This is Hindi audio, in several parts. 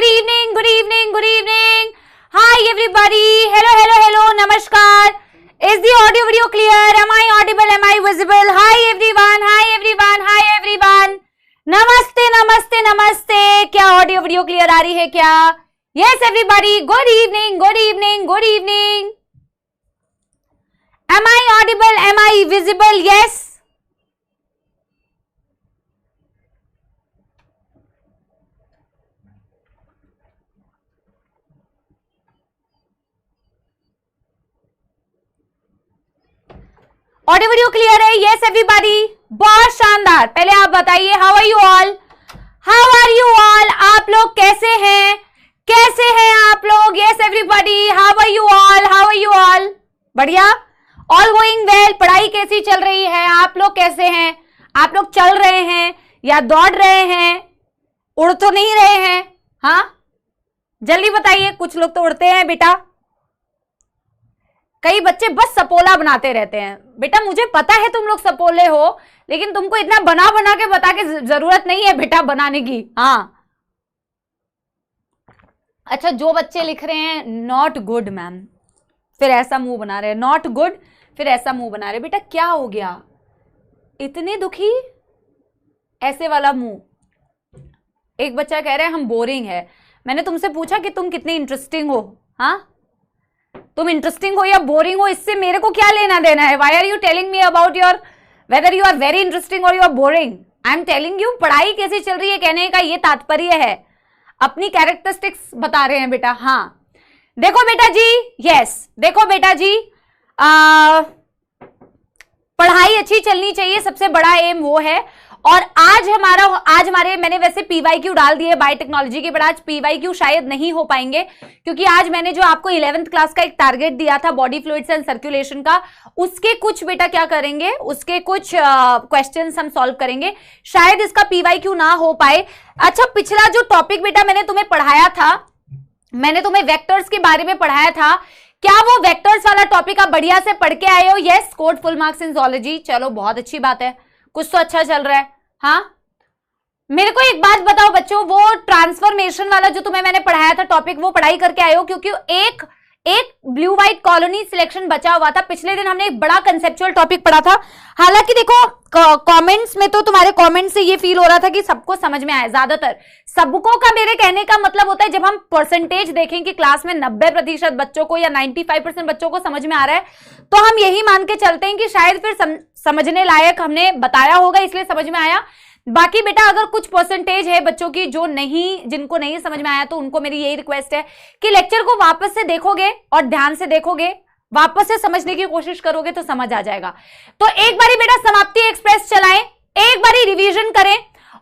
Good evening, good evening, good evening. Hi everybody. Hello, hello, hello. Namaskar. Is the audio video clear? Am I audible? Am I visible? Hi everyone. Hi everyone. Hi everyone. नमस्ते नमस्ते नमस्ते. क्या ऑडियो वीडियो क्लियर आ रही है क्या? Yes everybody. Good evening, good evening, good evening. Am I audible? Am I visible? Yes. Audio video clear है? Yes everybody. बहुत शानदार. पहले आप बताइए how are you all? How are you all? आप लोग कैसे हैं? कैसे हैं आप लोग? Yes everybody. How are you all? How are you all? बढ़िया. All going well. पढ़ाई कैसी चल रही है? आप लोग कैसे हैं? आप लोग चल रहे हैं या दौड़ रहे हैं? उड़ तो नहीं रहे हैं? हाँ जल्दी बताइए. कुछ लोग तो उड़ते हैं बेटा. कई बच्चे बस सपोला बनाते रहते हैं. बेटा मुझे पता है तुम लोग सपोले हो, लेकिन तुमको इतना बना बना के बता के जरूरत नहीं है बेटा बनाने की. हाँ अच्छा, जो बच्चे लिख रहे हैं नॉट गुड मैम, फिर ऐसा मुंह बना रहे हैं. नॉट गुड फिर ऐसा मुंह बना रहे. बेटा क्या हो गया? इतने दुखी? ऐसे वाला मुंह. एक बच्चा कह रहा है हम बोरिंग है. मैंने तुमसे पूछा कि तुम कितनी इंटरेस्टिंग हो? हाँ तुम इंटरेस्टिंग हो या बोरिंग हो, इससे मेरे को क्या लेना देना है? Why are you telling me about your weather you are very interesting और you are boring? I am telling you पढ़ाई कैसी चल रही है कहने का ये तात्पर्य है. अपनी कैरेक्टरिस्टिक्स बता रहे हैं बेटा. हाँ देखो बेटा जी. यस देखो बेटा जी, पढ़ाई अच्छी चलनी चाहिए, सबसे बड़ा एम वो है. और आज हमारे मैंने वैसे पीवाईक्यू डाल दिए बायोटेक्नोलॉजी के, बट आज पीवाईक्यू शायद नहीं हो पाएंगे, क्योंकि आज मैंने जो आपको 11th क्लास का एक टारगेट दिया था बॉडी फ्लूइड्स एंड सर्कुलेशन का, उसके कुछ बेटा क्या करेंगे, उसके कुछ क्वेश्चंस हम सॉल्व करेंगे. शायद इसका पीवाईक्यू ना हो पाए. अच्छा पिछला जो टॉपिक बेटा मैंने तुम्हें पढ़ाया था, मैंने तुम्हें वेक्टर्स के बारे में पढ़ाया था, क्या वो वेक्टर्स वाला टॉपिक आप बढ़िया से पढ़ के आए हो? Yes scored full marks in zoology. चलो बहुत अच्छी बात है, कुछ तो अच्छा चल रहा है. हाँ मेरे को एक बात बताओ बच्चों, वो ट्रांसफॉर्मेशन वाला जो तुम्हें मैंने पढ़ाया था टॉपिक, वो पढ़ाई करके आए हो? क्योंकि एक ब्लू व्हाइट कॉलोनी सिलेक्शन बचा हुआ था. पिछले दिन हमने एक बड़ा कंसेप्चुअल टॉपिक पढ़ा था. हालांकि देखो कमेंट्स में तो तुम्हारे कमेंट से ये फील हो रहा था कि सबको समझ में आया. ज्यादातर सबको का मेरे कहने का मतलब होता है जब हम परसेंटेज देखें कि क्लास में 90% बच्चों को या 95% बच्चों को समझ में आ रहा है, तो हम यही मान के चलते हैं कि शायद फिर समझने लायक हमने बताया होगा इसलिए समझ में आया. बाकी बेटा अगर कुछ परसेंटेज है बच्चों की जिनको नहीं समझ में आया, तो उनको मेरी यही रिक्वेस्ट है कि लेक्चर को वापस से देखोगे और ध्यान से देखोगे, वापस से समझने की कोशिश करोगे तो समझ आ जाएगा. तो एक बारी बेटा समाप्ति एक्सप्रेस चलाएं, एक बारी रिवीजन करें,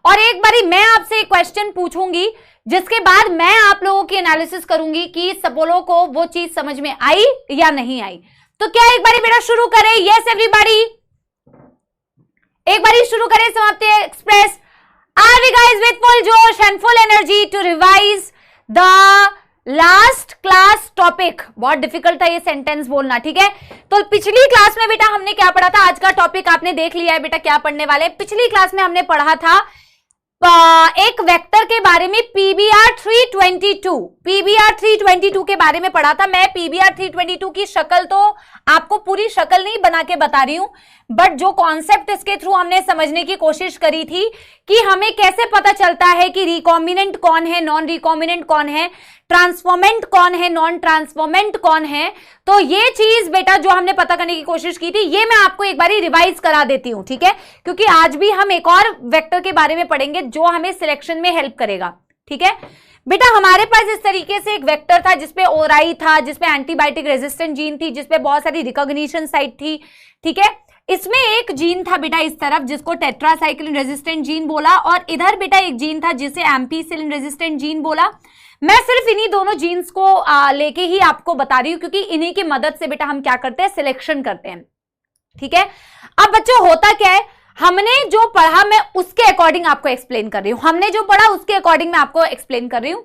और एक बारी मैं आपसे एक क्वेश्चन पूछूंगी, जिसके बाद मैं आप लोगों की एनालिसिस करूंगी कि सपोलो को वो चीज समझ में आई या नहीं आई. तो क्या एक बारी बेटा शुरू करें? यस एवरीबॉडी, एक बारी शुरू करें समाप्ति express. Are we guys with full जोश and full energy to revise the last class topic. बहुत डिफिकल्ट था ये सेंटेंस बोलना, ठीक है. तो पिछली क्लास में बेटा हमने क्या पढ़ा था? आज का टॉपिक आपने देख लिया है बेटा क्या पढ़ने वाले. पिछली क्लास में हमने पढ़ा था एक वेक्टर के बारे में, पीबीआर 322 के बारे में पढ़ा था. मैं पीबीआर 322 की शक्ल तो आपको पूरी शक्ल नहीं बना के बता रही हूं, बट जो कॉन्सेप्ट इसके थ्रू हमने समझने की कोशिश करी थी कि हमें कैसे पता चलता है कि रिकॉम्बिनेंट कौन है, नॉन रिकॉम्बिनेंट कौन है, ट्रांसफॉर्मेंट कौन है, नॉन ट्रांसफॉर्मेंट कौन है. तो ये चीज बेटा जो हमने पता करने की कोशिश की थी, ये मैं आपको एक बारी रिवाइज करा देती हूं, ठीक है, क्योंकि आज भी हम एक और वेक्टर के बारे में पढ़ेंगे जो हमें सिलेक्शन में हेल्प करेगा. ठीक है बेटा, हमारे पास इस तरीके से एक वेक्टर था जिसपे ओराई था, जिसपे एंटीबायोटिक रेजिस्टेंट जीन थी, जिसपे बहुत सारी रिकॉग्निशन साइट थी. ठीक है, इसमें एक जीन था बेटा इस तरफ जिसको टेट्रासाइक्लिन रेजिस्टेंट जीन बोला, और इधर बेटा एक जीन था जिसे एम्पीसिलिन रेजिस्टेंट जीन बोला. मैं सिर्फ इन्हीं दोनों जीन्स को लेके ही आपको बता रही हूं, क्योंकि इन्हीं की मदद से बेटा हम क्या करते हैं, सिलेक्शन करते हैं. ठीक है, अब बच्चों होता क्या है, हमने जो पढ़ा मैं उसके अकॉर्डिंग आपको एक्सप्लेन कर रही हूं. हमने जो पढ़ा उसके अकॉर्डिंग मैं आपको एक्सप्लेन कर रही हूं.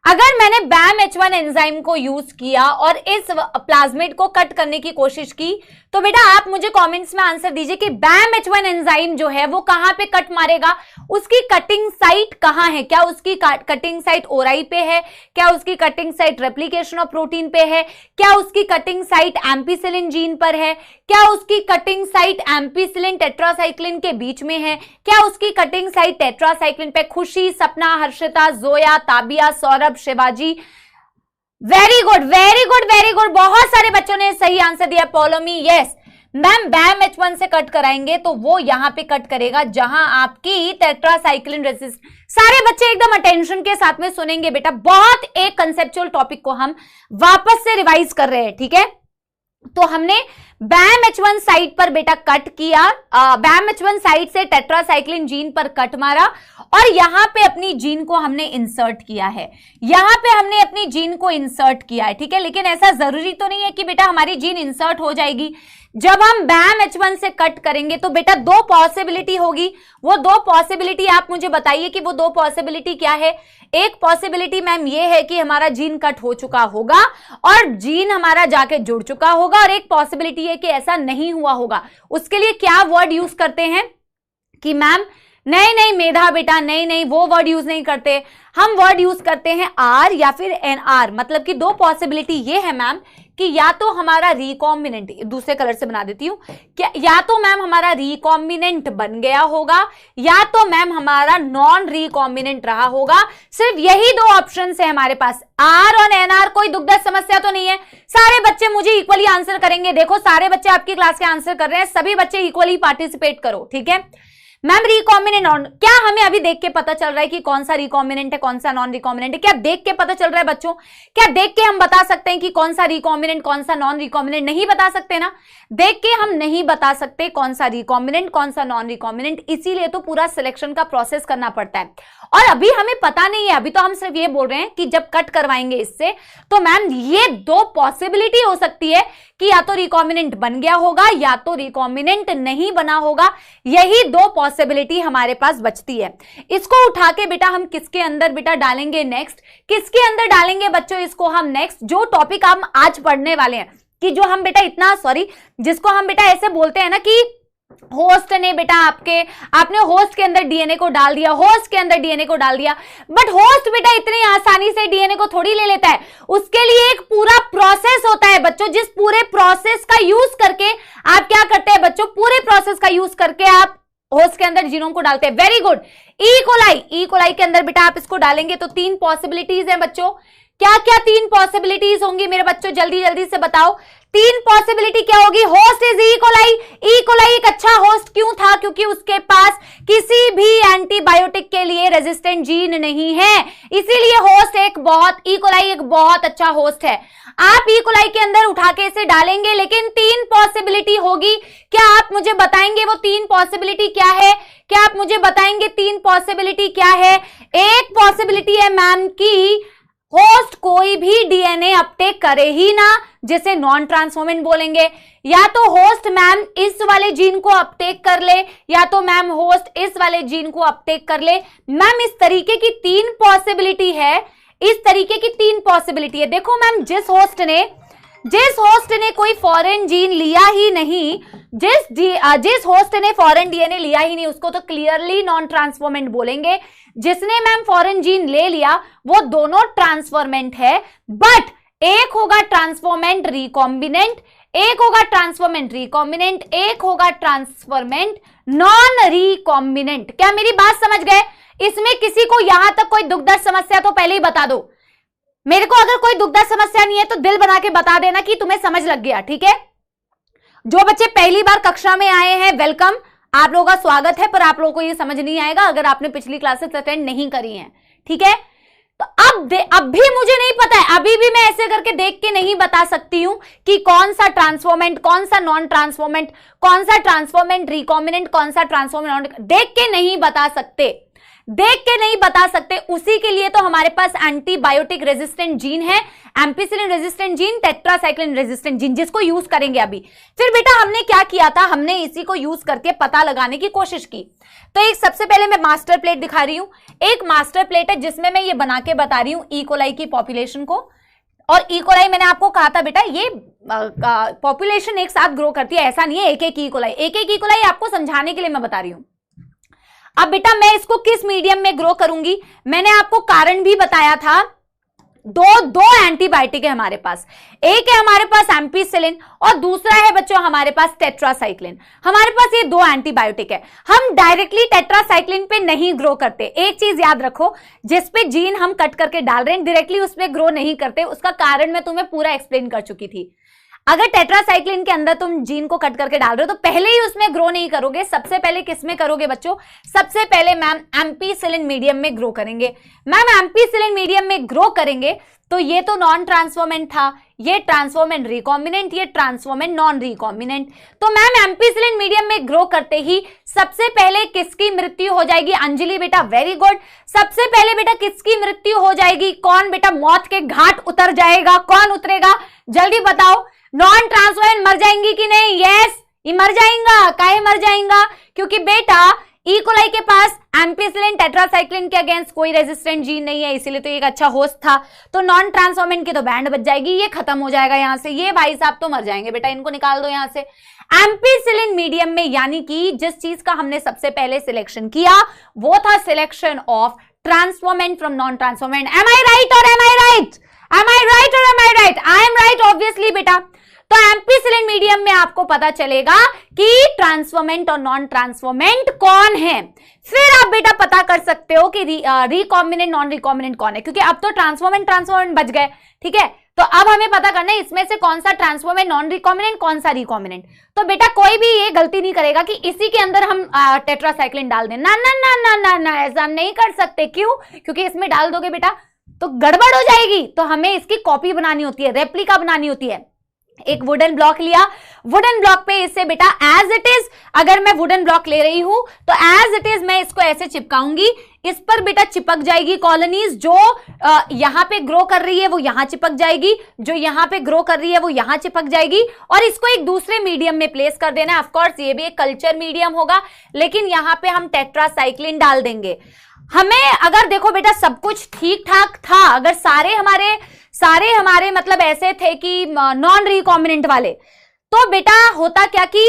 अगर मैंने BAM-H1 एंजाइम को यूज किया और इस प्लाज्मिड को कट करने की कोशिश की, तो बेटा आप मुझे कमेंट्स में आंसर दीजिए कि BAM-H1 एंजाइम जो है वो कहां पे कट मारेगा, उसकी कटिंग साइट कहां है, क्या उसकी कटिंग साइट ओराई पे है, क्या उसकी cutting site replication of protein पे है, क्या उसकी कटिंग साइट एम्पीसिलिन जीन पर है, क्या उसकी कटिंग साइट एम्पीसिलिन टेट्रासाइक्लिन के बीच में है, क्या उसकी कटिंग साइट टेट्रासाइक्लिन पे। Khushi, Sapna, Harshita, Zoya, Tabiya, Saurabh, Shivaji, very good very good very good, बहुत सारे बच्चों ने सही आंसर दिया। पोलोमी, यस मैम BAM-H1 से कट कराएंगे तो वो यहां पे कट करेगा जहां आपकी टेट्रासाइक्लिन रेसिस्ट। सारे बच्चे एकदम अटेंशन के साथ में सुनेंगे बेटा, बहुत एक कंसेप्चुअल टॉपिक को हम वापस से रिवाइज कर रहे हैं, ठीक है। तो हमने BAM-H1 साइट पर बेटा कट किया, BAM-H1 साइट से टेट्रासाइक्लिन जीन पर कट मारा और यहां पे अपनी जीन को हमने इंसर्ट किया है, यहां पे हमने अपनी जीन को इंसर्ट किया है, ठीक है। लेकिन ऐसा जरूरी तो नहीं है कि बेटा हमारी जीन इंसर्ट हो जाएगी। जब हम BAM-H1 से कट करेंगे तो बेटा दो पॉसिबिलिटी होगी, वो दो पॉसिबिलिटी आप मुझे बताइए कि वो दो पॉसिबिलिटी क्या है। एक पॉसिबिलिटी मैम ये है कि हमारा जीन कट हो चुका होगा और जीन हमारा जाके जुड़ चुका होगा, और एक पॉसिबिलिटी है कि ऐसा नहीं हुआ होगा। उसके लिए क्या वर्ड यूज करते हैं कि मैम नहीं नहीं मेधा बेटा नहीं नहीं वो वर्ड यूज नहीं करते, हम वर्ड यूज करते हैं आर या फिर NR। मतलब कि दो पॉसिबिलिटी ये है मैम कि या तो हमारा रिकॉम्बिनेंट, दूसरे कलर से बना देती हूं, या तो मैम हमारा रिकॉम्बिनेंट बन गया होगा या तो मैम हमारा नॉन रिकॉम्बिनेंट रहा होगा। सिर्फ यही दो ऑप्शन है हमारे पास, आर और NR। कोई दुखद समस्या तो नहीं है, सारे बच्चे मुझे इक्वली आंसर करेंगे। देखो सारे बच्चे आपकी क्लास के आंसर कर रहे हैं, सभी बच्चे इक्वली पार्टिसिपेट करो, ठीक है। मैम रिकॉम्बिनेंट नॉन, क्या हमें अभी देख के पता चल रहा है कि कौन सा रिकॉम्बिनेंट है कौन सा नॉन रिकॉम्बिनेंट है? क्या देख के पता चल रहा है बच्चों? क्या देख के हम बता सकते हैं कि कौन सा रिकॉम्बिनेंट कौन सा नॉन रिकॉम्बिनेंट? नहीं बता सकते ना, देख के हम नहीं बता सकते कौन सा रिकॉम्बिनेंट कौन सा नॉन रिकॉम्बिनेंट। इसीलिए तो पूरा सिलेक्शन का प्रोसेस करना पड़ता है, और अभी हमें पता नहीं है। अभी तो हम सिर्फ ये बोल रहे हैं कि जब कट करवाएंगे इससे तो मैम ये दो पॉसिबिलिटी हो सकती है कि या तो रिकॉम्बिनेंट बन गया होगा या तो रिकॉम्बिनेंट नहीं बना होगा। यही दो पॉसिबिलिटी हमारे पास बचती है। इसको उठा के बेटा हम किसके अंदर बेटा डालेंगे नेक्स्ट, किसके अंदर डालेंगे बच्चों इसको हम नेक्स्ट, जो टॉपिक हम आज पढ़ने वाले हैं कि जो हम बेटा इतना जिसको हम बेटा ऐसे बोलते हैं ना कि होस्ट ने बेटा आपने होस्ट के अंदर डीएनए को डाल दिया, होस्ट के अंदर डीएनए को डाल दिया, बट होस्ट बेटा इतनी आसानी से डीएनए को थोड़ी ले लेता है। उसके लिए एक पूरा प्रोसेस होता है बच्चों, जिस पूरे प्रोसेस का यूज करके आप क्या करते हैं बच्चों, पूरे प्रोसेस का यूज करके आप होस्ट के अंदर जीनोम को डालते हैं। Very good. ई कोलाई के अंदर बेटा आप इसको डालेंगे तो तीन पॉसिबिलिटीज हैं बच्चों। क्या क्या तीन पॉसिबिलिटीज होंगी मेरे बच्चों, जल्दी जल्दी से बताओ। तीन पॉसिबिलिटी क्या होगी? Host is E coli. E coli एक अच्छा होस्ट क्यों था? क्योंकि उसके पास किसी भी एंटीबायोटिक के लिए रेजिस्टेंट जीन नहीं है, इसीलिए होस्ट ई कोलाई एक बहुत अच्छा होस्ट है। आप ई कोलाई के अंदर उठा के इसे डालेंगे, लेकिन तीन पॉसिबिलिटी होगी। क्या आप मुझे बताएंगे वो तीन पॉसिबिलिटी क्या है? क्या आप मुझे बताएंगे तीन पॉसिबिलिटी क्या है? एक पॉसिबिलिटी है मैम की होस्ट कोई भी डीएनए अपटेक करे ही ना, जिसे नॉन ट्रांसफॉर्मेंट बोलेंगे। या तो होस्ट मैम इस वाले जीन को अपटेक कर ले, या तो मैम होस्ट इस वाले जीन को अपटेक कर ले। मैम इस तरीके की तीन पॉसिबिलिटी है, इस तरीके की तीन पॉसिबिलिटी है। देखो मैम जिस होस्ट ने कोई फॉरेन जीन लिया ही नहीं, जिस होस्ट ने फॉरेन डीएनए लिया ही नहीं, उसको तो क्लियरली नॉन ट्रांसफॉर्मेंट बोलेंगे। जिसने मैम फॉरेन जीन ले लिया वो दोनों ट्रांसफॉर्मेंट है, बट एक होगा ट्रांसफॉर्मेंट रिकॉम्बिनेंट, एक होगा ट्रांसफॉर्मेंट रिकॉम्बिनेंट, एक होगा ट्रांसफॉर्मेंट नॉन रिकॉम्बिनेंट। क्या मेरी बात समझ गए? इसमें किसी को यहां तक कोई दुखद समस्या तो पहले ही बता दो मेरे को। अगर कोई दुखद समस्या नहीं है तो दिल बना के बता देना कि तुम्हें समझ लग गया, ठीक है। जो बच्चे पहली बार कक्षा में आए हैं वेलकम, आप लोगों का स्वागत है, पर आप लोगों को ये समझ नहीं आएगा अगर आपने पिछली क्लासेस अटेंड नहीं करी हैं, ठीक है। तो अब भी मुझे नहीं पता है, अभी भी मैं ऐसे करके देख के नहीं बता सकती हूं कि कौन सा ट्रांसफॉर्मेंट कौन सा नॉन ट्रांसफॉर्मेंट, कौन सा ट्रांसफॉर्मेंट रिकॉम्बिनेंट कौन सा ट्रांसफॉर्मेंट, देख के नहीं बता सकते। देख के नहीं बता सकते, उसी के लिए तो हमारे पास एंटीबायोटिक रेजिस्टेंट जीन है, ampicillin resistant gene, tetracycline resistant gene, जिसको यूज करेंगे अभी। फिर बेटा हमने क्या किया था, हमने इसी को यूज करके पता लगाने की कोशिश की। तो एक सबसे पहले मैं मास्टर प्लेट दिखा रही हूं, एक मास्टर प्लेट है जिसमें मैं ये बना के बता रही हूं ई कोलाई की पॉपुलेशन को। और ई कोलाई मैंने आपको कहा था बेटा ये पॉपुलेशन एक साथ ग्रो करती है, ऐसा नहीं है एक एक ई कोलाई, एक एक ई कोलाई आपको समझाने के लिए मैं बता रही हूं। अब बेटा मैं इसको किस मीडियम में ग्रो करूंगी, मैंने आपको कारण भी बताया था। दो एंटीबायोटिक है हमारे पास, एक है हमारे पास एम्पिसिलिन और दूसरा है बच्चों हमारे पास टेट्रासाइक्लिन। हमारे पास ये दो एंटीबायोटिक है, हम डायरेक्टली टेट्रासाइक्लिन पे नहीं ग्रो करते। एक चीज याद रखो, जिस पे जीन हम कट करके डाल रहे हैं डायरेक्टली उस पे ग्रो नहीं करते, उसका कारण मैं तुम्हें पूरा एक्सप्लेन कर चुकी थी। अगर टेट्रासाइक्लिन के अंदर तुम जीन को कट करके डाल रहे हो तो पहले ही उसमें ग्रो नहीं करोगे, सबसे पहले किस में करोगे बच्चों, सबसे पहले मैम एम्पिसिलिन मीडियम में ग्रो करेंगे। मैम एम्पिसिलिन मीडियम में ग्रो करेंगे तो ये तो नॉन ट्रांसफॉर्मेंट था, ये ट्रांसफॉर्मेंट रिकॉम्बिनेंट, ये ट्रांसफॉर्मेंट नॉन रिकॉम्बिनेंट। तो मैम एम्पिसिलिन मीडियम में ग्रो करते ही सबसे पहले किसकी मृत्यु हो जाएगी, अंजलि बेटा वेरी गुड, सबसे पहले बेटा किसकी मृत्यु हो जाएगी, कौन बेटा मौत के घाट उतर जाएगा, कौन उतरेगा जल्दी बताओ, नॉन ट्रांसफॉर्मेंट मर जाएंगी कि नहीं, यस ये मर जाएगा। काहे मर जाएगा, क्योंकि बेटा ई कोलाई के पास एम्पिसिलिन टेट्रासाइक्लिन के अगेंस्ट कोई रेजिस्टेंट जीन नहीं है, इसीलिए तो एक अच्छा होस्ट था। तो नॉन ट्रांसफॉर्मेंट की तो बैंड बच जाएगी, ये खत्म हो जाएगा यहां से, ये भाई साहब तो मर जाएंगे बेटा, इनको निकाल दो यहां से। एम्पिसिलिन मीडियम में यानी कि जिस चीज का हमने सबसे पहले सिलेक्शन किया वो था selection of transformant from non transformant. Am I right और am I right, am I right और am I right, I am right obviously बेटा। तो एम्पिसिलिन मीडियम में आपको पता चलेगा कि ट्रांसफॉर्मेंट और नॉन ट्रांसफॉर्मेंट कौन है। फिर आप बेटा पता कर सकते हो कि रिकॉम्बिनेंट नॉन रिकॉम्बिनेंट कौन है, क्योंकि अब तो ट्रांसफॉर्मेंट बच गए, ठीक है। तो अब हमें पता करना है इसमें से कौन सा ट्रांसफॉर्मेंट नॉन रिकॉम्बिनेंट, कौन सा रिकॉम्बिनेंट। तो बेटा कोई भी ये गलती नहीं करेगा कि इसी के अंदर हम टेट्रासाइक्लिन डाल दें, ना ना ना ना ना ना, ऐसा नहीं कर सकते। क्यों, क्योंकि इसमें डाल दोगे बेटा तो गड़बड़ हो जाएगी, तो हमें इसकी कॉपी बनानी होती है, रेप्लिका बनानी होती है। एक वुडन ब्लॉक लिया, वुडन ब्लॉक पे इससे बेटा एज इट इज, अगर मैं वुडन ब्लॉक ले रही हूं तो एज इट इज मैं इसको ऐसे चिपकाऊंगी, इस पर बेटा चिपक जाएगी कॉलोनीज, जो यहां पे ग्रो कर रही है वो यहां चिपक जाएगी, जो यहां पे ग्रो कर रही है वो यहां चिपक जाएगी, और इसको एक दूसरे मीडियम में प्लेस कर देना है। ऑफ कोर्स ये भी एक कल्चर मीडियम होगा, लेकिन यहां पे हम टेट्रासाइक्लिन डाल देंगे। हमें अगर देखो बेटा सब कुछ ठीक ठाक था, अगर सारे हमारे मतलब ऐसे थे कि नॉन रिकॉम्बिनेंट वाले, तो बेटा होता क्या कि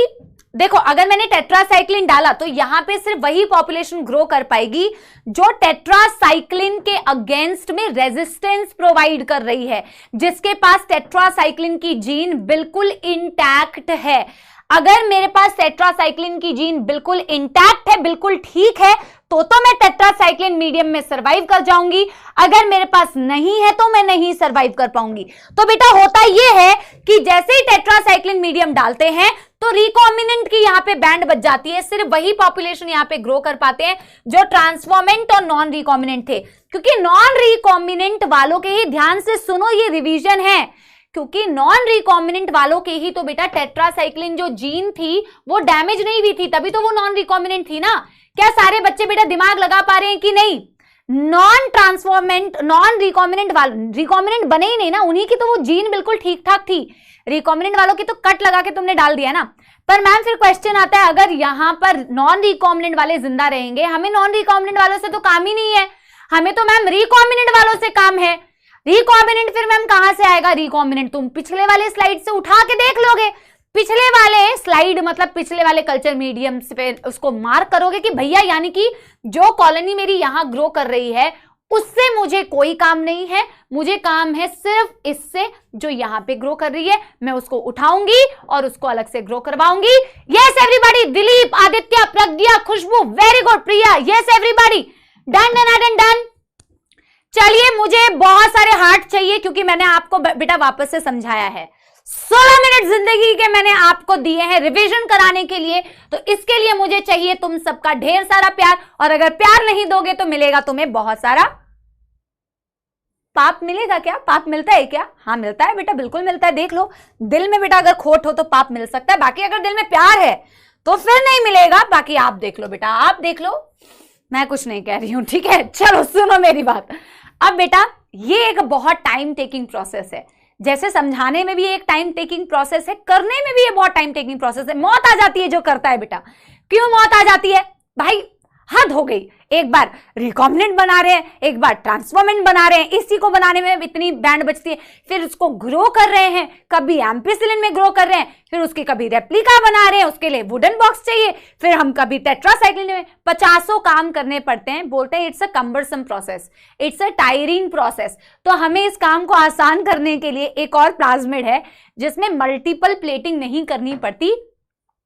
देखो अगर मैंने टेट्रासाइक्लिन डाला तो यहां पे सिर्फ वही पॉपुलेशन ग्रो कर पाएगी जो टेट्रासाइक्लिन के अगेंस्ट में रेजिस्टेंस प्रोवाइड कर रही है, जिसके पास टेट्रासाइक्लिन की जीन बिल्कुल इंटैक्ट है। अगर मेरे पास टेट्रासाइक्लिन की जीन बिल्कुल इंटैक्ट है, बिल्कुल ठीक है, तो मैं टेट्रासाइक्लिन मीडियम में सरवाइव कर जाऊंगी, अगर मेरे पास नहीं है तो मैं नहीं सरवाइव कर पाऊंगी। तो बेटा होता यह है कि जैसे ही टेट्रासाइक्लिन मीडियम डालते हैं तो रिकॉम्बिनेंट की यहां पे बैंड बच जाती है, सिर्फ वही पॉपुलेशन यहां पे ग्रो कर पाते हैं जो ट्रांसफॉर्मेंट और नॉन रिकॉम्बिनेंट थे। क्योंकि नॉन रिकॉम्बिनेंट वालों के ही, ध्यान से सुनो ये रिवीजन है, क्योंकि नॉन रिकॉम्बिनेंट वालों के ही तो बेटा टेट्रासाइक्लिन जो जीन थी वो डैमेज नहीं हुई थी, तभी तो वो नॉन रिकॉम्बिनेंट थी ना। क्या सारे बच्चे बेटा दिमाग लगा पा रहे हैं कि नहीं? नॉन ट्रांसफॉर्मेंट नॉन रिकॉम्बिनेंट वाले रिकॉम्बिनेंट बने ही नहीं ना, उन्हीं की तो वो जीन बिल्कुल ठीक ठाक थी, रिकॉम्बिनेंट वालों की तो कट लगा के तुमने डाल दिया ना। पर मैम फिर क्वेश्चन आता है, अगर यहां पर नॉन रिकॉम्बिनेंट वाले जिंदा रहेंगे, हमें नॉन रिकॉम्बिनेंट वालों से तो काम ही नहीं है, हमें तो मैम रिकॉम्बिनेंट वालों से काम है। रिकॉम्बिनेंट फिर मैम कहां से आएगा रिकॉम्बिनेंट? तुम पिछले वाले स्लाइड से उठा के देख लोगे, पिछले वाले स्लाइड मतलब पिछले वाले कल्चर मीडियम पे उसको मार्क करोगे कि भैया यानी कि जो कॉलोनी मेरी यहां ग्रो कर रही है उससे मुझे कोई काम नहीं है, मुझे काम है सिर्फ इससे जो यहां पे ग्रो कर रही है, मैं उसको उठाऊंगी और उसको अलग से ग्रो करवाऊंगी। Yes everybody, Dilip, Aditya, Pragya, Khushboo, very good, Priya, yes everybody, done done done done. चलिए मुझे बहुत सारे हार्ट चाहिए क्योंकि मैंने आपको बेटा वापस से समझाया है, 16 मिनट जिंदगी के मैंने आपको दिए हैं रिवीजन कराने के लिए, तो इसके लिए मुझे चाहिए तुम सबका ढेर सारा प्यार, और अगर प्यार नहीं दोगे तो मिलेगा तुम्हें बहुत सारा पाप। मिलेगा क्या? पाप मिलता है क्या? हाँ मिलता है बेटा, बिल्कुल मिलता है। देख लो, दिल में बेटा अगर खोट हो तो पाप मिल सकता है, बाकी अगर दिल में प्यार है तो फिर नहीं मिलेगा। बाकी आप देख लो बेटा, आप देख लो, मैं कुछ नहीं कह रही हूं, ठीक है। चलो सुनो मेरी बात। अब बेटा ये एक बहुत टाइम टेकिंग प्रोसेस है, जैसे समझाने में भी एक टाइम टेकिंग प्रोसेस है, करने में भी ये बहुत टाइम टेकिंग प्रोसेस है। मौत आ जाती है जो करता है बेटा। क्यों मौत आ जाती है भाई? हद हो गई। एक बार रिकॉम्बिनेंट बना रहे हैं, एक बार ट्रांसफॉर्मेंट बना रहे हैं, इसी को बनाने में इतनी बैंड बचती है, फिर उसको ग्रो कर रहे हैं, कभी एम्पिसिलिन में ग्रो कर रहे हैं, फिर उसकी कभी रेप्लिका बना रहे हैं, उसके लिए वुडन बॉक्स चाहिए, फिर हम कभी टेट्रासाइक्लिन में 50 काम करने पड़ते हैं। बोलते हैं it's a cumbersome process, it's a tiring process. तो हमें इस काम को आसान करने के लिए एक और प्लाज्मिड है जिसमें मल्टीपल प्लेटिंग नहीं करनी पड़ती,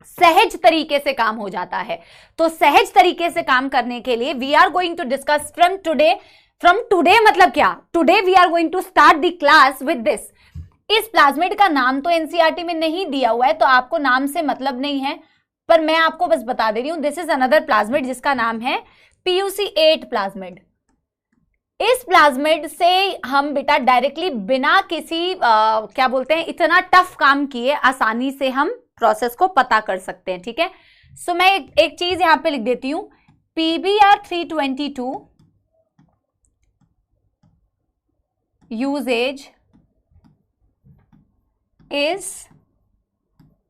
सहज तरीके से काम हो जाता है। तो सहज तरीके से काम करने के लिए we are going to discuss from today मतलब क्या, today we are going to start the class with this. इस प्लाज्मिड का नाम तो एनसीईआरटी में नहीं दिया हुआ है, तो आपको नाम से मतलब नहीं है, पर मैं आपको बस बता दे रही हूं, दिस इज अनदर प्लाज्मिड जिसका नाम है PUC8 प्लाज्मिड। इस प्लाज्मिड से हम बेटा डायरेक्टली बिना किसी क्या बोलते हैं इतना टफ काम किए आसानी से हम प्रोसेस को पता कर सकते हैं, ठीक है। सो मैं एक चीज यहां पे लिख देती हूं, PBr322 uses is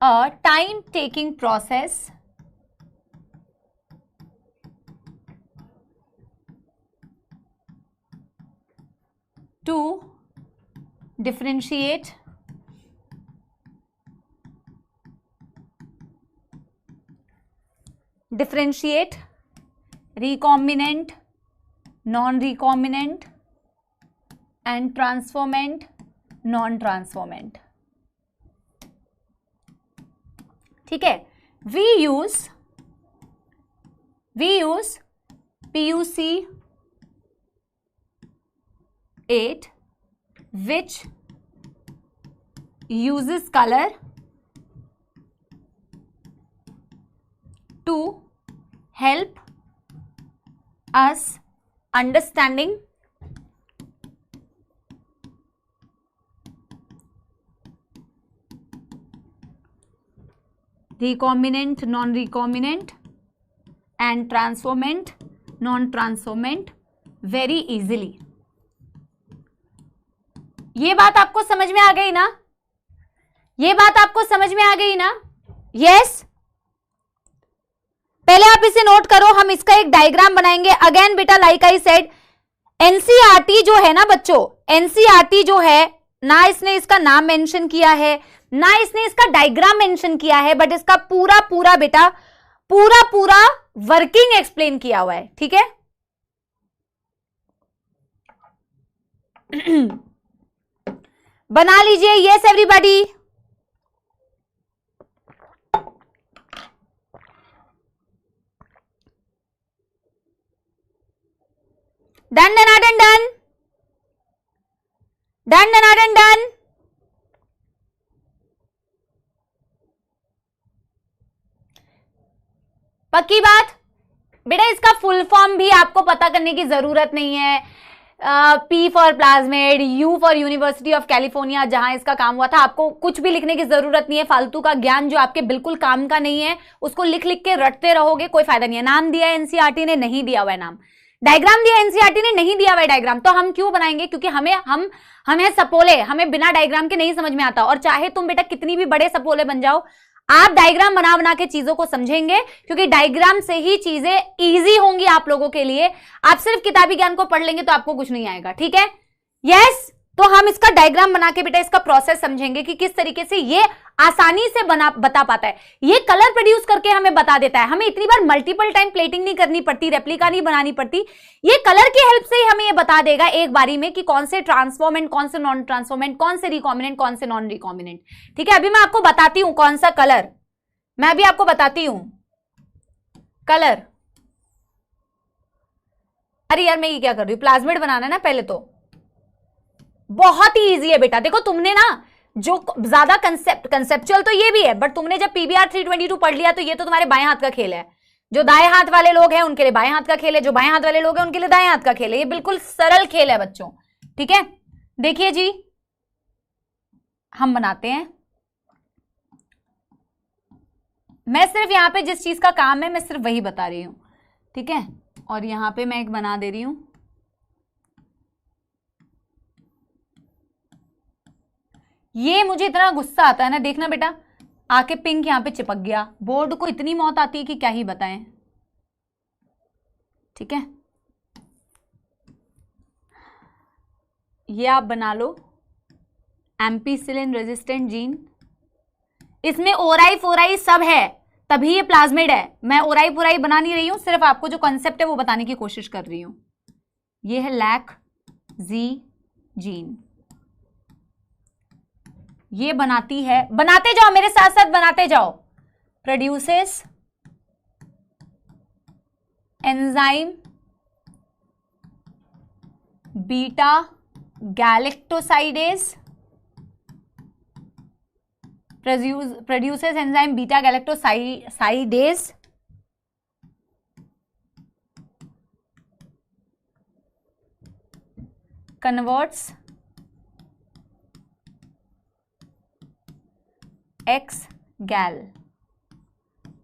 a time taking process to differentiate recombinant, non-recombinant and transformant, non-transformant, ठीक है। we use PUC8 which uses color to help us understanding recombinant, non-recombinant and transformant, non-transformant very easily। ये बात आपको समझ में आ गई ना? ये बात आपको समझ में आ गई ना? यस? पहले आप इसे नोट करो, हम इसका एक डायग्राम बनाएंगे। अगेन बेटा लाइक आई सेड, एनसीईआरटी जो है ना बच्चों, एनसीईआरटी जो है ना, इसने इसका नाम मेंशन किया है ना इसने इसका डायग्राम मेंशन किया है, बट इसका पूरा बेटा पूरा वर्किंग एक्सप्लेन किया हुआ है, ठीक है। बना लीजिए। Yes everybody, done done done done done done done done. पक्की बात बेटा, इसका फुल फॉर्म भी आपको पता करने की जरूरत नहीं है। P for plasmid, U for university of California जहां इसका काम हुआ था, आपको कुछ भी लिखने की जरूरत नहीं है। फालतू का ज्ञान जो आपके बिल्कुल काम का नहीं है उसको लिख के रटते रहोगे, कोई फायदा नहीं है। नाम दिया है एनसीईआरटी ने, नहीं दिया हुआ है नाम। डायग्राम दिया एनसीईआरटी ने, नहीं दिया हुआ है डायग्राम। तो हम क्यों बनाएंगे? क्योंकि हमें सपोले, हमें बिना डायग्राम के नहीं समझ में आता। और चाहे तुम बेटा कितनी भी बड़े सपोले बन जाओ, आप डायग्राम बना के चीजों को समझेंगे, क्योंकि डायग्राम से ही चीजें इजी होंगी आप लोगों के लिए। आप सिर्फ किताबी ज्ञान को पढ़ लेंगे तो आपको कुछ नहीं आएगा, ठीक है। यस, तो हम इसका डायग्राम बना के बेटा इसका प्रोसेस समझेंगे कि किस तरीके से ये आसानी से बता पाता है। ये कलर प्रोड्यूस करके हमें बता देता है। हमें इतनी बार मल्टीपल टाइम प्लेटिंग नहीं करनी पड़ती, रेप्लिका नहीं बनानी पड़ती। ये कलर की हेल्प से ही हमें ये बता देगा एक बारी में कि कौन से ट्रांसफॉर्मेंट, कौन से नॉन ट्रांसफॉर्मेंट, कौन से रिकॉम्बिनेंट, कौन से नॉन रिकॉम्बिनेंट, ठीक है। अभी मैं आपको बताती हूं कौन सा कलर, मैं भी आपको बताती हूं कलर। अरे यार मैं ये क्या कर रही हूं, प्लाज्मिड बनाना है ना पहले, तो बहुत ही इजी है बेटा। देखो तुमने ना जो ज्यादा कंसेप्चुअल तो ये भी है, बट तुमने जब PBr322 पढ़ लिया तो ये तो तुम्हारे बाएं हाथ का खेल है। जो दाएं हाथ वाले लोग हैं उनके लिए बाएं हाथ का खेल है, जो बाएं हाथ वाले लोग हैं उनके लिए दाएं हाथ का खेल है। ये बिल्कुल सरल खेल है बच्चों, ठीक है। देखिए जी, हम बनाते हैं। मैं सिर्फ यहां पे जिस चीज का काम है मैं सिर्फ वही बता रही हूं, ठीक है। और यहां पे मैं एक बना दे रही हूं, ये मुझे इतना गुस्सा आता है ना, देखना बेटा, आके पिंक यहां पे चिपक गया। बोर्ड को इतनी मौत आती है कि क्या ही बताएं। ठीक है, ये आप बना लो एम्पीसिलिन रेजिस्टेंट जीन, इसमें ओराई फोराई सब है, तभी ये प्लाज्मिड है। मैं ओराई फोराई बना नहीं रही हूं, सिर्फ आपको जो कॉन्सेप्ट है वो बताने की कोशिश कर रही हूं। ये है लैक जी जीन, ये बनाती है, बनाते जाओ मेरे साथ साथ बनाते जाओ, produces enzyme beta galactosidase, produces enzyme beta galactosidase, converts X gal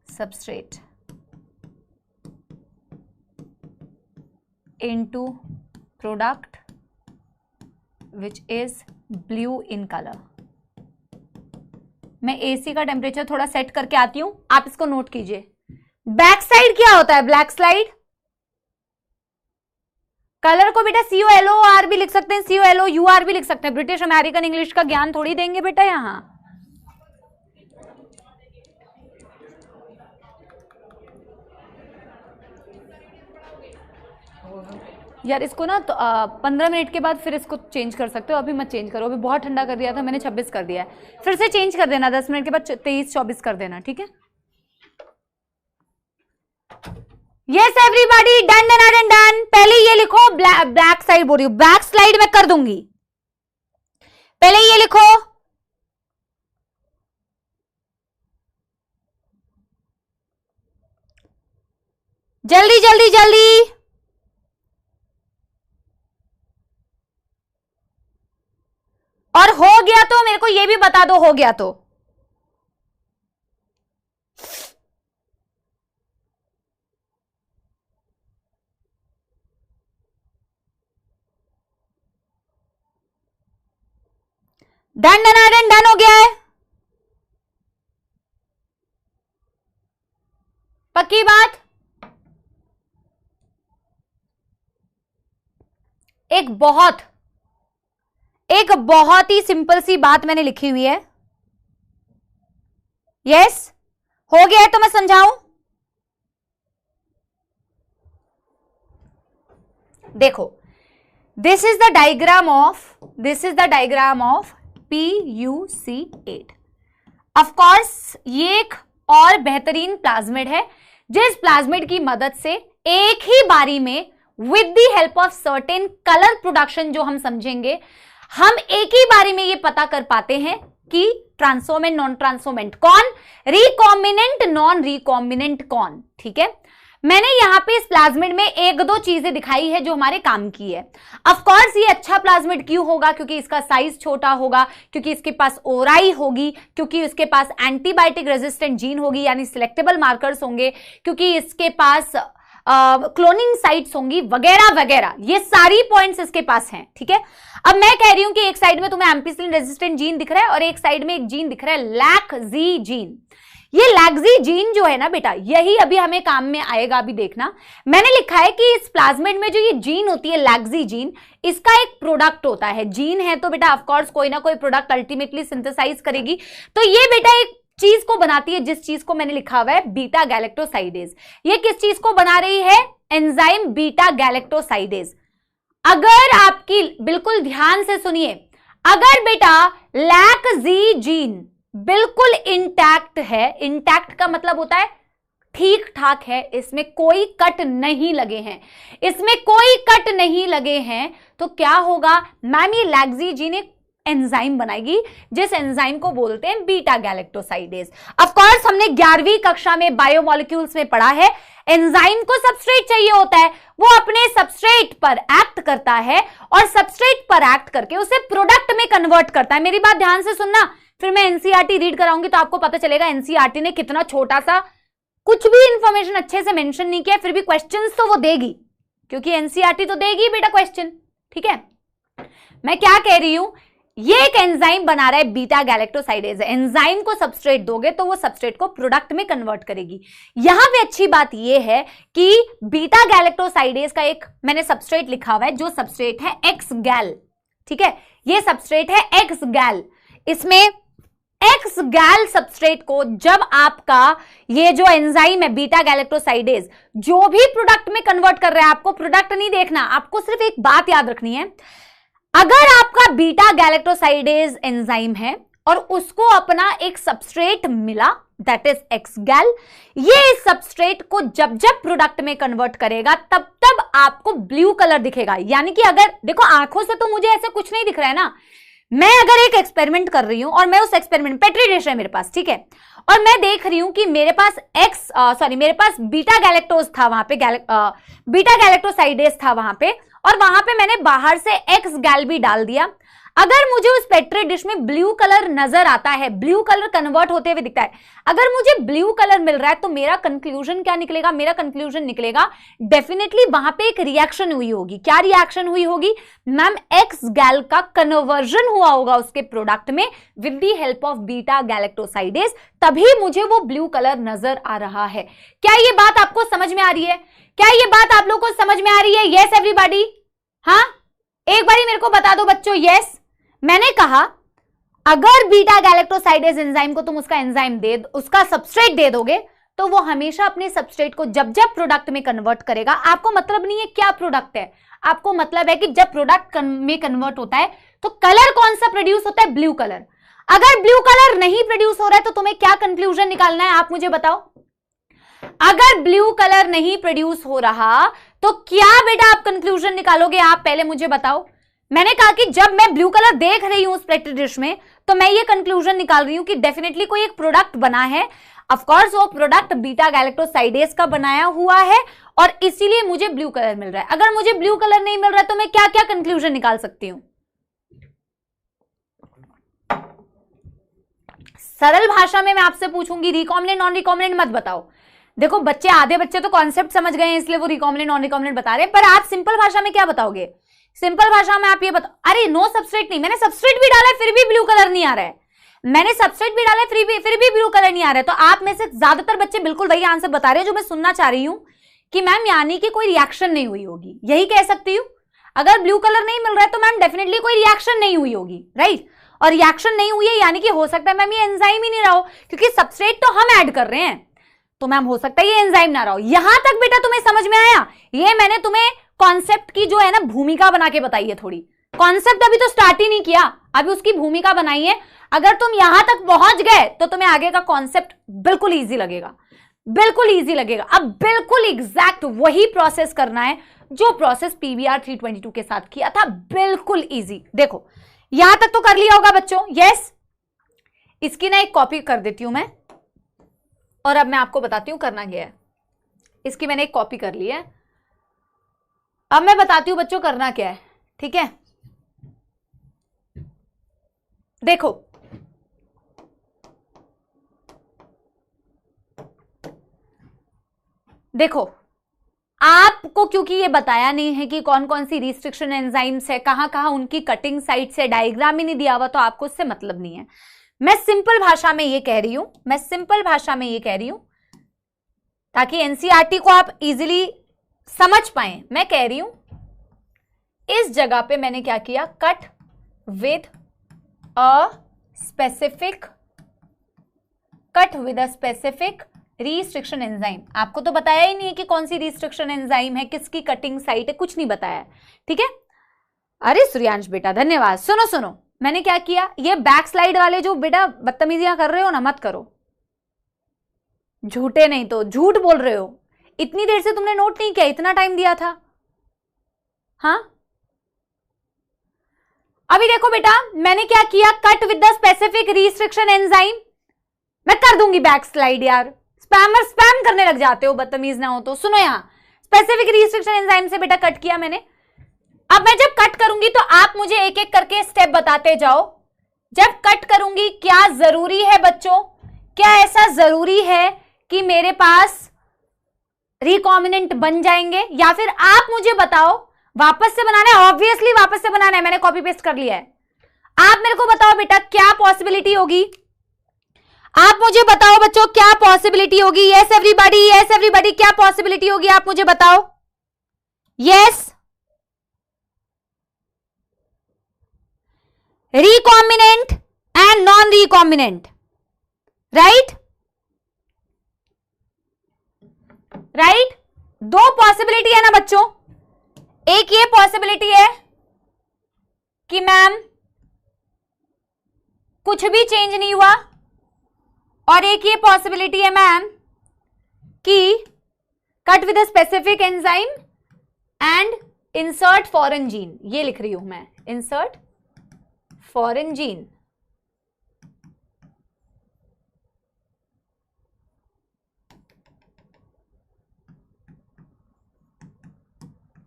substrate into product which is blue in color। मैं एसी का टेम्परेचर थोड़ा सेट करके आती हूं, आप इसको नोट कीजिए। बैक साइड क्या होता है? Black slide. कलर को बेटा COLOR भी लिख सकते हैं, COLOUR भी लिख सकते हैं। ब्रिटिश अमेरिकन इंग्लिश का ज्ञान थोड़ी देंगे बेटा यहां। यार इसको ना तो 15 मिनट के बाद फिर इसको चेंज कर सकते हो, अभी मत चेंज करो, अभी बहुत ठंडा कर दिया था मैंने, 26 कर दिया है, फिर से चेंज कर देना, 10 मिनट के बाद 23-24 कर देना, ठीक है। Yes everybody, done done done done. पहले ये लिखो, ब्लैक साइड बोल रही हूँ, बैक स्लाइड में कर दूंगी, पहले ये लिखो, जल्दी जल्दी जल्दी। और हो गया तो मेरे को ये भी बता दो, हो गया तो। डन डन डन डन हो गया है, पक्की बात। एक बहुत ही सिंपल सी बात मैंने लिखी हुई है। यस, हो गया है तो मैं समझाऊं। देखो, this is the diagram of PuC8। Of course ये एक और बेहतरीन प्लाज्मिड है, जिस प्लाज्मिड की मदद से एक ही बारी में with the help of certain colour production, जो हम समझेंगे, हम एक ही बारी में ये पता कर पाते हैं कि ट्रांसफॉर्मेंट नॉन ट्रांसफॉर्मेंट कौन, रिकॉम्बिनेंट नॉन रिकॉम्बिनेंट कौन। ठीक है, मैंने यहां पे इस प्लाज्मिड में एक दो चीजें दिखाई है जो हमारे काम की है। ऑफ कोर्स ये अच्छा प्लाज्मिड क्यों होगा? क्योंकि इसका साइज छोटा होगा, क्योंकि इसके पास ओराई होगी, क्योंकि इसके पास एंटीबायोटिक रेजिस्टेंट जीन होगी यानी सिलेक्टेबल मार्कर्स होंगे, क्योंकि इसके पास क्लोनिंग साइट्स होंगी वगैरह वगैरह, ये सारी पॉइंट्स इसके पास हैं। ठीक है, अब मैं कह रही हूं कि एक साइड में तुम्हें एम्पिसिलिन रेजिस्टेंट जीन दिख रहा है और एक साइड में एक जीन दिख रहा है लैक्जी जीन। ये लैक्जी जीन जो है ना बेटा, यही अभी हमें काम में आएगा। अभी देखना, मैंने लिखा है कि इस प्लाज्मिड में जो ये जीन होती है लैक्जी जीन, इसका एक प्रोडक्ट होता है। जीन है तो बेटा ऑफकोर्स कोई ना कोई प्रोडक्ट अल्टीमेटली सिंथेसाइज करेगी, तो ये बेटा एक चीज को बनाती है, जिस चीज को मैंने लिखा हुआ है बीटा गैलेक्टोसाइडेज। ये किस चीज को बना रही है? Enzyme beta galactosidase. अगर आपकी, बिल्कुल ध्यान से सुनिए, अगर बेटा लैक्जी जीन बिल्कुल इंटैक्ट है, इंटैक्ट का मतलब होता है ठीक ठाक है, इसमें कोई कट नहीं लगे हैं, इसमें कोई कट नहीं लगे हैं, तो क्या होगा मैम? ये लैक्जी जीन एक एंजाइम बनाएगी, जिस एंजाइम को बोलते हैं बीटा गैलेक्टोसाइडेज। ऑफ कोर्स हमने 11वीं कक्षा में बायोमोलिक्यूल्स में पढ़ा है, एंजाइम को सबस्ट्रेट चाहिए होता है, वो अपने सबस्ट्रेट पर एक्ट करता है और सबस्ट्रेट पर एक्ट करके उसे प्रोडक्ट में कन्वर्ट करता है। मेरी बात ध्यान से सुनना, फिर मैं एनसीईआरटी रीड कराऊंगी तो आपको पता चलेगा एनसीईआरटी ने कितना छोटा सा कुछ भी इंफॉर्मेशन अच्छे से मेंशन नहीं किया, फिर भी क्वेश्चंस तो वो देगी, क्योंकि एनसीईआरटी तो देगी बेटा क्वेश्चन। ठीक है, मैं क्या कह रही हूं, ये एक एंजाइम बना रहा है बीटा गैलेक्टोसाइडेज। एंजाइम को सबस्ट्रेट दोगे तो वो सबस्ट्रेट को प्रोडक्ट में कन्वर्ट करेगी। यहां पे अच्छी बात ये है कि बीटा गैलेक्टोसाइडेज का एक मैंने सबस्ट्रेट लिखा हुआ है, जो सबस्ट्रेट है एक्स गैल। ठीक है, ये सबस्ट्रेट है एक्स गैल। इसमें एक्स गैल सबस्ट्रेट को जब आपका ये जो एंजाइम है बीटा गैलेक्टोसाइडेज जो भी प्रोडक्ट में कन्वर्ट कर रहा है, आपको प्रोडक्ट नहीं देखना, आपको सिर्फ एक बात याद रखनी है, अगर आपका बीटा गैलेक्टोसाइडेज एंजाइम है और उसको अपना एक सबस्ट्रेट मिला दैट इज एक्स गैल, ये इस सबस्ट्रेट को जब जब प्रोडक्ट में कन्वर्ट करेगा तब तब आपको ब्लू कलर दिखेगा। यानी कि अगर देखो आंखों से तो मुझे ऐसे कुछ नहीं दिख रहा है ना, मैं अगर एक एक्सपेरिमेंट कर रही हूं और मैं उस एक्सपेरिमेंट पेट्री डिश है मेरे पास, ठीक है, और मैं देख रही हूं कि मेरे पास मेरे पास बीटा गैलेक्टोज था वहां पे, बीटा गैलेक्टोसाइडेज था वहां पे, और वहां पे मैंने बाहर से एक्स गैल भी डाल दिया। अगर मुझे उस पेट्री डिश में ब्लू कलर नजर आता है, ब्लू कलर कन्वर्ट होते हुए दिखता है, अगर मुझे ब्लू कलर मिल रहा है तो मेरा कंक्लूजन क्या निकलेगा, मेरा कंक्लूजन निकलेगा डेफिनेटली वहां पे एक रिएक्शन हुई होगी। क्या रिएक्शन हुई होगी मैम, एक्स गैल का कन्वर्जन हुआ होगा उसके प्रोडक्ट में with the help of beta galactosidase, तभी मुझे वो ब्लू कलर नजर आ रहा है। क्या ये बात आपको समझ में आ रही है? क्या ये बात आप लोग को समझ में आ रही है? यस एवरीबॉडी, हाँ एक बारी मेरे को बता दो बच्चों। यस, मैंने कहा अगर बीटा गैलेक्टोसाइडेज एंजाइम को तुम उसका सबस्ट्रेट दे दोगे तो वो हमेशा अपने सबस्ट्रेट को जब जब प्रोडक्ट में कन्वर्ट करेगा, आपको मतलब नहीं है क्या प्रोडक्ट है, आपको मतलब है कि जब प्रोडक्ट में कन्वर्ट होता है तो कलर कौन सा प्रोड्यूस होता है, ब्लू कलर। अगर ब्लू कलर नहीं प्रोड्यूस हो रहा है तो तुम्हें क्या कंक्लूजन निकालना है, आप मुझे बताओ। अगर ब्लू कलर नहीं प्रोड्यूस हो रहा तो क्या बेटा आप कंक्लूजन निकालोगे, आप पहले मुझे बताओ। मैंने कहा कि जब मैं ब्लू कलर देख रही हूं उस पेट्री डिश में तो मैं ये कंक्लूजन निकाल रही हूं कि डेफिनेटली कोई एक प्रोडक्ट बना है, ऑफ कोर्स वो प्रोडक्ट बीटा गैलेक्टोसाइडेज का बनाया हुआ है और इसीलिए मुझे ब्लू कलर मिल रहा है। अगर मुझे ब्लू कलर नहीं मिल रहा है तो मैं क्या क्या कंक्लूजन निकाल सकती हूं? सरल भाषा में मैं आपसे पूछूंगी, रिकॉम्बिनेंट नॉन रिकॉम्बिनेंट मत बताओ। देखो बच्चे, आधे बच्चे तो कॉन्सेप्ट समझ गए हैं इसलिए वो रिकॉम्बिनेंट नॉन रिकॉम्बिनेंट बता रहे हैं, पर आप सिंपल भाषा में क्या बताओगे? सिंपल भाषा में आप ये बताओ, अरे नो सबस्ट्रेट नहीं, मैंने सबस्ट्रेट भी डाला है फिर भी ब्लू कलर नहीं आ रहा है, मैंने सबस्ट्रेट भी डाला है फिर भी ब्लू कलर नहीं आ रहा है। तो आप में से ज्यादातर बच्चे बिल्कुल वही आंसर बता रहे हैं जो मैं सुनना चाह रही हूं कि मैम यानी कि कोई रिएक्शन नहीं हुई होगी, यही कह सकती हूँ। अगर ब्लू कलर नहीं मिल रहा है तो मैम डेफिनेटली कोई रिएक्शन नहीं हुई होगी, राइट। और रिएक्शन नहीं हुई है यानी कि हो सकता है मैम ये एंजाइम ही नहीं रहा हो, क्योंकि सबस्ट्रेट तो हम ऐड कर रहे हैं, तो मैम हो सकता है ये एंजाइम ना रहा हो। यहां तक बेटा तुम्हें समझ में आया? ये मैंने तुम्हें कॉन्सेप्ट की जो है ना भूमिका बना के बताई है, थोड़ी कॉन्सेप्ट अभी तो स्टार्ट ही नहीं किया, अभी उसकी भूमिका बनाई है। अगर तुम यहां तक पहुंच गए तो तुम्हें आगे का कॉन्सेप्ट बिल्कुल इजी लगेगा, बिल्कुल इजी लगेगा। अब बिल्कुल एग्जैक्ट वही प्रोसेस करना है जो प्रोसेस पीवीआर 322 के साथ किया था, बिल्कुल इजी। देखो यहां तक तो कर लिया होगा बच्चों, यस। इसकी ना एक कॉपी कर देती हूं मैं, और अब मैं आपको बताती हूं करना क्या है। इसकी मैंने एक कॉपी कर ली है, अब मैं बताती हूं बच्चों करना क्या है, ठीक है। देखो देखो आपको क्योंकि ये बताया नहीं है कि कौन कौन सी रिस्ट्रिक्शन एंजाइम्स है, कहां कहां उनकी कटिंग साइट्स है, डायग्राम ही नहीं दिया हुआ, तो आपको उससे मतलब नहीं है। मैं सिंपल भाषा में ये कह रही हूं, मैं सिंपल भाषा में ये कह रही हूं ताकि एनसीईआरटी को आप इजीली समझ पाए। मैं कह रही हूं इस जगह पे मैंने क्या किया, cut with a specific restriction enzyme. आपको तो बताया ही नहीं है कि कौन सी रिस्ट्रिक्शन एंजाइम है, किसकी कटिंग साइट है, कुछ नहीं बताया, ठीक है। अरे सूर्यांश बेटा धन्यवाद। सुनो सुनो, मैंने क्या किया, ये बैक स्लाइड वाले जो बेटा बदतमीजियां कर रहे हो ना, मत करो, झूठे नहीं तो झूठ बोल रहे हो। इतनी देर से तुमने नोट नहीं किया, इतना टाइम दिया था, हाँ। अभी देखो बेटा मैंने क्या किया, cut with the specific restriction enzyme. मैं कर दूंगी बैक स्लाइड यार, स्पैमर स्पैम करने लग जाते हो, बदतमीज ना हो तो। सुनो यहां स्पेसिफिक रिस्ट्रिक्शन एंजाइम से बेटा कट किया मैंने। अब मैं जब कट करूंगी तो आप मुझे एक एक करके स्टेप बताते जाओ। जब कट करूंगी क्या जरूरी है बच्चों, क्या ऐसा जरूरी है कि मेरे पास रिकॉम्बिनेंट बन जाएंगे, या फिर आप मुझे बताओ वापस से बनाना है? ऑब्वियसली वापस से बनाना है, मैंने कॉपी पेस्ट कर लिया है। आप मेरे को बताओ बेटा क्या पॉसिबिलिटी होगी, आप मुझे बताओ बच्चों क्या पॉसिबिलिटी होगी। यस एवरीबॉडी, क्या पॉसिबिलिटी होगी आप मुझे बताओ। Yes, recombinant and non recombinant, right? दो पॉसिबिलिटी है ना बच्चों। एक ये पॉसिबिलिटी है कि मैम कुछ भी चेंज नहीं हुआ, और एक ये पॉसिबिलिटी है मैम कि cut with a specific enzyme and insert foreign gene. ये लिख रही हूं मैं, इंसर्ट फॉरेन जीन।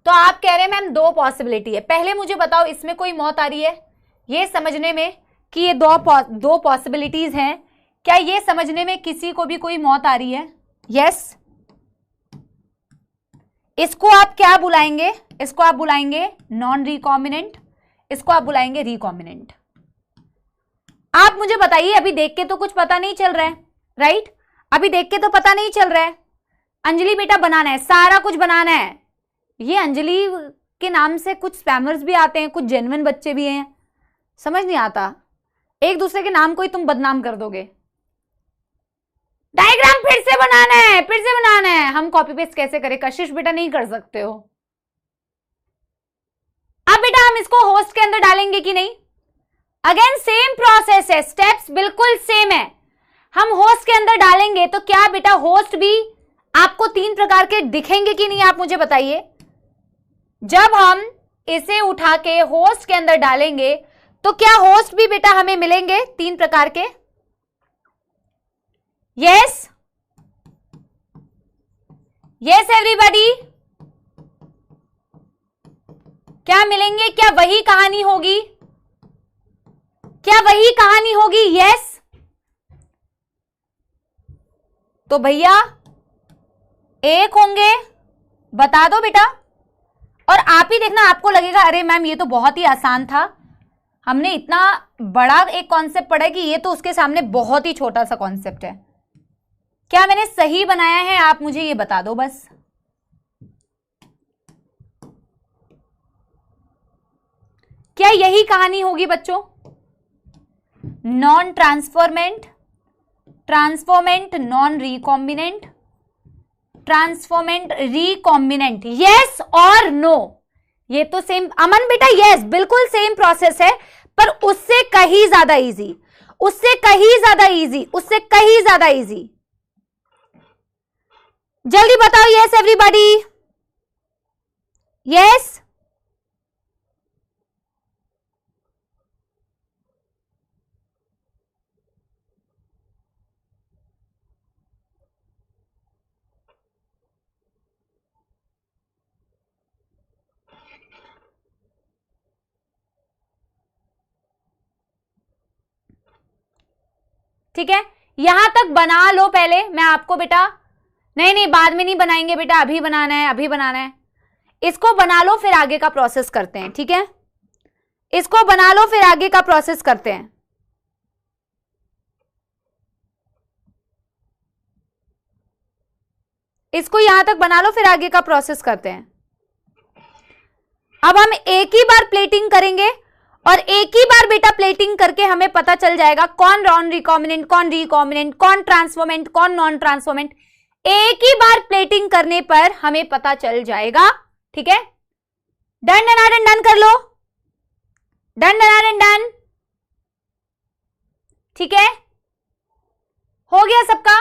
तो आप कह रहे हैं मैम दो पॉसिबिलिटी है। पहले मुझे बताओ इसमें कोई मौत आ रही है ये समझने में कि ये दो पॉसिबिलिटीज हैं, क्या ये समझने में किसी को भी कोई मौत आ रही है? यस। इसको आप क्या बुलाएंगे? इसको आप बुलाएंगे नॉन रिकॉम्बिनेंट, इसको आप बुलाएंगे रिकॉम्बिनेंट। आप मुझे बताइए, अभी देख के तो कुछ पता नहीं चल रहा है, राइट? अभी देख के तो पता नहीं चल रहा है। अंजलि बेटा बनाना है, सारा कुछ बनाना है। ये अंजलि के नाम से कुछ स्पैमर्स भी आते हैं, कुछ जेन्युइन बच्चे भी हैं, समझ नहीं आता। एक दूसरे के नाम को ही तुम बदनाम कर दोगे। डायग्राम फिर से बनाना है, फिर से बनाना है। हम कॉपी पेस्ट कैसे करें? कशिश बेटा नहीं कर सकते हो। अब बेटा हम इसको होस्ट के अंदर डालेंगे कि नहीं? अगेन सेम प्रोसेस है, स्टेप्स बिल्कुल सेम है। हम होस्ट के अंदर डालेंगे तो क्या बेटा होस्ट भी आपको 3 प्रकार के दिखेंगे कि नहीं? आप मुझे बताइए। जब हम इसे उठा के होस्ट के अंदर डालेंगे तो क्या होस्ट भी बेटा हमें मिलेंगे 3 प्रकार के? यस, यस एवरीबॉडी, क्या मिलेंगे? क्या वही कहानी होगी? क्या वही कहानी होगी? यस। तो भैया एक होंगे, बता दो बेटा। और आप ही देखना, आपको लगेगा अरे मैम ये तो बहुत ही आसान था, हमने इतना बड़ा एक कॉन्सेप्ट पढ़ा कि ये तो उसके सामने बहुत ही छोटा सा कॉन्सेप्ट है। क्या मैंने सही बनाया है? आप मुझे ये बता दो बस। क्या यही कहानी होगी बच्चों? Non transformant, transformant non recombinant, transformant recombinant, yes और नो? ये तो सेम अमन बेटा, यस बिल्कुल सेम प्रोसेस है, पर उससे कहीं ज्यादा इजी, उससे कहीं ज्यादा इजी, उससे कहीं ज्यादा इजी। जल्दी बताओ यस एवरीबॉडी, यस। ठीक है, यहां तक बना लो पहले। मैं आपको बेटा नहीं बाद में नहीं बनाएंगे बेटा, अभी बनाना है, अभी बनाना है। इसको बना लो फिर आगे का प्रोसेस करते हैं, ठीक है? इसको बना लो फिर आगे का प्रोसेस करते हैं। इसको यहां तक बना लो फिर आगे का प्रोसेस करते हैं। अब हम एक ही बार प्लेटिंग करेंगे और एक ही बार बेटा प्लेटिंग करके हमें पता चल जाएगा कौन नॉन रिकॉम्बिनेंट, कौन रिकॉम्बिनेंट, कौन ट्रांसफॉर्मेंट, कौन नॉन ट्रांसफॉर्मेंट। एक ही बार प्लेटिंग करने पर हमें पता चल जाएगा, ठीक है? डन डन डन कर लो, डन डन डन, ठीक है? हो गया सबका?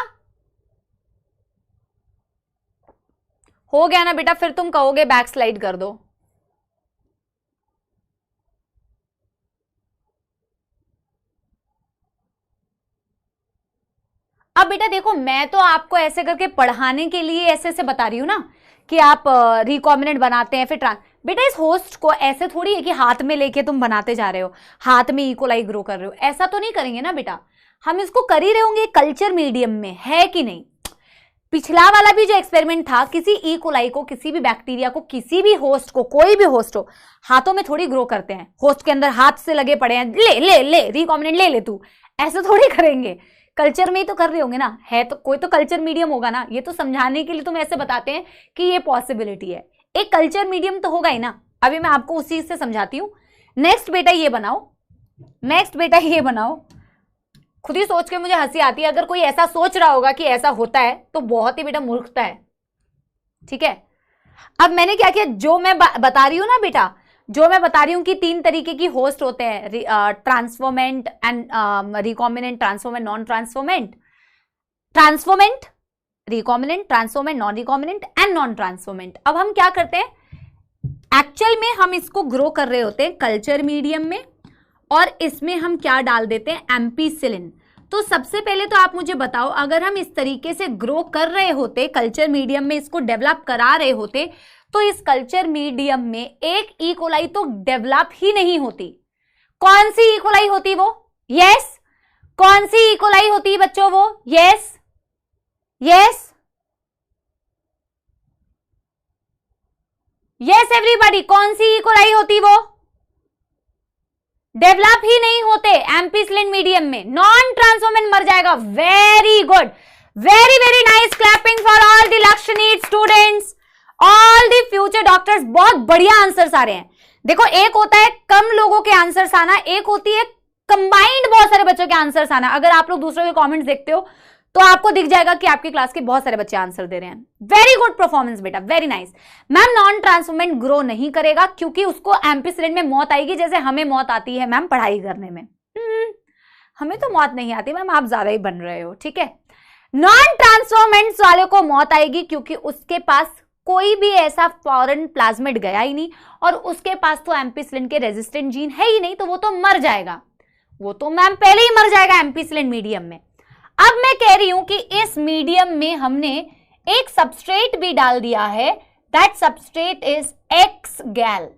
हो गया ना बेटा? फिर तुम कहोगे बैक स्लाइड कर दो। अब बेटा देखो, मैं तो आपको ऐसे करके पढ़ाने के लिए ऐसे ऐसे बता रही हूं ना कि आप रिकॉम्बिनेंट बनाते हैं फिर बेटा इस होस्ट को ऐसे थोड़ी है कि हाथ में लेके तुम बनाते जा रहे हो, हाथ में इकोलाई ग्रो कर रहे हो, ऐसा तो नहीं करेंगे ना बेटा। हम इसको कर ही रहे होंगे कल्चर मीडियम में, है कि नहीं? पिछला वाला भी जो एक्सपेरिमेंट था, किसी ई कोलाई को, किसी भी बैक्टीरिया को, किसी भी होस्ट को, कोई भी होस्ट हो, हाथों में थोड़ी ग्रो करते हैं, होस्ट के अंदर हाथ से लगे पड़े हैं, ले ले ले रिकॉम्बिनेंट ले ले तू, ऐसे थोड़ी करेंगे, कल्चर में ही तो कर रहे होंगे ना, है तो कोई तो कल्चर मीडियम होगा ना, ये तो समझाने के लिए तुम ऐसे बताते हैं कि ये पॉसिबिलिटी है, एक कल्चर मीडियम तो होगा ही ना। अभी मैं आपको उस चीज से समझाती हूं। नेक्स्ट बेटा ये बनाओ, नेक्स्ट बेटा ये बनाओ, खुद ही सोच के मुझे हंसी आती है, अगर कोई ऐसा सोच रहा होगा कि ऐसा होता है तो बहुत ही बेटा मूर्खता है, ठीक है। अब मैंने क्या किया, जो मैं बता रही हूं ना बेटा, जो मैं बता रही हूं कि 3 तरीके की होस्ट होते हैं, transformant and recombinant, transformant, non transformant, transformant, recombinant, transformant, non recombinant and non transformant. अब हम क्या करते हैं, एक्चुअल में हम इसको ग्रो कर रहे होते हैं कल्चर मीडियम में, और इसमें हम क्या डाल देते हैं, एम्पीसिलिन। तो सबसे पहले तो आप मुझे बताओ, अगर हम इस तरीके से ग्रो कर रहे होते, कल्चर मीडियम में इसको डेवलप करा रहे होते, तो इस कल्चर मीडियम में एक ई कोलाई तो डेवलप ही नहीं होती। कौन सी ई कोलाई होती वो? यस, कौन सी ई कोलाई होती बच्चों वो? यस यस यस एवरीबॉडी, कौन सी ई कोलाई होती वो? डेवलप ही नहीं होते एम्पीसिलिन मीडियम में, नॉन ट्रांसफॉर्मेंट मर जाएगा। Very good, very very nice, clapping for all the लक्ष्यनीड students, all the future doctors. बहुत बढ़िया आंसर्स आ रहे हैं। देखो, एक होता है कम लोगों के आंसर्स आना, एक होती है कंबाइंड बहुत सारे बच्चों के आंसर्स आना। अगर आप लोग दूसरों के कमेंट्स देखते हो तो आपको दिख जाएगा कि आपकी क्लास के बहुत सारे बच्चे आंसर दे रहे हैं। वेरी गुड परफॉर्मेंस बेटा, very nice. Ma'am non transformant grow नहीं करेगा क्योंकि उसको एम्पीसिलिन में मौत आएगी, जैसे हमें मौत आती है मैम पढ़ाई करने में। हमें तो मौत नहीं आती मैम, आप ज्यादा ही बन रहे हो, ठीक है। नॉन ट्रांसफॉर्मेंट्स वाले को मौत आएगी क्योंकि उसके पास कोई भी ऐसा फॉरेन प्लाज्मिड गया ही नहीं, और उसके पास तो एम्पीसिलिन के रेजिस्टेंट जीन है ही नहीं, तो वो तो मर जाएगा, वो तो मैम पहले ही मर जाएगा एम्पीसिलिन मीडियम में। अब मैं कह रही हूं कि इस मीडियम में हमने एक सबस्ट्रेट भी डाल दिया है, दैट सबस्ट्रेट इज एक्स गैल।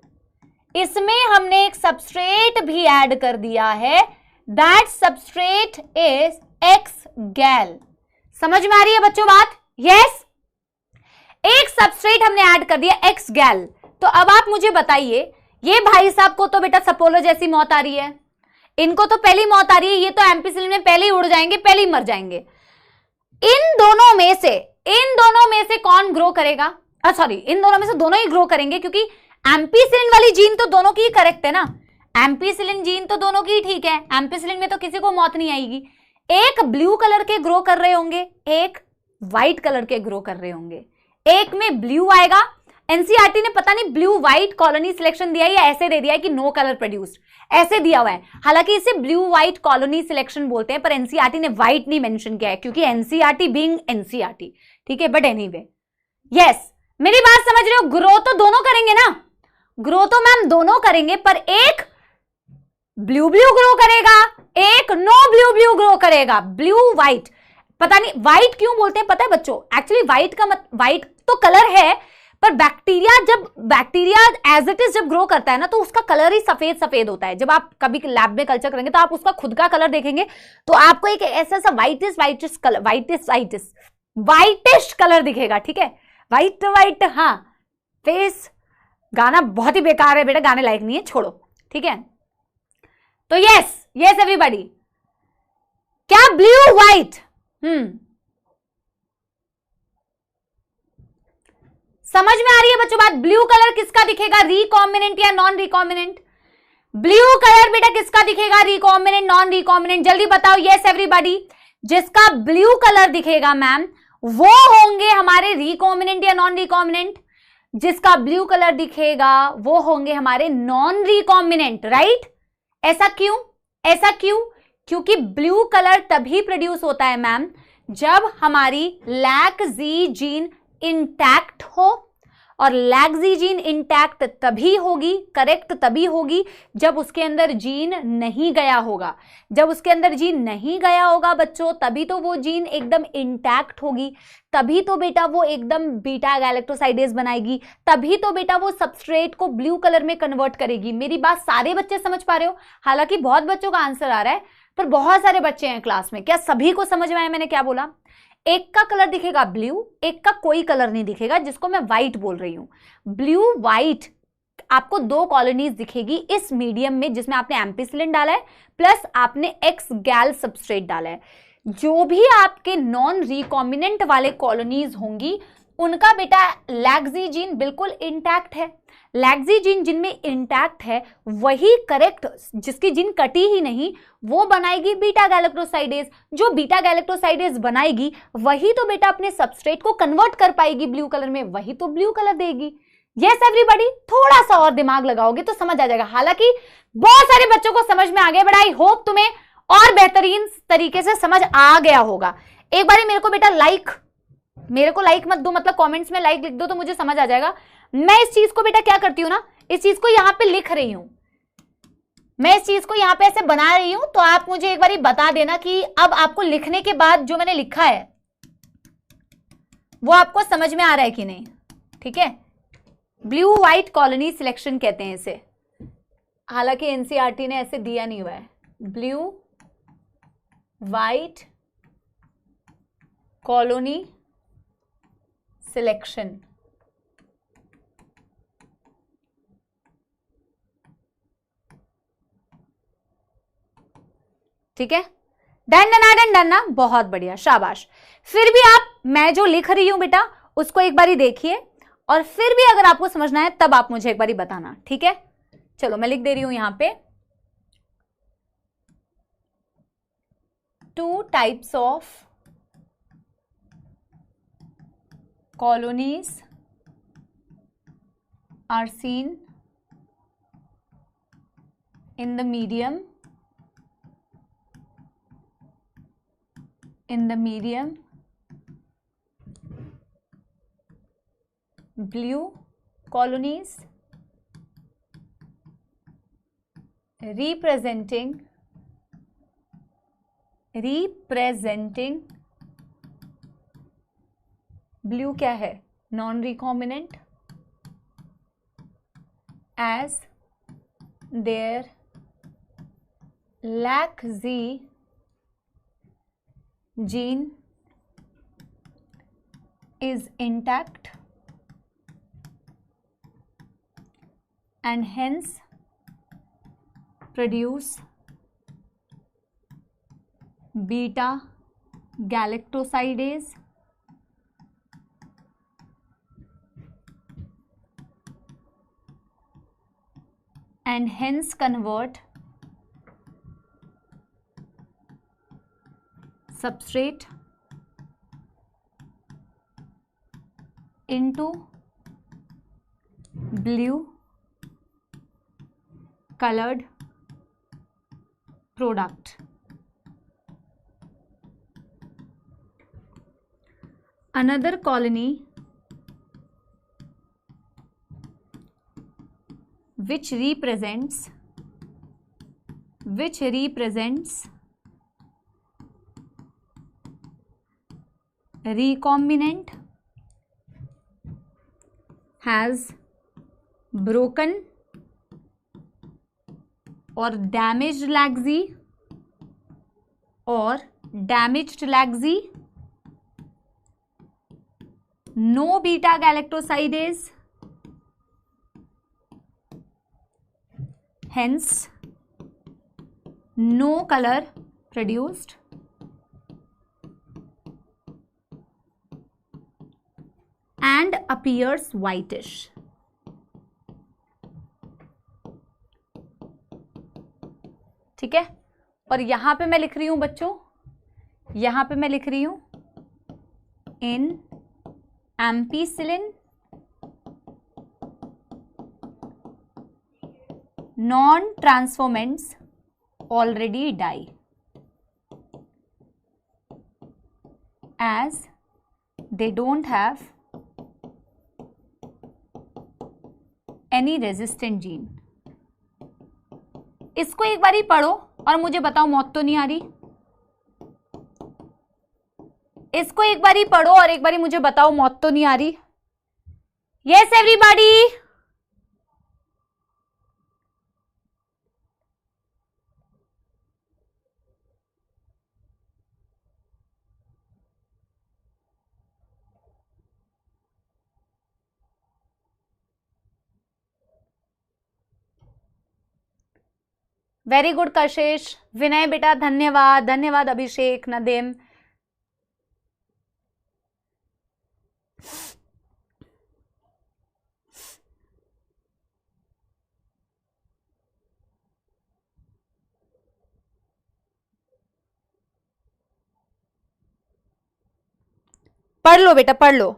इसमें हमने एक सबस्ट्रेट भी ऐड कर दिया है, दैट सबस्ट्रेट इज एक्स गैल। समझ में आ रही है बच्चों बात? यस, एक सबस्ट्रेट हमने ऐड कर दिया एक्स गैल। तो अब आप मुझे बताइए, ये भाई साहब को तो बेटा सपोलो जैसी मौत आ रही है, इनको तो पहली मौत आ रही है, ये तो एम्पीसिलिन में पहले ही उड़ जाएंगे, पहले ही मर जाएंगे। इन दोनों में से कौन ग्रो करेगा? सॉरी, इन दोनों में से दोनों ही ग्रो करेंगे, क्योंकि एम्पीसिलिन वाली जीन तो दोनों की ही करेक्ट है ना, एम्पीसिलिन जीन तो दोनों की ही ठीक है, एम्पीसिलिन में तो किसी को मौत नहीं आएगी। एक ब्लू कलर के ग्रो कर रहे होंगे, एक व्हाइट कलर के ग्रो कर रहे होंगे, एक में ब्लू आएगा। एनसीईआरटी ने पता नहीं ब्लू व्हाइट कॉलोनी सिलेक्शन दिया है या ऐसे दे दिया है कि नो कलर प्रोड्यूस्ड, ऐसे दिया हुआ है। हालांकि इसे ब्लू व्हाइट कॉलोनी सिलेक्शन बोलते हैं, पर एनसीईआरटी ने व्हाइट नहीं मेंशन किया है, क्योंकि एनसीईआरटी बीइंग एनसीईआरटी, ठीक है। बट एनीवे, यस, मेरी बात समझ रहे हो? ग्रो तो दोनों करेंगे ना, ग्रो तो मैम दोनों करेंगे, पर एक ब्लू ब्लू ग्रो करेगा, एक नो ब्लू ब्लू ग्रो करेगा। ब्लू व्हाइट, पता नहीं व्हाइट क्यों बोलते हैं, पता है बच्चों? एक्चुअली व्हाइट का व्हाइट तो कलर है, पर बैक्टीरिया एज इट इज जब ग्रो करता है ना, तो उसका कलर ही सफेद सफेद होता है। जब आप कभी लैब में कल्चर करेंगे तो आप उसका खुद का कलर देखेंगे तो आपको एक ऐसा व्हाइटिश कलर दिखेगा, ठीक है। व्हाइट, हाँ, फेस गाना बहुत ही बेकार है बेटा, गाने लायक नहीं है, छोड़ो, ठीक है। तो यस एवरीबॉडी, क्या ब्लू व्हाइट? समझ में आ रही है बच्चों बात? ब्लू कलर किसका दिखेगा, रिकॉम्बिनेंट या नॉन रिकॉम्बिनेंट? ब्लू कलर बेटा किसका दिखेगा, रिकॉम्बिनेंट नॉन रिकॉम्बिनेंट? जल्दी बताओ। यस एवरीबॉडी, जिसका ब्लू कलर दिखेगा मैम वो होंगे हमारे रिकॉम्बिनेंट या नॉन रिकॉम्बिनेंट? जिसका ब्लू कलर दिखेगा वो होंगे हमारे नॉन रिकॉम्बिनेंट, राइट? ऐसा क्यों? क्योंकि ब्लू कलर तभी प्रोड्यूस होता है मैम जब हमारी लैक-जी जीन इंटैक्ट हो, और लैक-जी जीन इंटैक्ट तभी होगी, करेक्ट तभी होगी जब उसके अंदर जीन नहीं गया होगा। जब उसके अंदर जीन नहीं गया होगा बच्चों, तभी तो वो जीन एकदम इंटैक्ट होगी, तभी तो बेटा वो एकदम बीटा गैलेक्टोसाइडेज बनाएगी, तभी तो बेटा वो सबस्ट्रेट को ब्लू कलर में कन्वर्ट करेगी। मेरी बात सारे बच्चे समझ पा रहे हो? हालांकि बहुत बच्चों का आंसर आ रहा है, पर बहुत सारे बच्चे हैं क्लास में। क्या सभी को समझ में आया मैंने क्या बोला? एक का कलर दिखेगा ब्लू, एक का कोई कलर नहीं दिखेगा, जिसको मैं व्हाइट बोल रही हूं। ब्लू व्हाइट आपको दो कॉलोनीज दिखेगी इस मीडियम में, जिसमें आपने एम्पिसिलिन डाला है प्लस आपने एक्स गैल सबस्ट्रेट डाला है। जो भी आपके नॉन रिकॉम्बिनेंट वाले कॉलोनीज होंगी उनका बेटा लैक्सी जीन बिल्कुल इंटैक्ट है। लैक्सी जीन जिनमें इंटैक्ट है वही करेक्ट, जिसकी जीन कटी ही नहीं वो बनाएगी बीटा गैलेक्टोसाइडेज। जो बीटा गैलेक्टोसाइडेज बनाएगी वही तो बेटा अपने सबस्ट्रेट को कन्वर्ट कर पाएगी ब्लू कलर में, वही तो ब्लू कलर देगी। यस एवरीबॉडी, थोड़ा सा और दिमाग लगाओगे तो समझ आ जाएगा। हालांकि बहुत सारे बच्चों को समझ में आ गया, बट आई होप तुम्हें और बेहतरीन तरीके से समझ आ गया होगा। एक बार मेरे को बेटा मेरे को लाइक मत दो, मतलब कमेंट्स में लाइक लिख दो तो मुझे समझ आ जाएगा। मैं इस चीज को बेटा क्या करती हूं ना, इस चीज को यहां पे लिख रही हूं, मैं इस चीज को यहां पे ऐसे बना रही हूं, तो आप मुझे एक बार बता देना कि अब आपको लिखने के बाद जो मैंने लिखा है वो आपको समझ में आ रहा है कि नहीं। ठीक है, ब्लू व्हाइट कॉलोनी सिलेक्शन कहते हैं इसे, हालांकि एनसीईआरटी ने ऐसे दिया नहीं हुआ है। ब्लू व्हाइट कॉलोनी सिलेक्शन, ठीक है, डन डन डन ना, बहुत बढ़िया, शाबाश। फिर भी आप, मैं जो लिख रही हूं बेटा उसको एक बारी देखिए, और फिर भी अगर आपको समझना है तब आप मुझे एक बारी बताना। ठीक है, चलो मैं लिख दे रही हूं यहां पे, 2 types of colonies are seen in the medium blue colonies representing blue क्या है, non recombinant, as their lacZ gene is intact and hence produce beta galactosidase and hence convert substrate into blue colored product. Another colony which represents recombinant has broken or damaged laxi or damaged laxi, no beta galactosidase, hence no color produced and appears whitish. ठीक है, और यहां पे मैं लिख रही हूं बच्चों, यहां पे मैं लिख रही हूं in ampicillin non transformants already die as they don't have any resistant gene. इसको एक बारी पढ़ो और मुझे बताओ मौत तो नहीं आ रही। इसको एक बारी पढ़ो और एक बारी मुझे बताओ मौत तो नहीं आ रही। यस एवरीबॉडी, वेरी गुड कशिश। विनय बेटा धन्यवाद, धन्यवाद अभिषेक, नदीम। पढ़ लो बेटा, पढ़ लो।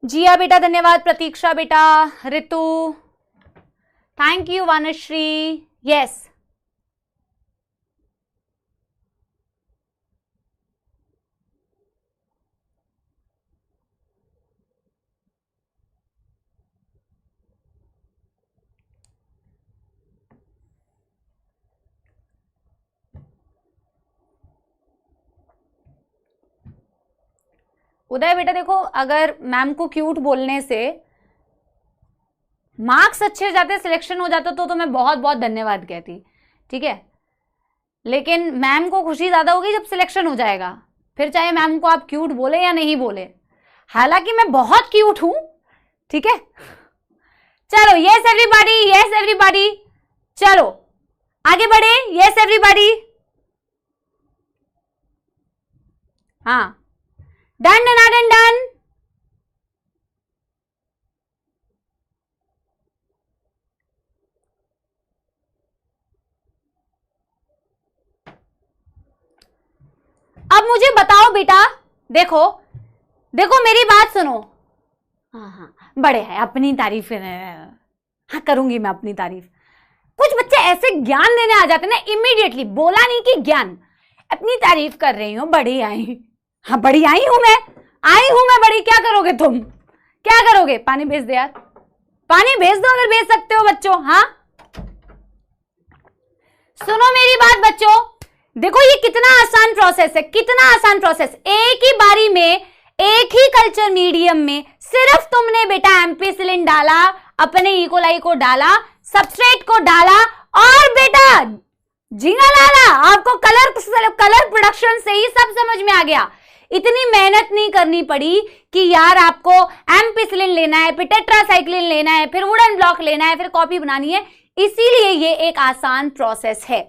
जिया बेटा धन्यवाद, प्रतीक्षा बेटा, ऋतु थैंक यू, वानश्री यस। उदय बेटा देखो, अगर मैम को क्यूट बोलने से मार्क्स अच्छे जाते, सिलेक्शन हो जाता तो मैं बहुत बहुत धन्यवाद कहती, ठीक है। लेकिन मैम को खुशी ज्यादा होगी जब सिलेक्शन हो जाएगा, फिर चाहे मैम को आप क्यूट बोले या नहीं बोले। हालांकि मैं बहुत क्यूट हूं, ठीक है। चलो यस एवरीबॉडी, यस एवरीबॉडी, चलो आगे बढ़े। यस एवरीबॉडी, हाँ डन डन डन। अब मुझे बताओ बेटा, देखो देखो मेरी बात सुनो। हाँ हाँ बड़े हैं, अपनी तारीफ, हाँ करूंगी मैं अपनी तारीफ। कुछ बच्चे ऐसे ज्ञान देने आ जाते ना इमीडिएटली, बोला नहीं कि ज्ञान, अपनी तारीफ कर रही हूँ, बड़ी आई। हाँ बड़ी आई हूं मैं, आई हूं मैं बड़ी। क्या करोगे तुम, क्या करोगे? पानी भेज दे यार, पानी भेज दो अगर भेज सकते हो बच्चों। हाँ सुनो मेरी बात बच्चों, देखो ये कितना आसान प्रोसेस है, कितना आसान प्रोसेस। एक ही बारी में, एक ही कल्चर मीडियम में सिर्फ तुमने बेटा एम्पिसिलिन डाला, अपने इकोलाई को डाला, सबस्ट्रेट को डाला और बेटा झींगा डाला। आपको कलर प्रोडक्शन से ही सब समझ में आ गया। इतनी मेहनत नहीं करनी पड़ी कि यार आपको एम्पिसिलिन लेना है, फिर टेट्रासाइक्लिन लेना है, फिर वुडन ब्लॉक लेना है, फिर कॉपी बनानी है। इसीलिए ये एक आसान प्रोसेस है।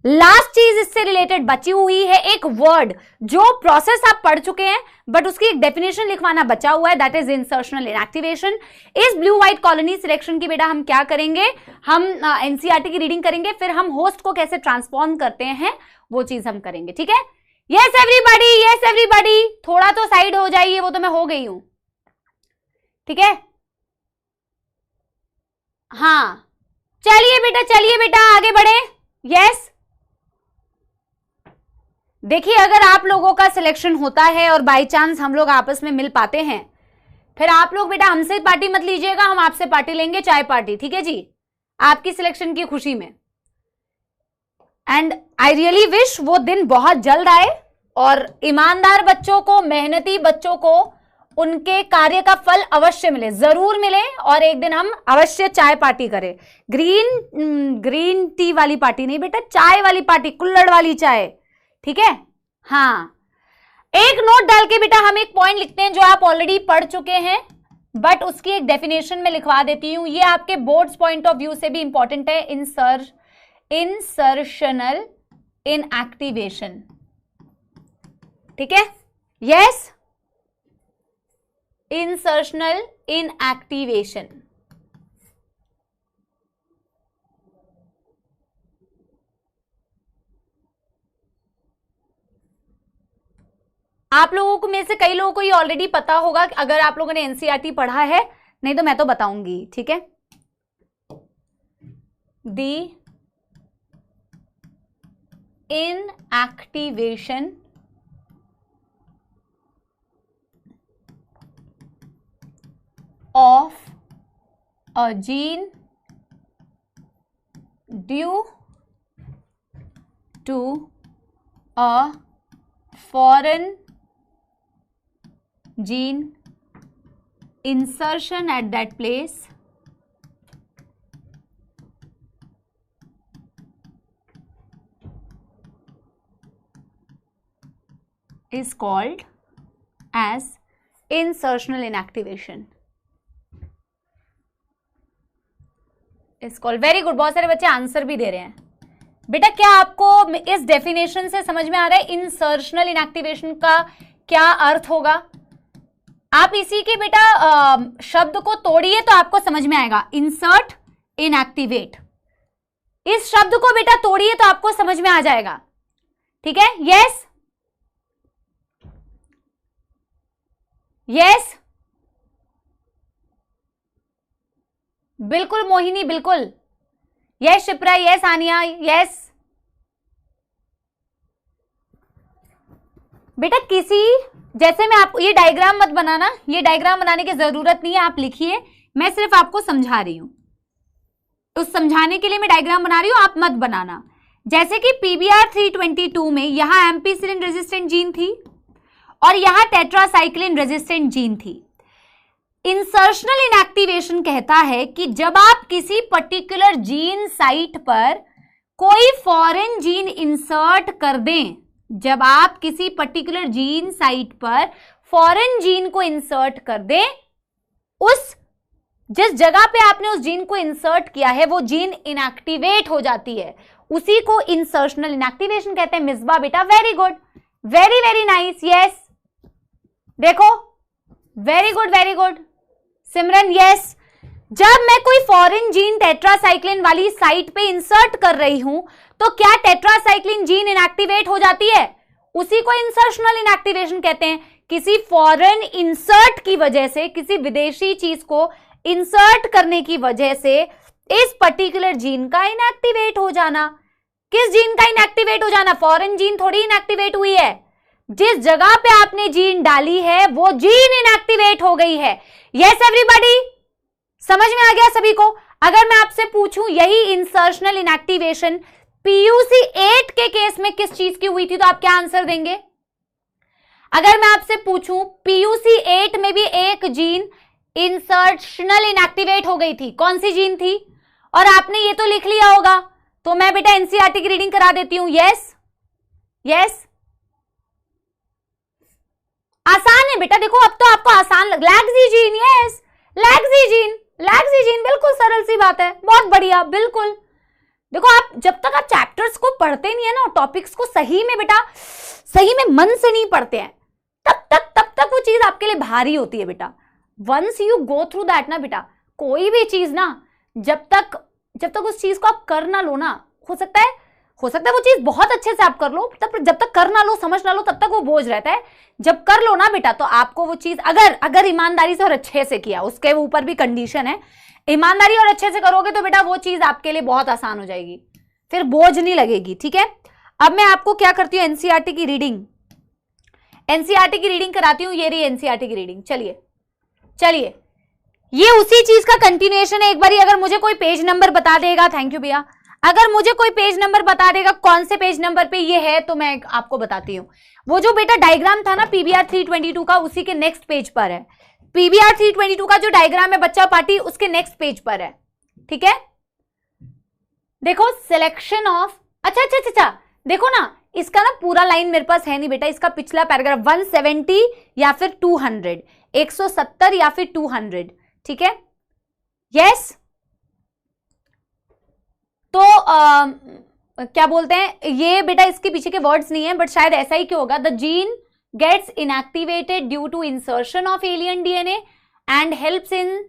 लास्ट चीज इससे रिलेटेड बची हुई है एक वर्ड, जो प्रोसेस आप पढ़ चुके हैं बट उसकी एक डेफिनेशन लिखवाना बचा हुआ है, दैट इज इंसर्शनल इनएक्टिवेशन। इस ब्लू व्हाइट कॉलोनी सिलेक्शन की बेटा हम क्या करेंगे, हम एनसीईआरटी की रीडिंग करेंगे, फिर हम होस्ट को कैसे ट्रांसफॉर्म करते हैं वो चीज हम करेंगे, ठीक है। यस एवरीबॉडी, यस एवरीबॉडी, थोड़ा तो साइड हो जाइए, वो तो मैं हो गई हूं, ठीक है। हाँ चलिए बेटा आगे बढ़े। यस देखिए, अगर आप लोगों का सिलेक्शन होता है और बाय चांस हम लोग आपस में मिल पाते हैं, फिर आप लोग बेटा हमसे पार्टी मत लीजिएगा, हम आपसे पार्टी लेंगे, चाय पार्टी, ठीक है जी, आपकी सिलेक्शन की खुशी में। एंड आई रियली विश वो दिन बहुत जल्द आए और ईमानदार बच्चों को, मेहनती बच्चों को उनके कार्य का फल अवश्य मिले, जरूर मिले, और एक दिन हम अवश्य चाय पार्टी करें। ग्रीन टी वाली पार्टी नहीं बेटा, चाय वाली पार्टी, कुल्हड़ वाली चाय, ठीक है। हाँ एक नोट डाल के बेटा हम एक पॉइंट लिखते हैं जो आप ऑलरेडी पढ़ चुके हैं, बट उसकी एक डेफिनेशन में लिखवा देती हूं, ये आपके बोर्ड्स पॉइंट ऑफ व्यू से भी इंपॉर्टेंट है। इंसर्शनल इनएक्टिवेशन, ठीक है। Yes insertional inactivation. आप लोगों को में से कई लोगों को ये ऑलरेडी पता होगा अगर आप लोगों ने एनसीईआरटी पढ़ा है, नहीं तो मैं तो बताऊंगी, ठीक है। The inactivation of a gene due to a foreign gene insertion at that place is called as insertional inactivation. Is called, very good, बहुत सारे बच्चे आंसर भी दे रहे हैं। बेटा क्या आपको इस डेफिनेशन से समझ में आ रहा है इंसर्शनल इनएक्टिवेशन का क्या अर्थ होगा? आप इसी के बेटा शब्द को तोड़िए तो आपको समझ में आएगा। इंसर्ट, इनएक्टिवेट, इस शब्द को बेटा तोड़िए तो आपको समझ में आ जाएगा। ठीक है, यस यस, बिल्कुल मोहिनी, बिल्कुल, यस शिप्रा, यस आनिया, यस। बेटा किसी, जैसे मैं आपको ये डायग्राम मत बनाना, ये डायग्राम बनाने की जरूरत नहीं है, आप लिखिए, मैं सिर्फ आपको समझा रही हूं, तो समझाने के लिए मैं डायग्राम बना रही हूं, आप मत बनाना। जैसे कि PBR 322 में यहां एम्पिसिलिन रेजिस्टेंट जीन थी और यहां टेट्रासाइक्लिन रेजिस्टेंट जीन थी। इंसर्शनल इनएक्टिवेशन कहता है कि जब आप किसी पर्टिकुलर जीन साइट पर कोई फॉरेन जीन इंसर्ट कर दें, जब आप किसी पर्टिकुलर जीन साइट पर फॉरेन जीन को इंसर्ट कर दें, उस जिस जगह पे आपने उस जीन को इंसर्ट किया है वो जीन इनएक्टिवेट हो जाती है, उसी को इंसर्शनल इनएक्टिवेशन कहते हैं। मिसबा बेटा very good, very very nice, yes, देखो वेरी गुड वेरी गुड। सिमरन यस, जब मैं कोई फॉरेन जीन टेट्रासाइक्लिन वाली साइट पे इंसर्ट कर रही हूं तो क्या टेट्रासाइक्लिन जीन इनएक्टिवेट हो जाती है? उसी को इंसर्शनल इनएक्टिवेशन कहते हैं। किसी फॉरेन इंसर्ट की वजह से, किसी विदेशी चीज को इंसर्ट करने की वजह से इस पर्टिकुलर जीन का इनएक्टिवेट हो जाना। किस जीन का इनएक्टिवेट हो जाना? फॉरेन जीन थोड़ी इनएक्टिवेट हुई है, जिस जगह पे आपने जीन डाली है वो जीन इनएक्टिवेट हो गई है। यस एवरीबॉडी, समझ में आ गया सभी को? अगर मैं आपसे पूछूं यही इंसर्शनल इनएक्टिवेशन PUC 8 के केस में किस चीज की हुई थी तो आप क्या आंसर देंगे? अगर मैं आपसे पूछूं PUC 8 में भी एक जीन इंसर्शनल इनएक्टिवेट हो गई थी, कौन सी जीन थी? और आपने ये तो लिख लिया होगा, तो मैं बेटा NCERT की रीडिंग करा देती हूं। यस यस, आसान है बेटा, देखो अब तो आपको आसान लग, लैक्सीजीन, यस लैक्सीजीन, लैक्सीजीन, बिल्कुल सरल सी बात है, बहुत बढ़िया, बिल्कुल। देखो आप जब तक आप चैप्टर्स को पढ़ते नहीं है ना, टॉपिक्स को सही में बेटा, सही में मन से नहीं पढ़ते हैं, तब तक वो चीज आपके लिए भारी होती है बेटा। Once you go through that ना बेटा, कोई भी चीज ना, जब तक उस चीज को आप कर ना लो ना, हो सकता है वो चीज बहुत अच्छे से आप कर लो, तब जब तक कर ना लो, समझ ना लो, तब तक वो बोझ रहता है। जब कर लो ना बेटा तो आपको वो चीज, अगर ईमानदारी से और अच्छे से किया, उसके ऊपर भी कंडीशन है, ईमानदारी और अच्छे से करोगे तो बेटा वो चीज आपके लिए बहुत आसान हो जाएगी, फिर बोझ नहीं लगेगी। ठीक है, अब मैं आपको क्या करती हूँ, NCERT की रीडिंग कराती हूँ। ये रही NCERT की रीडिंग। चलिए ये उसी चीज का कंटिन्यूएशन है। एक बारी अगर मुझे कोई पेज नंबर बता देगा, थैंक यू भैया, अगर मुझे कोई पेज नंबर बता देगा कौन से पेज नंबर पे ये है तो मैं आपको बताती हूँ। वो जो बेटा डायग्राम था ना PBR 322 का, उसी के नेक्स्ट पेज पर है। PBR 322 का जो डायग्राम है बच्चा पार्टी, उसके नेक्स्ट पेज पर है। ठीक है, देखो सिलेक्शन ऑफ, अच्छा, देखो ना, इसका ना पूरा लाइन मेरे पास है नहीं बेटा, इसका पिछला पैराग्राफ 170 या फिर 200, 170 या फिर 200। ठीक है, यस, तो क्या बोलते हैं ये बेटा, इसके पीछे के वर्ड्स नहीं है, बट शायद ऐसा ही क्यों होगा। The gene gets inactivated due to insertion of alien DNA and helps in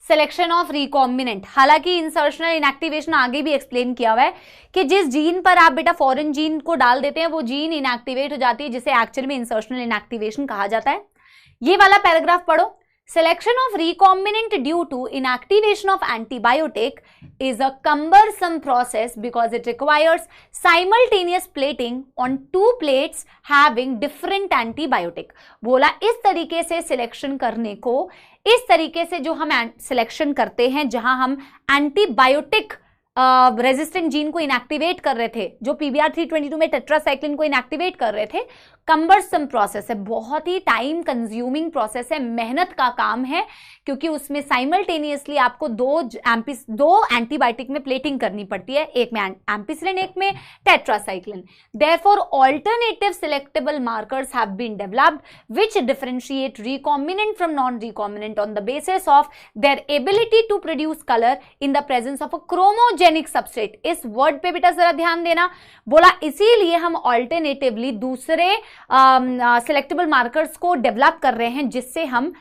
selection of recombinant. हालांकि इंसर्शनल इनएक्टिवेशन आगे भी एक्सप्लेन किया हुआ है कि जिस जीन पर आप बेटा फॉरेन जीन को डाल देते हैं वो जीन इनएक्टिवेट हो जाती है, जिसे एक्चुअल में इंसर्शनल इनएक्टिवेशन कहा जाता है। ये वाला पैराग्राफ पढ़ो। Selection of recombinant due to inactivation of antibiotic is a cumbersome process because it requires simultaneous plating on two plates having different antibiotic। बोला इस तरीके से सिलेक्शन करने को, इस तरीके से जो हम सिलेक्शन करते हैं जहां हम एंटीबायोटिक रेजिस्टेंट जीन को इनएक्टिवेट कर रहे थे, जो PBR 322 में टेट्रासाइक्लिन को इनएक्टिवेट कर रहे थे। कम्बरसम प्रोसेस है, बहुत ही टाइम कंज्यूमिंग प्रोसेस है, मेहनत का काम है, क्योंकि उसमें साइमल्टेनियसली आपको दो एंटीबायोटिक में प्लेटिंग करनी पड़ती है, एक में एम्पिसिलिन, एक में tetracycline. Therefore alternative selectable markers have been developed which differentiate recombinant from non recombinant on the basis of their ability to produce colour in the presence of a chromogenic substrate. इस वर्ड पे बेटा जरा ध्यान देना, बोला इसीलिए हम ऑल्टरनेटिवली दूसरे सिलेक्टेबल मार्कर्स को डेवलप कर रहे हैं, जिससे हम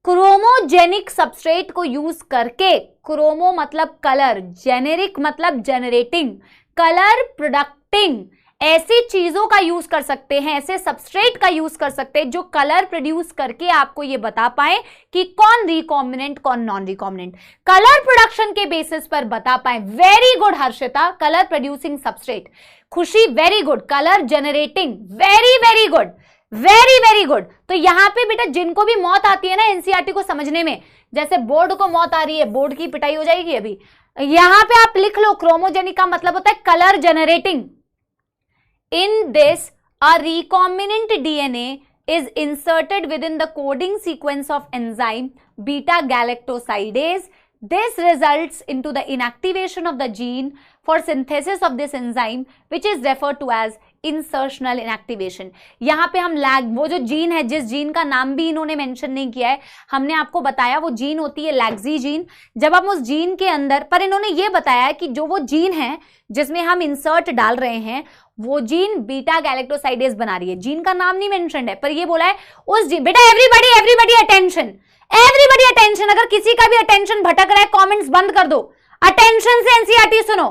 क्रोमोजेनिक सबस्ट्रेट को यूज करके, क्रोमो मतलब कलर, जेनेरिक मतलब जनरेटिंग, कलर प्रोडक्टिंग, ऐसी चीजों का यूज कर सकते हैं, ऐसे सबस्ट्रेट का यूज कर सकते हैं जो कलर प्रोड्यूस करके आपको ये बता पाए कि कौन रिकॉम्बिनेंट कौन नॉन रिकॉम्बिनेंट, कलर प्रोडक्शन के बेसिस पर बता पाए। Very good Harshita, colour producing substrate. Khushi very good, colour generating, very very good, very very good. तो यहां पे बेटा जिनको भी मौत आती है ना एनसीईआरटी को समझने में, जैसे बोर्ड को मौत आ रही है, बोर्ड की पिटाई हो जाएगी अभी, यहां पे आप लिख लो क्रोमोजेनिक का मतलब होता है colour generating. In this, a recombinant DNA is inserted within the coding sequence of enzyme beta-galactosidase. This results into the inactivation of the gene for synthesis of this enzyme, which is referred to as insertional inactivation. यहां पे हम वो जो जीन है, जिस जीन का नाम भी इन्होंने मेंशन नहीं किया है, हमने आपको बताया वो जीन होती है लैग्जी जीन। जब हम उस जीन के अंदर, पर इन्होंने ये बताया कि जो वो जीन है जिसमें हम इंसर्ट डाल रहे हैं, वो जीन बीटा गैलेक्टोसाइडेज बना रही है। जीन का नाम नहीं मेंशन है, पर ये बोला है उस जीन, बेटा एवरीबॉडी अटेंशन, एवरीबॉडी अटेंशन। अगर किसी का भी अटेंशन भटक रहा है कमेंट्स बंद कर दो, अटेंशन से एनसीईआरटी सुनो।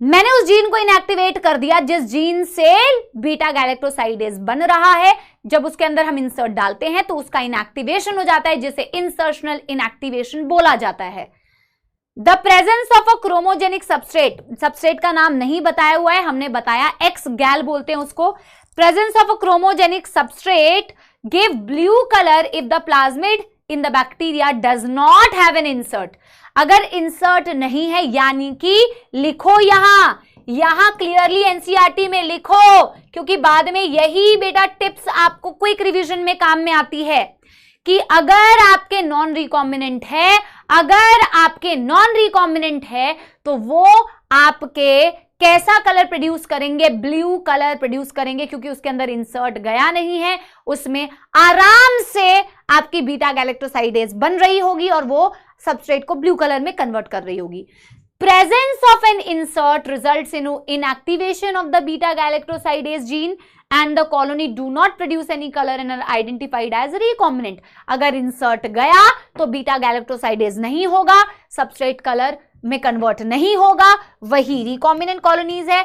मैंने उस जीन को इनएक्टिवेट कर दिया जिस जीन से बीटा गैलेक्टोसाइडेज बन रहा है। जब उसके अंदर हम इंसर्ट डालते हैं तो उसका इनएक्टिवेशन हो जाता है, जिसे इंसर्शनल इनएक्टिवेशन बोला जाता है। The presence of a chromogenic substrate, substrate का नाम नहीं बताया हुआ है, हमने बताया एक्स गैल बोलते हैं उसको। Presence of a chromogenic substrate give blue colour if the plasmid in the bacteria does not have an insert. अगर इंसर्ट नहीं है, यानी कि लिखो यहां क्लियरली एनसीईआरटी में लिखो, क्योंकि बाद में यही बेटा टिप्स आपको क्विक रिवीजन में काम में आती है कि अगर आपके नॉन रिकॉम्बिनेंट है, अगर आपके नॉन रिकॉम्बिनेंट है तो वो आपके कैसा कलर प्रोड्यूस करेंगे, ब्लू कलर प्रोड्यूस करेंगे, क्योंकि उसके अंदर इंसर्ट गया नहीं है, उसमें आराम से आपकी बीटा गैलेक्टोसाइडेज बन रही होगी और वो सबस्ट्रेट को ब्लू कलर में कन्वर्ट कर रही होगी। Presence of an insert results in inactivation of the beta galactosidase gene and the colony do not produce any color and are identified as recombinant. अगर insert गया तो बीटा गैलेक्टोसाइडेज नहीं होगा, सबस्ट्रेट कलर में कन्वर्ट नहीं होगा, वही रिकॉम्बिनेंट कॉलोनीज है।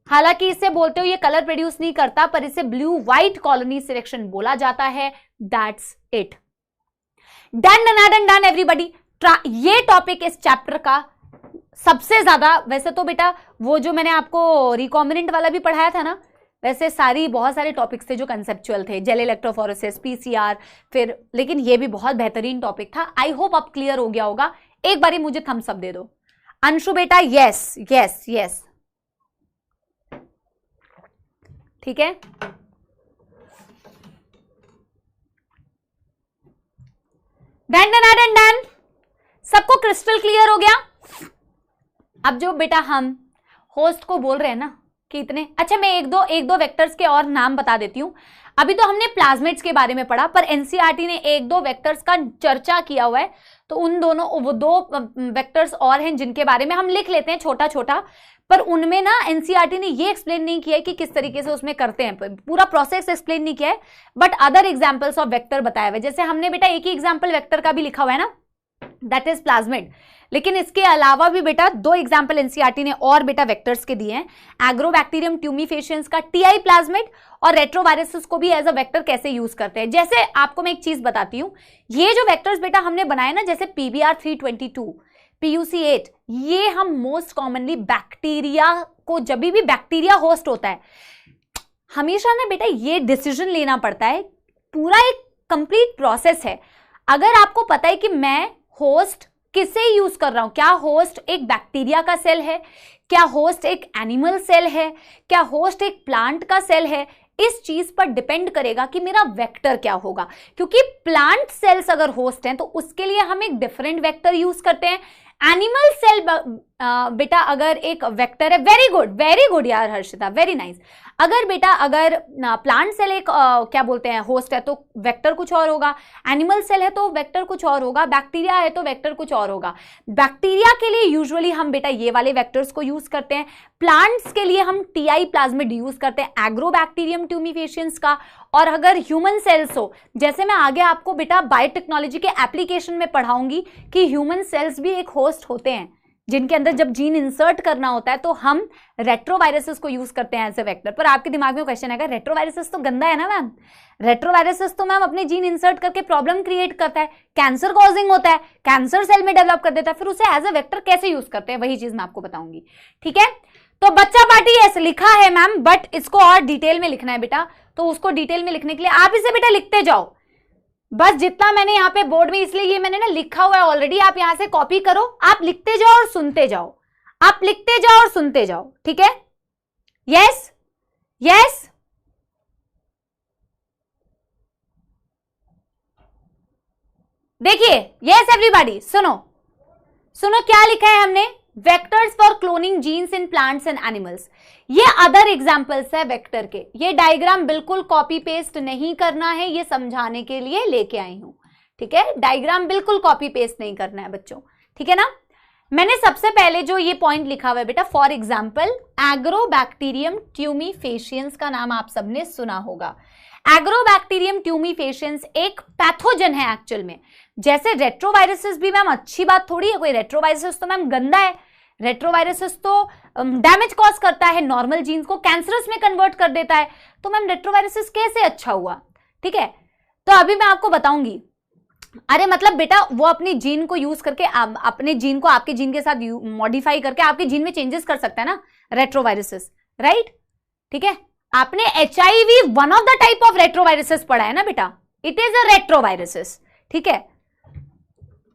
हालांकि इससे बोलते हो ये कलर प्रोड्यूस नहीं करता, पर इसे ब्लू व्हाइट कॉलोनी सिलेक्शन बोला जाता है। That's it, done everybody. ये टॉपिक इस चैप्टर का सबसे ज्यादा, वैसे तो बेटा वो जो मैंने आपको रिकॉम्बिनेंट वाला भी पढ़ाया था ना, वैसे बहुत सारे टॉपिक्स थे जो कंसेप्चुअल थे, जेल इलेक्ट्रोफोरेसिस, पीसीआर, फिर, लेकिन ये भी बहुत बेहतरीन टॉपिक था। आई होप अब क्लियर हो गया होगा। एक बारी मुझे थम्स अप दे दो अंशु बेटा। यस यस यस, ठीक है। डन, सबको क्रिस्टल क्लियर हो गया। अब जो बेटा हम होस्ट को बोल रहे हैं ना कि इतने, अच्छा मैं एक दो वेक्टर्स के और नाम बता देती हूं। अभी तो हमने प्लाज्मिड्स के बारे में पढ़ा, पर एनसीईआरटी ने एक दो वेक्टर्स का चर्चा किया हुआ है, तो वो दो वेक्टर्स और हैं जिनके बारे में हम लिख लेते हैं छोटा छोटा, पर उनमें ना एनसीईआरटी ने ये एक्सप्लेन नहीं किया है कि किस तरीके से उसमें करते हैं, पूरा प्रोसेस एक्सप्लेन नहीं किया है, but other examples of vector बताया हुआ है। जैसे हमने बेटा एक ही एग्जाम्पल वेक्टर का भी लिखा हुआ है ना, दैट इज प्लाज्मिड, लेकिन इसके अलावा भी बेटा दो एग्जाम्पल एनसीईआरटी ने और बेटा वेक्टर्स के दिए हैं। एग्रोबैक्टीरियम ट्यूमिफेशियंस का टीआई प्लाज्मिड और रेट्रोवायरसेस को भी एज अ वेक्टर कैसे यूज करते हैं। जैसे आपको मैं एक चीज बताती हूं, ये जो वेक्टर्स बेटा हमने बनाए ना, जैसे PBR 322, PUC8, ये हम मोस्ट कॉमनली बैक्टीरिया को, जब भी बैक्टीरिया होस्ट होता है, हमेशा ना बेटा ये डिसीजन लेना पड़ता है, पूरा एक कंप्लीट प्रोसेस है। अगर आपको पता है कि मैं होस्ट किसे यूज कर रहा हूं, क्या होस्ट एक बैक्टीरिया का सेल है, क्या होस्ट एक एनिमल सेल है, क्या होस्ट एक प्लांट का सेल है, इस चीज पर डिपेंड करेगा कि मेरा वेक्टर क्या होगा। क्योंकि प्लांट सेल्स अगर होस्ट हैं तो उसके लिए हम एक डिफरेंट वेक्टर यूज करते हैं। एनिमल सेल बेटा अगर एक वेक्टर है, वेरी गुड यार हर्षिता, वेरी नाइस। अगर बेटा अगर प्लांट सेल एक क्या बोलते हैं होस्ट है तो वेक्टर कुछ और होगा, एनिमल सेल है तो वेक्टर कुछ और होगा, बैक्टीरिया है तो वेक्टर कुछ और होगा। बैक्टीरिया के लिए यूजुअली हम बेटा ये वाले वेक्टर्स को यूज करते हैं, प्लांट्स के लिए हम टीआई प्लाज्मिड यूज करते हैं एग्रोबैक्टीरियम ट्यूमिफेशियंस का। और अगर ह्यूमन सेल्स हो, जैसे मैं आगे आपको बेटा बायोटेक्नोलॉजी के एप्लीकेशन में पढ़ाऊंगी कि ह्यूमन सेल्स भी एक होस्ट होते हैं जिनके अंदर जब जीन इंसर्ट करना होता है तो हम रेट्रोवायरसेस को यूज करते हैं एज ए वेक्टर। पर आपके दिमाग में क्वेश्चन आएगा, रेट्रोवायरसेस तो गंदा है ना मैम, रेट्रोवायरसेस तो मैम अपने जीन इंसर्ट करके प्रॉब्लम क्रिएट करता है, कैंसर कॉजिंग होता है, कैंसर सेल में डेवलप कर देता है, फिर उसे एज ए वेक्टर कैसे यूज करते हैं वही चीज मैं आपको बताऊंगी। ठीक है, तो बच्चा पार्टी ऐसे लिखा है मैम, बट इसको और डिटेल में लिखना है बेटा, तो उसको डिटेल में लिखने के लिए आप इसे बेटा लिखते जाओ। बस जितना मैंने यहाँ पे बोर्ड में, इसलिए ये मैंने ना लिखा हुआ है ऑलरेडी, आप यहां से कॉपी करो, आप लिखते जाओ और सुनते जाओ, आप लिखते जाओ और सुनते जाओ। ठीक है, यस यस देखिए, यस एवरीबॉडी सुनो सुनो क्या लिखा है हमने, vectors for cloning genes in plants and animals. ये अदर एग्जांपल्स है वेक्टर के, ये डायग्राम बिल्कुल कॉपी पेस्ट नहीं करना है, ये समझाने के लिए लेके आई हूं। ठीक है, डायग्राम बिल्कुल कॉपी पेस्ट नहीं करना है बच्चों, ठीक है ना। मैंने सबसे पहले जो ये पॉइंट लिखा हुआ है बेटा, फॉर एग्जाम्पल एग्रोबैक्टीरियम ट्यूमिफेशियंस का नाम आप सबने सुना होगा। एग्रोबैक्टीरियम ट्यूमिफेशियंस एक पैथोजन है एक्चुअल में। जैसे रेट्रोवायरसेस भी मैम अच्छी बात थोड़ी है, कोई रेट्रोवायरसेस तो मैम गंदा है, रेट्रोवायरसेस तो डैमेज कॉज करता है, नॉर्मल जीन्स को कैंसरस में कन्वर्ट कर देता है, तो मैम रेट्रोवायरसेस कैसे अच्छा हुआ। ठीक है, तो अभी मैं आपको बताऊंगी। अरे मतलब बेटा वो अपनी जीन को यूज करके अपने जीन को आपके जीन के साथ मॉडिफाई करके आपके जीन में चेंजेस कर सकता है ना रेट्रोवायरसेस, राइट। ठीक है, आपने HIV one of the type of retroviruses पढ़ा है ना बेटा, इट इज अ रेट्रोवायरसेस। ठीक है,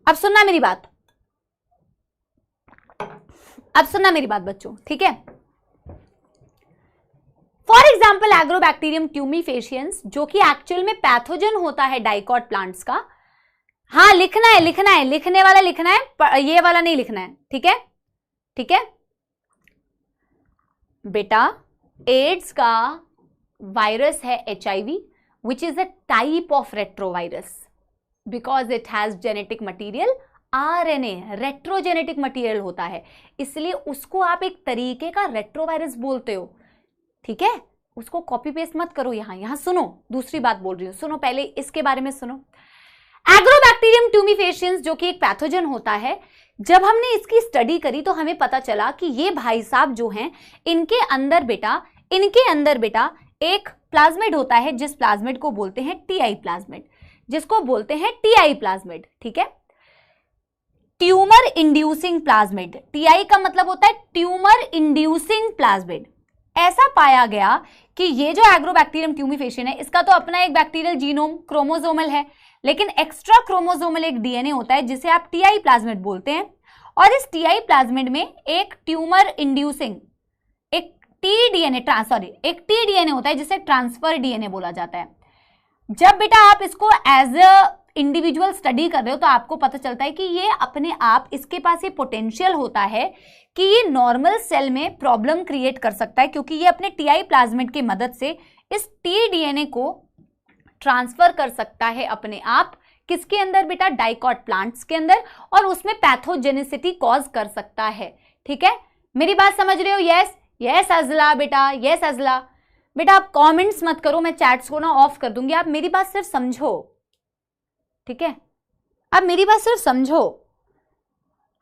अब सुनना मेरी बात, अब सुनना मेरी बात बच्चों। ठीक है, फॉर एग्जाम्पल एग्रोबैक्टीरियम ट्यूमिफेशियंस जो कि एक्चुअल में पैथोजन होता है डाइकॉट प्लांट्स का। हाँ लिखना है, लिखना है, लिखने वाला लिखना है, ये वाला नहीं लिखना है। ठीक है, ठीक है बेटा, एड्स का वायरस है HIV, which is a type of retrovirus because it has genetic material RNA, retrogenetic material होता है, इसलिए उसको आप एक तरीके का रेट्रोवायरस बोलते हो। ठीक है, उसको कॉपी पेस्ट मत करो। यहां सुनो, दूसरी बात बोल रही हूं, सुनो पहले इसके बारे में सुनो। एग्रोबैक्टीरियम ट्यूमिफेशियंस जो कि एक पैथोजन होता है, जब हमने इसकी स्टडी करी तो हमें पता चला कि ये भाई साहब जो हैं इनके अंदर बेटा एक प्लाज्मिड होता है जिस प्लाज्मिड को बोलते हैं TI प्लाज्मिड, जिसको बोलते हैं TI प्लाज्मिड। ठीक है, ट्यूमर इंड्यूसिंग प्लाज्मिड, TI का मतलब होता है ट्यूमर इंड्यूसिंग प्लाज्मिड। ऐसा पाया गया कि ये जो एग्रोबैक्टीरियम ट्यूमिफेशियन है इसका तो अपना एक बैक्टीरियल जीनोम क्रोमोसोमल है, लेकिन एक्स्ट्रा क्रोमोसोमल एक DNA होता है जिसे आप TI प्लाज्मिड बोलते हैं। और इस TI प्लाज्मिड में एक ट्यूमर इंड्यूसिंग एक TDNA होता है जिसे ट्रांसफर DNA बोला जाता है। जब बेटा आप इसको एज अ इंडिविजुअल स्टडी कर रहे हो तो आपको पता चलता है कि ये अपने आप, इसके पास ये पोटेंशियल होता है कि ये नॉर्मल सेल में प्रॉब्लम क्रिएट कर सकता है, क्योंकि ये अपने TI प्लाज्मिड की मदद से इस TDNA को ट्रांसफर कर सकता है अपने आप, किसके अंदर बेटा, डाइकॉट प्लांट्स के अंदर, और उसमें पैथोजेनिसिटी कॉज कर सकता है। ठीक है, मेरी बात समझ रहे हो? यस यस अजला बेटा, यस अजला बेटा। आप कमेंट्स मत करो, मैं चैट्स को ना ऑफ कर दूंगी, आप मेरी बात सिर्फ समझो। ठीक है, अब मेरी बात सिर्फ समझो।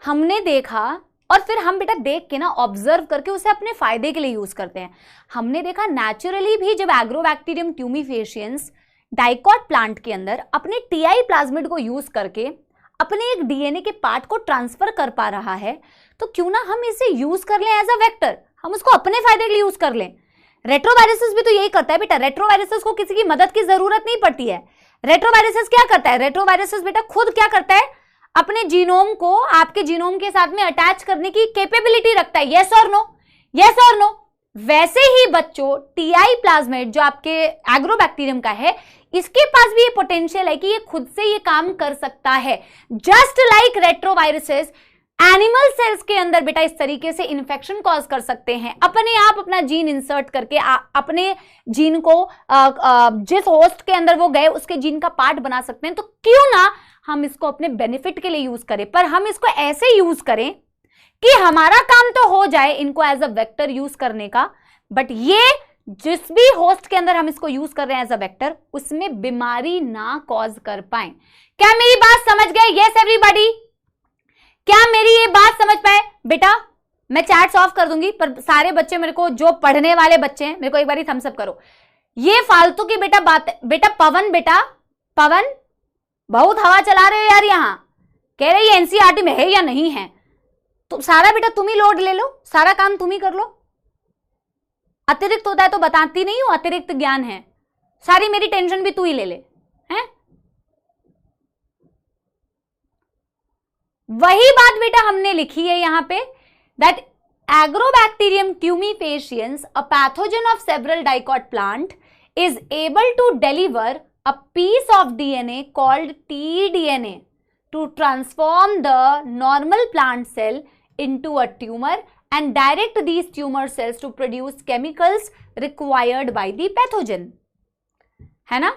हमने देखा और फिर हम बेटा देख के ना ऑब्जर्व करके उसे अपने फायदे के लिए यूज करते हैं। हमने देखा नेचुरली भी जब एग्रोबैक्टीरियम ट्यूमिफेशियंस डाइकॉट प्लांट के अंदर अपने TI प्लाज्मिड को यूज करके अपने एक DNA के पार्ट को ट्रांसफर कर पा रहा है, तो क्यों ना हम इसे यूज कर लें एज अ वेक्टर, हम उसको अपने फायदे के लिए यूज कर लें। रेट्रोवायरसेस भी तो यही करता है बेटा, रेट्रोवायरसेस को किसी की मदद की जरूरत नहीं पड़ती है। रेट्रोवायरसेस क्या करता है, रेट्रोवायरसेस बेटा खुद क्या करता है, अपने जीनोम को आपके जीनोम के साथ में अटैच करने की कैपेबिलिटी रखता है, यस और नो, यस और नो। वैसे ही बच्चों टीआई प्लाज्मिड जो आपके एग्रोबैक्टीरियम का है, इसके पास भी ये पोटेंशियल है कि ये खुद से ये काम कर सकता है। Just like retroviruses animal cells के अंदर बेटा इस तरीके से इन्फेक्शन कॉज कर सकते हैं, अपने आप अपना जीन इंसर्ट करके अपने जीन को जिस होस्ट के अंदर वो गए उसके जीन का पार्ट बना सकते हैं। तो क्यों ना हम इसको अपने बेनिफिट के लिए यूज करें, पर हम इसको ऐसे यूज करें कि हमारा काम तो हो जाए इनको एज अ वेक्टर यूज करने का, बट ये जिस भी होस्ट के अंदर हम इसको यूज कर रहे हैं एज अ वेक्टर, उसमें बीमारी ना कॉज कर पाए। क्या मेरी बात समझ गए? यस एवरीबॉडी, क्या मेरी ये बात समझ पाए? बेटा मैं चैट्स ऑफ कर दूंगी, पर सारे बच्चे मेरे को, जो पढ़ने वाले बच्चे हैं, मेरे को एक बार थम्स अप करो। ये फालतू की बेटा बात, बेटा पवन बहुत हवा चला रहे हो यार, यहां कह रहे ये एनसीईआरटी में है या नहीं है, तो सारा बेटा तुम ही लोड ले लो, सारा काम तुम ही कर लो। अतिरिक्त होता है तो बताती नहीं हूं, अतिरिक्त ज्ञान है, सारी मेरी टेंशन भी तू ही ले ले, हैं? वही बात बेटा हमने लिखी है यहां पे, that Agrobacterium tumefaciens, a pathogen of several dicot plant, is able to deliver a piece of DNA called TDNA to transform the normal plant cell into a tumor and direct these tumor cells to produce chemicals required by the pathogen। है ना?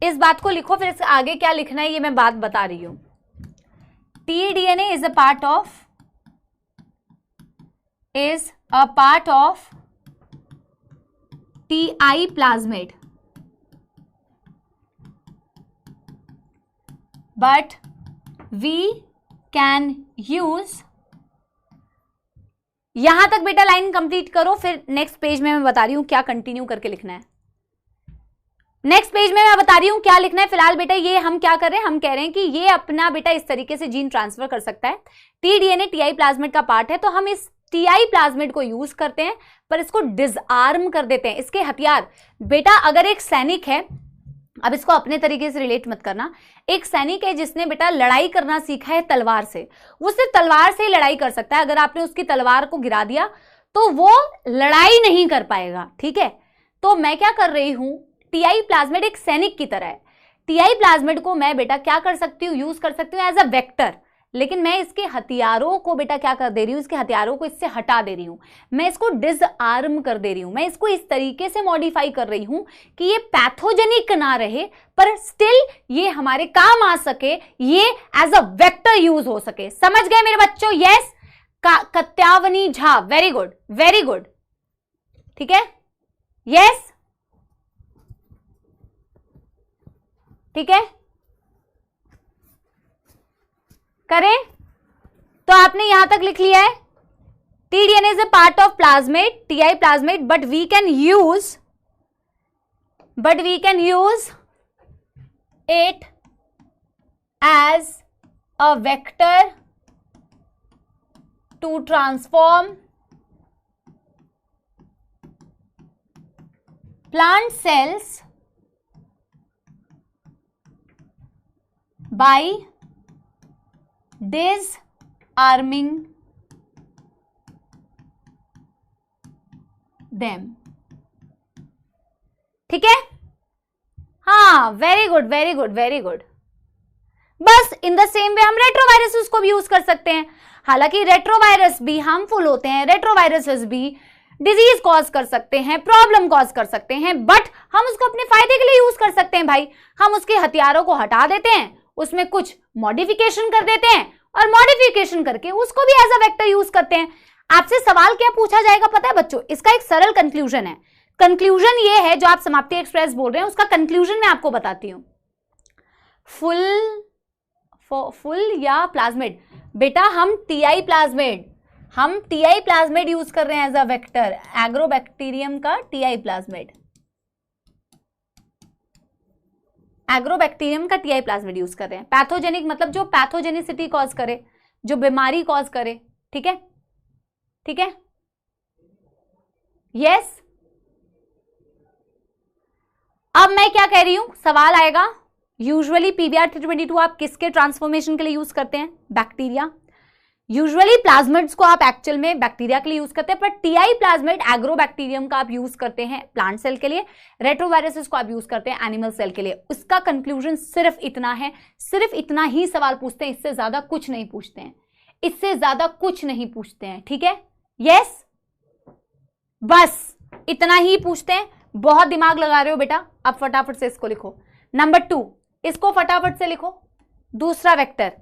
इस बात को लिखो, फिर इसके आगे क्या लिखना है ये मैं बात बता रही हूं। tDNA is a part of TI plasmid, but we can use, यहां तक बेटा लाइन कंप्लीट करो, फिर नेक्स्ट पेज में मैं बता रही हूं क्या कंटिन्यू करके लिखना है। नेक्स्ट पेज में मैं बता रही हूं क्या लिखना है। फिलहाल बेटा ये हम क्या कर रहे हैं, हम कह रहे हैं कि ये अपना बेटा इस तरीके से जीन ट्रांसफर कर सकता है। टीडीएनए टीआई प्लाज्मिड का पार्ट है, तो हम इस टीआई प्लाज्मिड को यूज करते हैं, पर इसको डिसआर्म कर देते हैं। इसके हथियार बेटा, अगर एक सैनिक है, अब इसको अपने तरीके से रिलेट मत करना, एक सैनिक है जिसने बेटा लड़ाई करना सीखा है तलवार से, वो सिर्फ तलवार से ही लड़ाई कर सकता है। अगर आपने उसकी तलवार को गिरा दिया तो वो लड़ाई नहीं कर पाएगा, ठीक है? तो मैं क्या कर रही हूं, टीआई प्लाज्मिड एक सैनिक की तरह है। टीआई प्लाज्मिड को मैं बेटा क्या कर सकती हूँ, यूज कर सकती हूँ एज अ वेक्टर, लेकिन मैं इसके हथियारों को बेटा क्या कर दे रही हूं, इसके हथियारों को इससे हटा दे रही हूं, मैं इसको डिसआर्म कर दे रही हूं, मैं इसको इस तरीके से मॉडिफाई कर रही हूं कि ये पैथोजेनिक ना रहे, पर स्टिल ये हमारे काम आ सके, ये एज अ वेक्टर यूज हो सके। समझ गए मेरे बच्चों? Yes. Katyayani Jha, very good very good, ठीक है, यस, ठीक है, करें। तो आपने यहां तक लिख लिया है, T DNA is a part of plasmid, Ti plasmid, but we can use it as a vector to transform plant cells by disarming them। ठीक है, हाँ, very good very good very good. बस इन द सेम वे हम रेट्रोवायरसेस को भी यूज कर सकते हैं। हालांकि रेट्रोवायरस भी हार्मफुल होते हैं, रेट्रोवायरसेस भी डिजीज कॉज कर सकते हैं, प्रॉब्लम कॉज कर सकते हैं, बट हम उसको अपने फायदे के लिए यूज कर सकते हैं भाई। हम उसके हथियारों को हटा देते हैं, उसमें कुछ मॉडिफिकेशन कर देते हैं, और मॉडिफिकेशन करके उसको भी एज अ वेक्टर यूज करते हैं। आपसे सवाल क्या पूछा जाएगा पता है बच्चों? इसका एक सरल कंक्लूजन है। कंक्लूजन ये है, जो आप समाप्ति एक्सप्रेस बोल रहे हैं उसका कंक्लूजन मैं आपको बताती हूं। फुल या प्लाज्मिड, बेटा हम टीआई प्लाज्मिड यूज कर रहे हैं एज अ वेक्टर, एग्रोबैक्टीरियम का टीआई प्लाज्मिड, एग्रोबैक्टीरियम का टीआई प्लाज्मिड यूज कर रहे हैं। पैथोजेनिक मतलब जो पैथोजेनिसिटी कॉज करे, जो बीमारी कॉज करे, ठीक है, ठीक है, यस। अब मैं क्या कह रही हूं, सवाल आएगा, यूजुअली पीबीआर 322 आप किसके ट्रांसफॉर्मेशन के लिए यूज करते हैं? बैक्टीरिया। यूजुअली प्लाज्मिड्स को आप एक्चुअल में बैक्टीरिया के लिए यूज करते हैं, पर टीआई प्लाज्मिड एग्रोबैक्टीरियम का आप यूज करते हैं प्लांट सेल के लिए, रेट्रोवायरसेस को आप यूज करते हैं एनिमल सेल के लिए। उसका कंक्लूजन सिर्फ इतना है, सिर्फ इतना ही सवाल पूछते हैं, इससे ज्यादा कुछ नहीं पूछते हैं, इससे ज्यादा कुछ नहीं पूछते हैं, ठीक है? यस, बस इतना ही पूछते हैं। बहुत दिमाग लगा रहे हो बेटा, अब फटाफट से इसको लिखो। नंबर 2, इसको फटाफट से लिखो, दूसरा वेक्टर,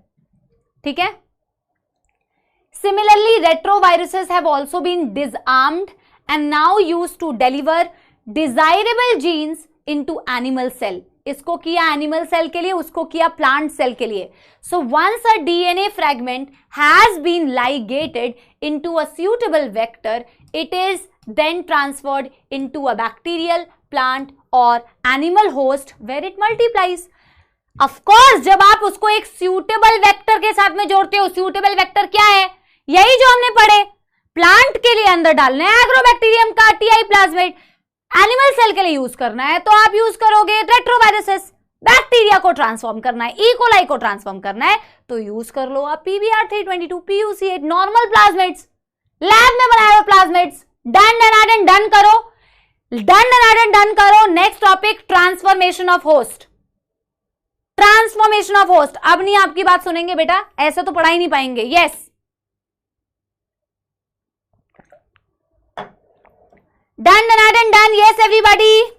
ठीक है? Similarly, retroviruses have also been disarmed and now used to deliver desirable genes into animal cell. इसको किया एनिमल सेल के लिए, उसको किया प्लांट सेल के लिए. So once a DNA fragment has been ligated into a suitable vector, it is then transferred into a bacterial, plant or animal host where it multiplies. Of course, जब आप उसको एक suitable vector के साथ में जोड़ते हो, suitable vector क्या है? यही जो हमने पढ़े, प्लांट के लिए अंदर डालना है एग्रोबैक्टीरियम का टीआई प्लाज्मिड, एनिमल सेल के लिए यूज करना है तो आप यूज करोगे रेट्रोवायरसेस, बैक्टीरिया को ट्रांसफॉर्म करना है, ई कोलाई को ट्रांसफॉर्म करना है तो यूज कर लो आप PBR 322, PUC8, normal plasmids, lab में बनाए हुए प्लाज्मिड्स। डन करो, डन करो। Next topic, transformation of host. Transformation of host, अब नहीं आपकी बात सुनेंगे बेटा, ऐसे तो पढ़ा ही नहीं पाएंगे। Yes, done. Yes, everybody.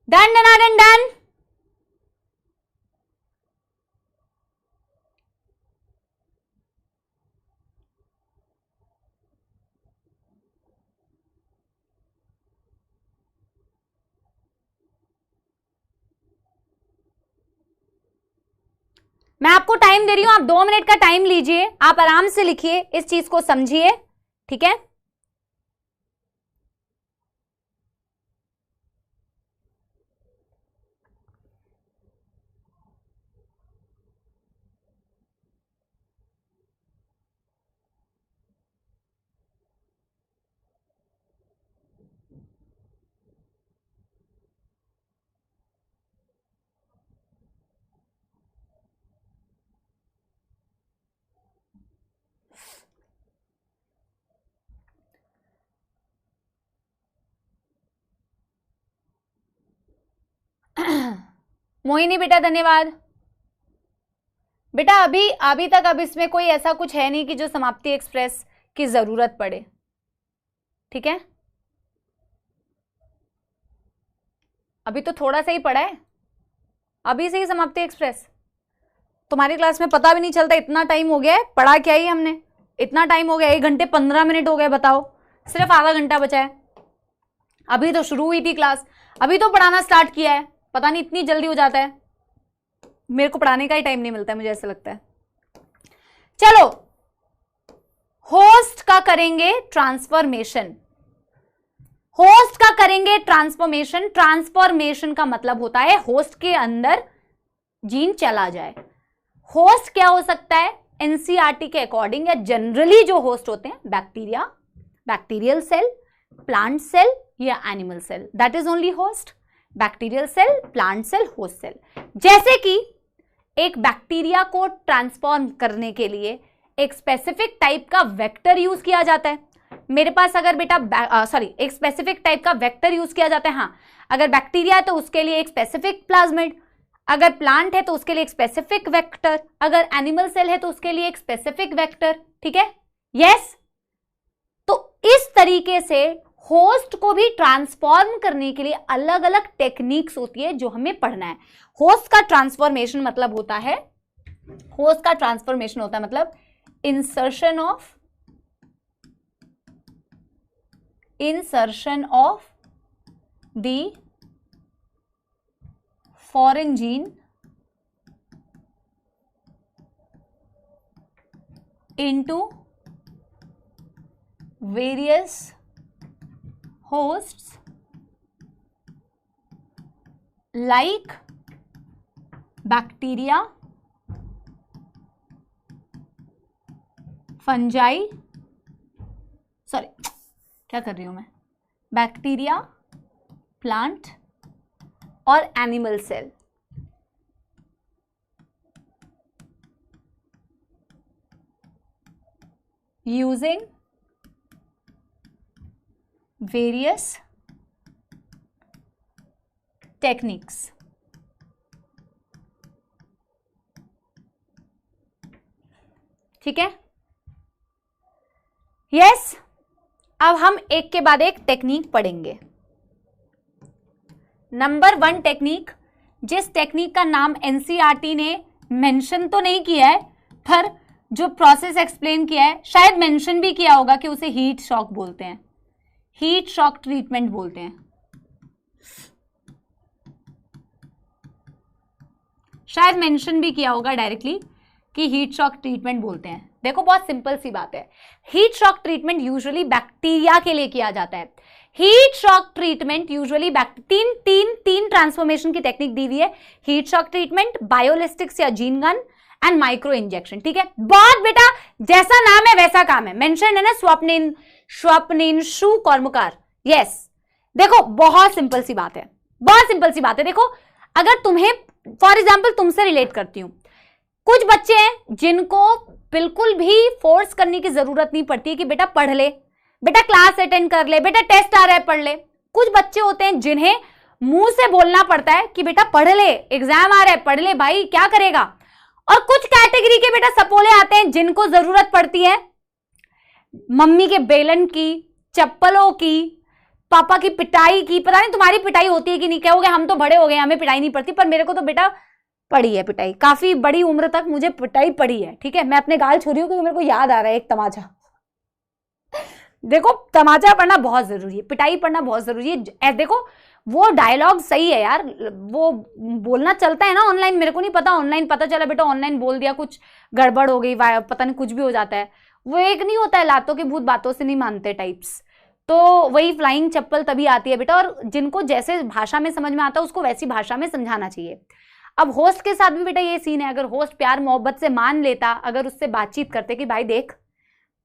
Done. मैं आपको टाइम दे रही हूं, आप 2 मिनट का टाइम लीजिए, आप आराम से लिखिए, इस चीज को समझिए, ठीक है? मोहिनी बेटा धन्यवाद बेटा। अभी तक अब इसमें कोई ऐसा कुछ है नहीं कि जो समाप्ति एक्सप्रेस की जरूरत पड़े, ठीक है? अभी तो थोड़ा सा ही पढ़ा है, अभी से ही समाप्ति एक्सप्रेस। तुम्हारी क्लास में पता भी नहीं चलता, इतना टाइम हो गया है, पढ़ा क्या ही हमने, इतना टाइम हो गया, 1 घंटे 15 मिनट हो गए, बताओ, सिर्फ आधा घंटा बचा है, अभी तो शुरू हुई थी क्लास, अभी तो पढ़ाना स्टार्ट किया है, पता नहीं इतनी जल्दी हो जाता है, मेरे को पढ़ाने का ही टाइम नहीं मिलता है, मुझे ऐसा लगता है। चलो, होस्ट का करेंगे ट्रांसफॉर्मेशन, होस्ट का करेंगे ट्रांसफॉर्मेशन। ट्रांसफॉर्मेशन का मतलब होता है होस्ट के अंदर जीन चला जाए। होस्ट क्या हो सकता है? एनसीईआरटी के अकॉर्डिंग या जनरली जो होस्ट होते हैं, bacteria, bacterial cell, plant cell या animal cell, that is only host. Bacterial cell, plant cell, host cell. जैसे कि एक बैक्टीरिया को ट्रांसफॉर्म करने के लिए एक स्पेसिफिक टाइप का वेक्टर यूज किया जाता है। मेरे पास अगर बेटा एक स्पेसिफिक टाइप का वेक्टर यूज किया जाता है, हाँ, अगर बैक्टीरिया है तो उसके लिए एक स्पेसिफिक प्लाज्मिड, अगर प्लांट है तो उसके लिए एक स्पेसिफिक वेक्टर, अगर एनिमल सेल है तो उसके लिए एक स्पेसिफिक वेक्टर, ठीक है? यस। तो इस तरीके से होस्ट को भी ट्रांसफॉर्म करने के लिए अलग अलग टेक्निक्स होती है जो हमें पढ़ना है। होस्ट का ट्रांसफॉर्मेशन मतलब होता है, होस्ट का ट्रांसफॉर्मेशन होता है मतलब insertion of the foreign gene into various hosts like bacteria, fungi sorry क्या कर रही हूं मैं, बैक्टीरिया, प्लांट और animal cell. Using various techniques. ठीक है, यस। अब हम एक के बाद एक टेक्निक पढ़ेंगे। नंबर 1 टेक्निक, जिस टेक्निक का नाम एनसीईआरटी ने मेंशन तो नहीं किया है, पर जो प्रोसेस एक्सप्लेन किया है, शायद मेंशन भी किया होगा कि उसे हीट शॉक बोलते हैं, हीट शॉक ट्रीटमेंट बोलते हैं। शायद मेंशन भी किया होगा डायरेक्टली कि हीट शॉक ट्रीटमेंट बोलते हैं। देखो बहुत सिंपल सी बात है, heat shock treatment usually bacteria के लिए किया जाता है। हीट शॉक ट्रीटमेंट यूजुअली तीन ट्रांसफॉर्मेशन की टेक्निक दी हुई है, हीट शॉक ट्रीटमेंट, बायोलिस्टिक्स या gene gun and micro injection. ठीक है, बहुत बेटा जैसा नाम है वैसा काम है, मेंशन है ना, स्वप्निंशु कर्मकार। यस, देखो बहुत सिंपल सी बात है, बहुत सिंपल सी बात है। देखो अगर तुम्हें फॉर एग्जाम्पल तुमसे रिलेट करती हूं, कुछ बच्चे हैं जिनको बिल्कुल भी फोर्स करने की जरूरत नहीं पड़ती है कि बेटा पढ़ ले, बेटा क्लास अटेंड कर ले, बेटा टेस्ट आ रहा है पढ़ ले। कुछ बच्चे होते हैं जिन्हें मुंह से बोलना पड़ता है कि बेटा पढ़ ले, एग्जाम आ रहा है पढ़ ले भाई, क्या करेगा। और कुछ कैटेगरी के बेटा सपोले आते हैं जिनको जरूरत पड़ती है मम्मी के बेलन की, चप्पलों की, पापा की पिटाई की। पता नहीं तुम्हारी पिटाई होती है कि नहीं, कहोगे हम तो बड़े हो गए हमें पिटाई नहीं पड़ती, पर मेरे को तो बेटा पड़ी है पिटाई, काफी बड़ी उम्र तक मुझे पिटाई पड़ी है। ठीक है, मैं अपने गाल छू रही हूँ क्योंकि मेरे को याद आ रहा है एक तमाचा। देखो तमाचा पढ़ना बहुत जरूरी है, पिटाई पढ़ना बहुत जरूरी है। देखो वो डायलॉग सही है यार, वो बोलना चलता है ना ऑनलाइन, मेरे को नहीं पता ऑनलाइन, पता चला बेटा ऑनलाइन बोल दिया, कुछ गड़बड़ हो गई, पता नहीं कुछ भी हो जाता है। वो एक नहीं होता है लातों के भूत बातों से नहीं मानते टाइप्स, तो वही फ्लाइंग चप्पल तभी आती है बेटा। और जिनको जैसे भाषा में समझ में आता है उसको वैसी भाषा में समझाना चाहिए। अब होस्ट के साथ भी बेटा ये सीन है, अगर होस्ट प्यार मोहब्बत से मान लेता, अगर उससे बातचीत करते कि भाई देख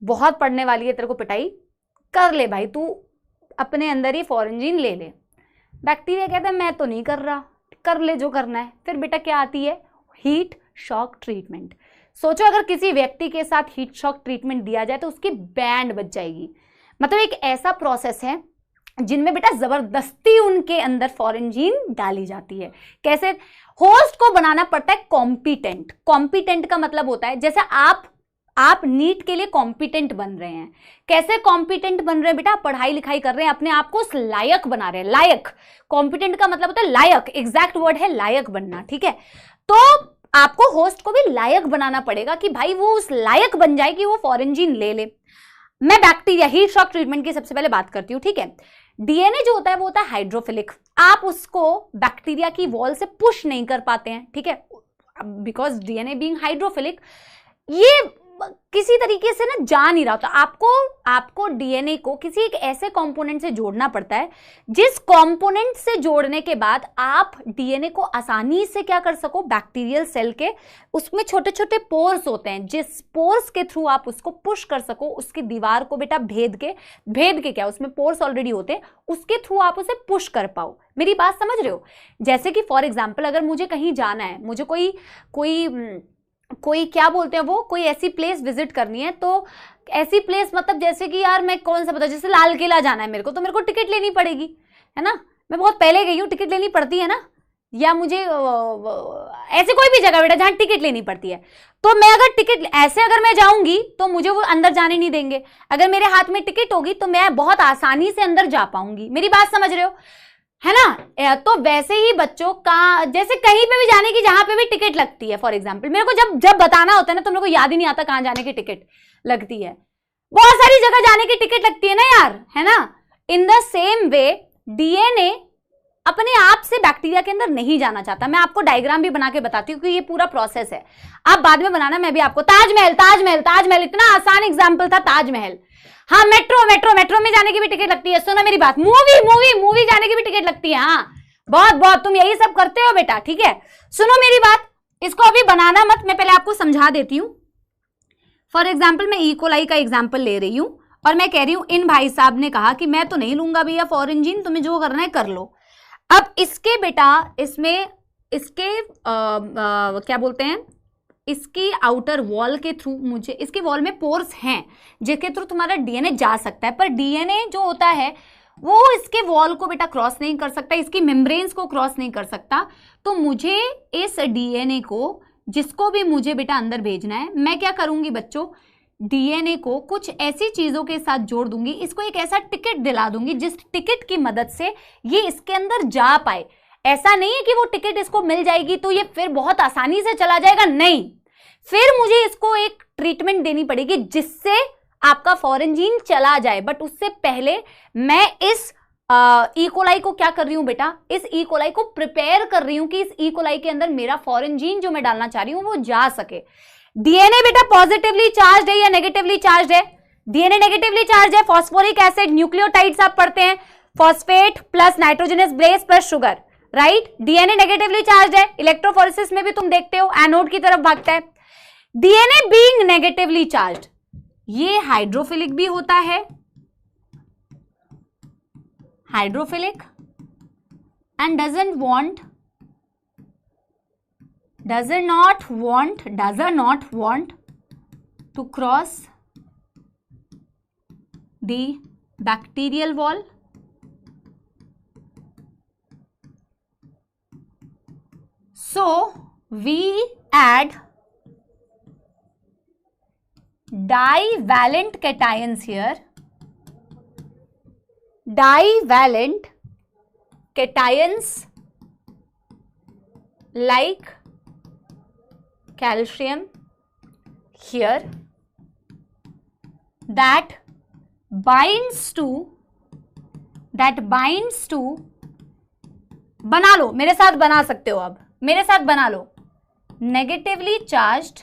बहुत पढ़ने वाली है, तेरे को पिटाई कर ले भाई, तू अपने अंदर ही फॉरेंजीन ले ले। बैक्टीरिया कहता है मैं तो नहीं कर रहा, कर ले जो करना है। फिर बेटा क्या आती है, हीट शॉक ट्रीटमेंट। सोचो अगर किसी व्यक्ति के साथ हीट शॉक ट्रीटमेंट दिया जाए तो उसकी बैंड बच जाएगी। मतलब एक ऐसा प्रोसेस है जिनमें बेटा जबरदस्ती उनके अंदर फॉरेंजीन डाली जाती है। कैसे, होस्ट को बनाना पड़ता है कॉम्पिटेंट। कॉम्पिटेंट का मतलब होता है जैसे आप नीट के लिए कॉम्पिटेंट बन रहे हैं। कैसे कॉम्पिटेंट बन रहे हैं बेटा, पढ़ाई लिखाई कर रहे हैं, अपने आप को उस लायक बना रहे हैं। लायक, कॉम्पिटेंट का मतलब होता है लायक, एग्जैक्ट वर्ड है लायक बनना। ठीक है, तो आपको होस्ट को भी लायक बनाना पड़ेगा कि भाई वो उस लायक बन जाए कि वो फॉरेंजीन ले ले। मैं बैक्टीरिया हीट शॉक ट्रीटमेंट की सबसे पहले बात करती हूँ। ठीक है, डीएनए जो होता है वो होता है हाइड्रोफिलिक, आप उसको बैक्टीरिया की वॉल से पुश नहीं कर पाते हैं। ठीक है, बिकॉज डीएनए बीइंग हाइड्रोफिलिक ये किसी तरीके से ना जा नहीं रहा होता। आपको डीएनए को किसी एक ऐसे कंपोनेंट से जोड़ना पड़ता है जिस कंपोनेंट से जोड़ने के बाद आप डीएनए को आसानी से क्या कर सको, बैक्टीरियल सेल के उसमें छोटे छोटे पोर्स होते हैं, जिस पोर्स के थ्रू आप उसको पुश कर सको, उसकी दीवार को बेटा भेद के क्या उसमें पोर्स ऑलरेडी होते हैं, उसके थ्रू आप उसे पुश कर पाओ। मेरी बात समझ रहे हो। जैसे कि फॉर एग्जाम्पल अगर मुझे कहीं जाना है, मुझे कोई क्या बोलते हैं वो, कोई ऐसी प्लेस विजिट करनी है, तो ऐसी प्लेस मतलब जैसे कि यार मैं कौन सा बता, जैसे लाल किला जाना है मेरे को, तो मेरे को टिकट लेनी पड़ेगी, है ना। मैं बहुत पहले गई हूँ, टिकट लेनी पड़ती है ना, या मुझे ऐसे कोई भी जगह बेटा जहां टिकट लेनी पड़ती है, तो मैं अगर टिकट ऐसे अगर मैं जाऊंगी तो मुझे वो अंदर जाने नहीं देंगे। अगर मेरे हाथ में टिकट होगी तो मैं बहुत आसानी से अंदर जा पाऊंगी। मेरी बात समझ रहे हो, है ना। तो वैसे ही बच्चों का जैसे कहीं पे भी जाने की जहां पे भी टिकट लगती है, फॉर एग्जांपल मेरे को जब बताना होता है ना तो मेरे को याद ही नहीं आता कहां जाने की टिकट लगती है। बहुत सारी जगह जाने की टिकट लगती है ना यार, है ना। In the same way DNA अपने आप से बैक्टीरिया के अंदर नहीं जाना चाहता। मैं आपको डायग्राम भी बना के बताती हूँ कि ये पूरा प्रोसेस है, आप बाद में बनाना, मैं भी आपको। ताजमहल इतना आसान एग्जाम्पल था, ताजमहल। हाँ, मेट्रो में जाने की भी टिकट लगती है। सुनो मेरी बात, मूवी जाने की भी टिकट लगती है। हाँ, बहुत तुम यही सब करते हो बेटा। ठीक है, सुनो मेरी बात, इसको अभी बनाना मत, मैं पहले आपको समझा देती हूँ। फॉर एग्जाम्पल मैं इकोलाई का एग्जाम्पल ले रही हूँ और मैं कह रही हूं इन भाई साहब ने कहा कि मैं तो नहीं लूंगा भैया फॉरेन जीन, तुम्हें जो करना है कर लो। अब इसके बेटा इसमें इसके क्या बोलते हैं, इसकी आउटर वॉल के थ्रू मुझे, इसके वॉल में पोर्स हैं जिसके थ्रू तुम्हारा डीएनए जा सकता है, पर डीएनए जो होता है वो इसके वॉल को बेटा क्रॉस नहीं कर सकता, इसकी मेम्ब्रेन्स को क्रॉस नहीं कर सकता। तो मुझे इस डीएनए को, जिसको भी मुझे बेटा अंदर भेजना है, मैं क्या करूंगी बच्चों, डीएनए को कुछ ऐसी चीजों के साथ जोड़ दूंगी, इसको एक ऐसा टिकट दिला दूंगी जिस टिकट की मदद से ये इसके अंदर जा पाए। ऐसा नहीं है कि वो टिकट इसको मिल जाएगी तो ये फिर बहुत आसानी से चला जाएगा, नहीं, फिर मुझे इसको एक ट्रीटमेंट देनी पड़ेगी जिससे आपका फॉरेन जीन चला जाए। बट उससे पहले मैं इस ई कोलाई को क्या कर रही हूं बेटा, इस ई कोलाई को प्रिपेयर कर रही हूं कि इस ई कोलाई के अंदर मेरा फॉरेन जीन जो मैं डालना चाह रही हूं वो जा सके। डीएनए बेटा पॉजिटिवली चार्ज है या नेगेटिवली चार्ज है? डीएनए नेगेटिवली चार्ज है। फॉस्फोरिक एसिड, न्यूक्लियोटाइड्स आप पढ़ते हैं, phosphate plus nitrogenous base plus sugar, right. DNA negatively charge है, इलेक्ट्रोफोरेसिस में भी तुम देखते हो एनोड की तरफ भागता है। डीएनए बीइंग नेगेटिवली चार्ज, ये हाइड्रोफिलिक भी होता है, hydrophilic, and does not want to cross the bacterial wall. So we add divalent cations here, divalent cations like calcium here that binds to बना लो, मेरे साथ बना सकते हो, अब मेरे साथ बना लो, नेगेटिवली चार्ज्ड,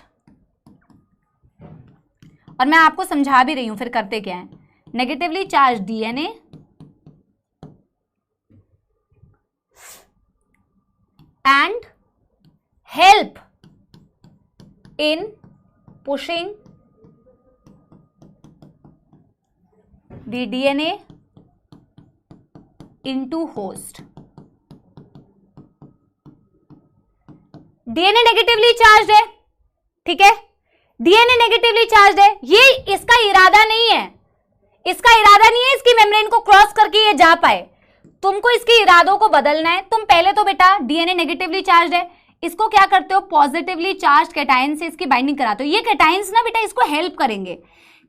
और मैं आपको समझा भी रही हूं फिर करते क्या है। Negatively charge DNA and help in pushing the DNA into host. DNA negatively charge है, ठीक है, डीएनए नेगेटिवली चार्ज है, ये इसका इरादा नहीं है, इसका इरादा नहीं है इसकी मेम्ब्रेन को क्रॉस करके ये जा पाए, तुमको इसके इरादों को बदलना है। तुम पहले तो बेटा डीएनए नेगेटिवली चार्ज है, इसको क्या करते हो, पॉजिटिवली चार्ज कैटायन से इसकी बाइंडिंग कराते हो। ये कैटायंस ना बेटा इसको हेल्प करेंगे,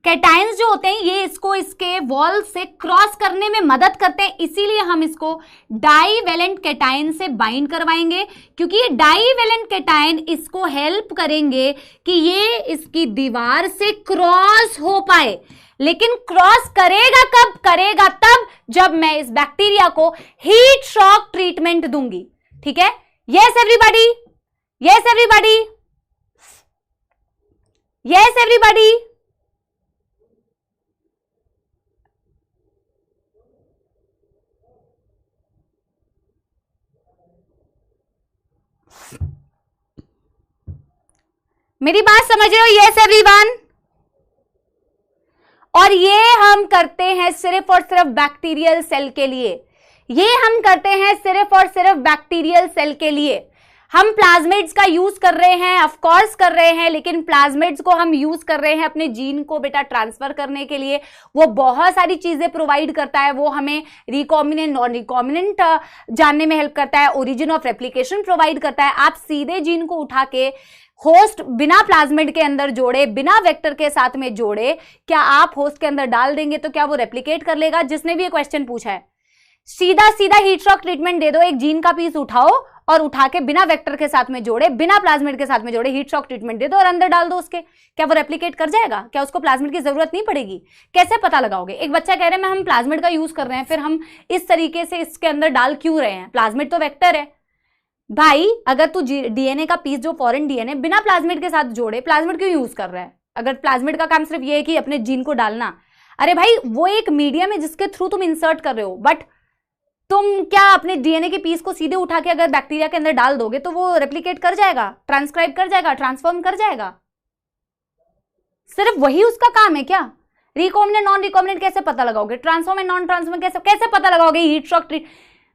कैटायंस जो होते हैं ये इसको इसके वॉल से क्रॉस करने में मदद करते हैं, इसीलिए हम इसको डाईवेलेंट कैटायन से बाइंड करवाएंगे, क्योंकि ये डाईवेलेंट कैटायन इसको हेल्प करेंगे कि ये इसकी दीवार से क्रॉस हो पाए। लेकिन क्रॉस करेगा कब, करेगा तब जब मैं इस बैक्टीरिया को हीट शॉक ट्रीटमेंट दूंगी, ठीक है। Yes everybody, yes everybody, yes everybody. मेरी बात समझ रहे हो? Yes everyone. और ये हम करते हैं सिर्फ और सिर्फ बैक्टीरियल सेल के लिए, ये हम करते हैं सिर्फ और सिर्फ बैक्टीरियल सेल के लिए। हम प्लाज्मिड्स का यूज कर रहे हैं, ऑफ कोर्स कर रहे हैं, लेकिन प्लाज्मिड्स को हम यूज कर रहे हैं अपने जीन को बेटा ट्रांसफर करने के लिए। वो बहुत सारी चीजें प्रोवाइड करता है, वो हमें रिकॉम्बिनेंट नॉन रिकॉम्बिनेंट जानने में हेल्प करता है, ओरिजिन ऑफ रेप्लिकेशन प्रोवाइड करता है। आप सीधे जीन को उठा के होस्ट बिना प्लाज्मिड के अंदर जोड़े, बिना वेक्टर के साथ में जोड़े, क्या आप होस्ट के अंदर डाल देंगे तो क्या वो रेप्लिकेट कर लेगा? जिसने भी ये क्वेश्चन पूछा है, सीधा सीधा हीट शॉक ट्रीटमेंट दे दो, एक जीन का पीस उठाओ और उठा के बिना वेक्टर के साथ में जोड़े, बिना प्लाज्मिड के साथ में जोड़े, हीट शॉक ट्रीटमेंट दे दो और अंदर डाल दो उसके, क्या वो रेप्लिकेट कर जाएगा? क्या उसको प्लाज्मिड की जरूरत नहीं पड़ेगी? कैसे पता लगाओगे? एक बच्चा कह रहे हैं मैं हम प्लाज्मिड का यूज कर रहे हैं, फिर हम इस तरीके से इसके अंदर डाल क्यों रहे हैं? प्लाज्मिड तो वेक्टर है भाई। अगर तू डीएनए का पीस जो फॉरेन डीएनए बिना प्लाज्मिड के साथ जोड़े, प्लाज्मिड क्यों यूज कर रहा है? अगर प्लाज्मिड का काम सिर्फ ये है कि अपने जीन को डालना, अरे भाई वो एक मीडियम है जिसके थ्रू तुम इंसर्ट कर रहे हो, बट तुम क्या अपने डीएनए के पीस को सीधे उठा के अगर बैक्टीरिया के अंदर डाल दोगे तो वो रेप्लिकेट कर जाएगा, ट्रांसक्राइब कर जाएगा, ट्रांसफॉर्म कर जाएगा? सिर्फ वही उसका काम है क्या? रिकॉम्बिनेंट नॉन रिकॉम्बिनेंट कैसे पता लगाओगे, ट्रांसफॉर्म एंड नॉन ट्रांसफॉर्म कैसे पता लगाओगे, हीट शॉक ट्रीट।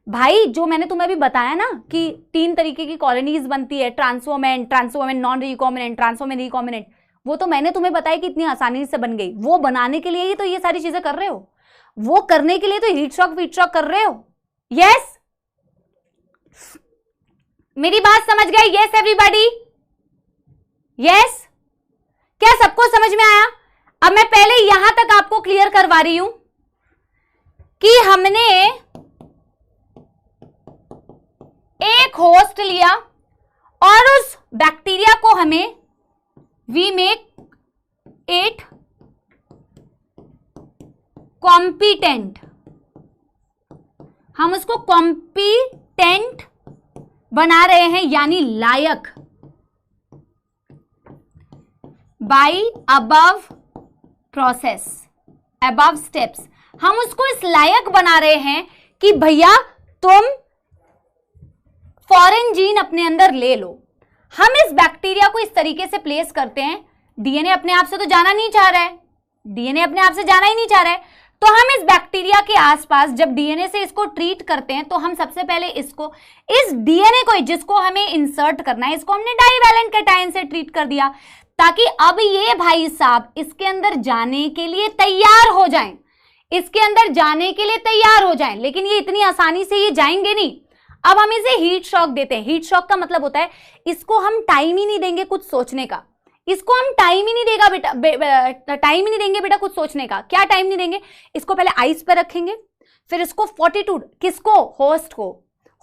भाई जो मैंने तुम्हें अभी बताया ना कि 3 तरीके की कॉलोनीज बनती है, transformant, transformant non recombinant, transformant recombinant, वो तो मैंने तुम्हें बताया कि इतनी आसानी से बन गई। वो बनाने के लिए ही तो ये सारी चीजें कर रहे हो, वो करने के लिए तो हीट शॉक कर रहे हो। यस, मेरी बात समझ गए? यस एवरीबॉडी, यस, क्या सबको समझ में आया? अब मैं पहले यहां तक आपको क्लियर करवा रही हूं कि हमने एक होस्ट लिया और उस बैक्टीरिया को हमें वी मेक इट कॉम्पिटेंट, हम उसको कॉम्पिटेंट बना रहे हैं, यानी like, by above process, above steps. हम उसको इस लायक बना रहे हैं कि भैया तुम फॉरेन जीन अपने अंदर ले लो। हम इस बैक्टीरिया को इस तरीके से प्लेस करते हैं, डीएनए अपने आप से तो जाना नहीं चाह रहा है, डीएनए अपने आप से जाना ही नहीं चाह रहा है, तो हम इस बैक्टीरिया के आसपास जब डीएनए से इसको ट्रीट करते हैं तो हम सबसे पहले इसको, इस डीएनए को जिसको हमें इंसर्ट करना है, इसको हमने डाइवैलेंट कैटायन से ट्रीट कर दिया, ताकि अब ये भाई साहब इसके अंदर जाने के लिए तैयार हो जाएं, इसके अंदर जाने के लिए तैयार हो जाएं। लेकिन ये इतनी आसानी से ये जाएंगे नहीं। अब हम इसे हीट शॉक देते हैं। हीट शॉक का मतलब होता है इसको हम टाइम ही नहीं देंगे कुछ सोचने का, इसको हम टाइम ही नहीं देगा बेटा, टाइम ही नहीं देंगे बेटा कुछ सोचने का। क्या टाइम नहीं देंगे? इसको पहले आइस पर रखेंगे, फिर इसको 42, किसको? होस्ट को।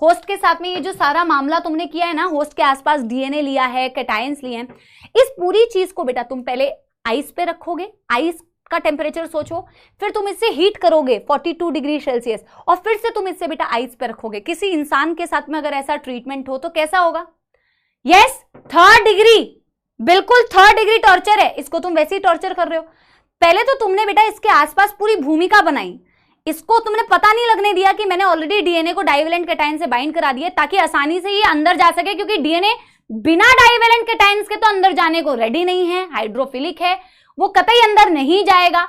होस्ट के साथ में ये जो सारा मामला तुमने किया है ना, होस्ट के आसपास डीएनए लिया है, कैटायंस लिए हैं, इस पूरी चीज को बेटा तुम पहले आइस पे रखोगे, आइस का टेम्परेचर सोचो, फिर तुम इससे हीट करोगे 42 डिग्री सेल्सियस, और फिर से तुम इससे बेटा आइस पे रखोगे। किसी इंसान के साथ में अगर ऐसा ट्रीटमेंट हो तो कैसा होगा? यस, 3rd डिग्री, बिल्कुल 3rd डिग्री टॉर्चर है। इसको तुम वैसे ही टॉर्चर कर रहे हो। पहले तो तुमने बेटा इसके आसपास पूरी भूमिका बनाई, इसको तुमने पता नहीं लगने दिया कि मैंने ऑलरेडी डीएनए को डाइवेलेंट कैटायन से बाइंड करा दिया, ताकि आसानी से ये अंदर जा सके, क्योंकि डीएनए बिना डाइवेलेंट कैटायंस के तो अंदर जाने को रेडी नहीं है, हाइड्रोफिलिक है, वो कतई अंदर नहीं जाएगा।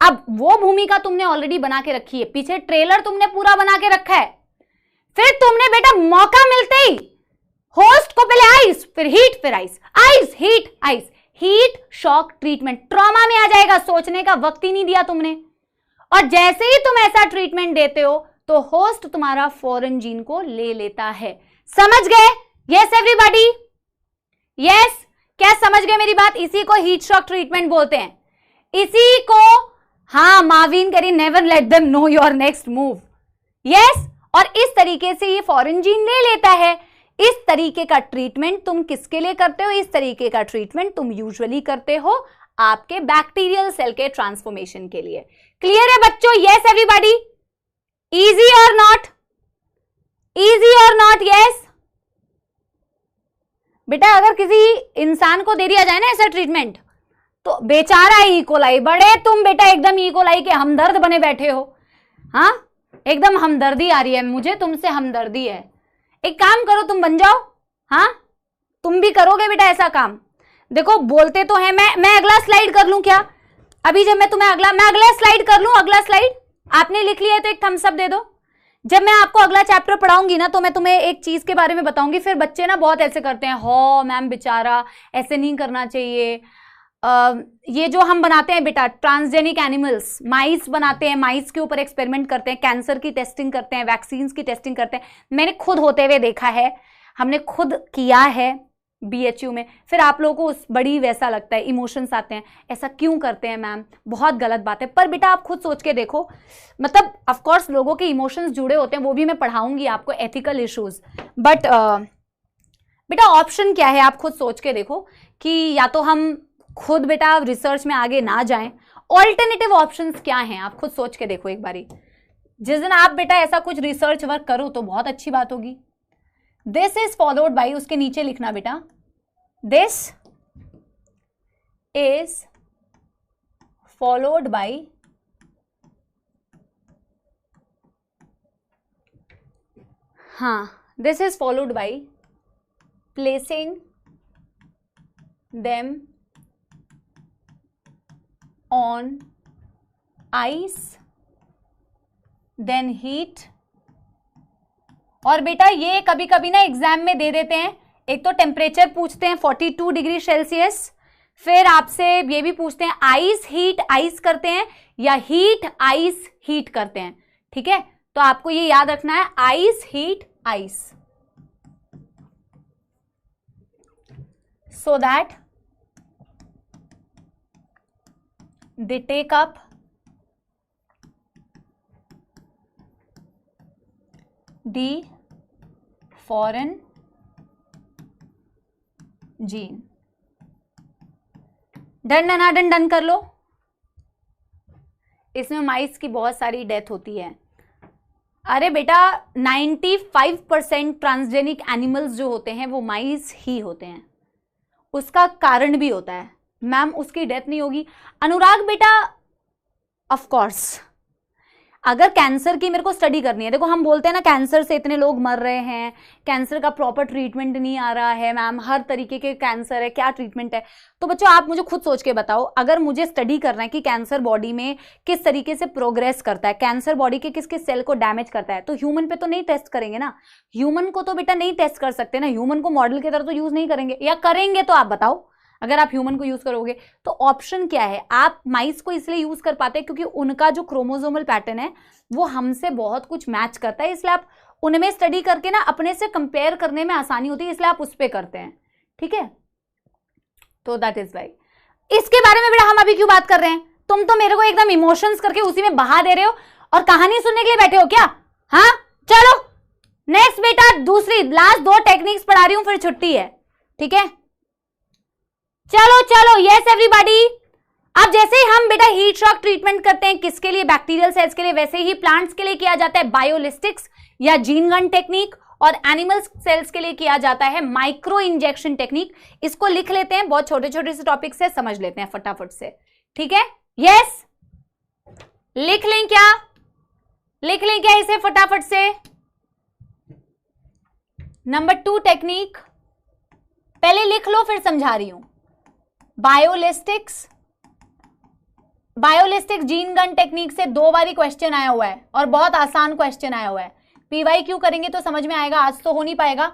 अब वो भूमिका तुमने ऑलरेडी बना के रखी है, पीछे ट्रेलर तुमने पूरा बना के रखा है। फिर तुमने बेटा मौका मिलते ही होस्ट को पहले आइस, फिर हीट, फिर ice, ice heat ice, heat shock treatment. Trauma में आ जाएगा, सोचने का वक्त ही नहीं दिया तुमने। और जैसे ही तुम ऐसा ट्रीटमेंट देते हो तो होस्ट तुम्हारा फॉरेन जीन को ले लेता है। समझ गए? यस एवरीबॉडी, यस, क्या समझ गए मेरी बात? इसी को हीट शॉक ट्रीटमेंट बोलते हैं, इसी को। हाँ, मार्विन करी, never let them know your next move. Yes, और इस तरीके से ये फॉरेन जीन ले लेता है। इस तरीके का ट्रीटमेंट तुम किसके लिए करते हो? इस तरीके का ट्रीटमेंट तुम यूजुअली करते हो आपके बैक्टीरियल सेल के ट्रांसफॉर्मेशन के लिए। क्लियर है बच्चों? यस एवरीबॉडी, इजी और नॉट? इजी और नॉट? यस बेटा, अगर किसी इंसान को दे दिया जाए ना ऐसा ट्रीटमेंट, तो बेचारा इकोलाई, बड़े तुम बेटा एकदम इकोलाई के हमदर्द बने बैठे हो। हाँ, एकदम हमदर्दी आ रही है मुझे, तुमसे हमदर्दी है। एक काम करो, तुम बन जाओ। हाँ, तुम भी करोगे बेटा ऐसा काम। देखो बोलते तो है, मैं अगला स्लाइड कर लूं क्या? अभी जब मैं तुम्हें मैं अगला स्लाइड कर लूं, अगला स्लाइड आपने लिख लिया है तो एक थम्स अप दे दो। जब मैं आपको अगला चैप्टर पढ़ाऊंगी ना, तो मैं तुम्हें एक चीज के बारे में बताऊंगी। फिर बच्चे ना बहुत ऐसे करते हैं, हो मैम बेचारा ऐसे नहीं करना चाहिए। ये जो हम बनाते हैं बेटा ट्रांसजेनिक एनिमल्स, माइस बनाते हैं, माइस के ऊपर एक्सपेरिमेंट करते हैं, कैंसर की टेस्टिंग करते हैं, वैक्सीन की टेस्टिंग करते हैं। मैंने खुद होते हुए देखा है, हमने खुद किया है बीएचयू में। फिर आप लोगों को उस बड़ी वैसा लगता है, इमोशंस आते हैं, ऐसा क्यों करते हैं मैम, बहुत गलत बात है। पर बेटा आप खुद सोच के देखो, मतलब ऑफ कोर्स लोगों के इमोशंस जुड़े होते हैं, वो भी मैं पढ़ाऊंगी आपको, एथिकल इश्यूज। बट बेटा ऑप्शन क्या है, आप खुद सोच के देखो कि या तो हम खुद बेटा रिसर्च में आगे ना जाएं, ऑल्टरनेटिव ऑप्शंस क्या हैं, आप खुद सोच के देखो एक बारी। जिस दिन आप बेटा ऐसा कुछ रिसर्च वर्क करो तो बहुत अच्छी बात होगी। दिस इज फॉलोड बाई, उसके नीचे लिखना बेटा, this is followed by this is followed by placing them on ice then heat. और बेटा ये कभी कभी ना एग्जाम में दे देते हैं, एक तो टेम्परेचर पूछते हैं 42 डिग्री सेल्सियस, फिर आपसे ये भी पूछते हैं आइस हीट आइस करते हैं या हीट आइस हीट करते हैं। ठीक है, तो आपको ये याद रखना है, ice heat ice, so that they take up the foreign gene। Done डनाडन डन कर लो। इसमें माइस की बहुत सारी डेथ होती है। अरे बेटा 95% ट्रांसजेनिक एनिमल्स जो होते हैं वो माइस ही होते हैं। उसका कारण भी होता है, मैम उसकी डेथ नहीं होगी। अनुराग बेटा ऑफ कोर्स, अगर कैंसर की मेरे को स्टडी करनी है, देखो हम बोलते हैं ना कैंसर से इतने लोग मर रहे हैं, कैंसर का प्रॉपर ट्रीटमेंट नहीं आ रहा है, मैम हर तरीके के कैंसर है, क्या ट्रीटमेंट है। तो बच्चों आप मुझे खुद सोच के बताओ, अगर मुझे स्टडी करना है कि कैंसर बॉडी में किस तरीके से प्रोग्रेस करता है, कैंसर बॉडी के किस किस सेल को डैमेज करता है, तो ह्यूमन पे तो नहीं टेस्ट करेंगे ना, ह्यूमन को तो बेटा नहीं टेस्ट कर सकते ना, ह्यूमन को मॉडल की तरह तो यूज नहीं करेंगे, या करेंगे तो आप बताओ अगर आप ह्यूमन को यूज करोगे। तो ऑप्शन क्या है, आप माइस को इसलिए यूज कर पाते हैं क्योंकि उनका जो क्रोमोसोमल पैटर्न है वो हमसे बहुत कुछ मैच करता है, इसलिए आप उनमें स्टडी करके ना अपने से कंपेयर करने में आसानी होती है, इसलिए आप उस पे करते हैं। ठीक है, तो दैट इज वाई। इसके बारे में बेटा हम अभी क्यों बात कर रहे हैं, तुम तो मेरे को एकदम इमोशंस करके उसी में बहा दे रहे हो और कहानी सुनने के लिए बैठे हो क्या। हाँ चलो नेक्स्ट बेटा, दूसरी लास्ट 2 टेक्निक्स पढ़ा रही हूं, फिर छुट्टी है। ठीक है, चलो चलो यस एवरीबॉडी। अब जैसे ही हम बेटा हीट शॉक ट्रीटमेंट करते हैं किसके लिए, बैक्टीरियल सेल्स के लिए, वैसे ही प्लांट्स के लिए किया जाता है बायोलिस्टिक्स या जीन गन टेक्निक, और एनिमल सेल्स के लिए किया जाता है माइक्रो इंजेक्शन टेक्निक। इसको लिख लेते हैं, बहुत छोटे छोटे से टॉपिक से समझ लेते हैं फटाफट से। ठीक है, यस लिख लें क्या, लिख लें क्या इसे फटाफट से। नंबर 2 टेक्निक पहले लिख लो फिर समझा रही हूं। बायोलिस्टिक्स, बायोलिस्टिक्स जीन गन टेक्निक से 2 बारी क्वेश्चन आया हुआ है और बहुत आसान क्वेश्चन आया हुआ है। पीवाईक्यू करेंगे तो समझ में आएगा, आज तो हो नहीं पाएगा।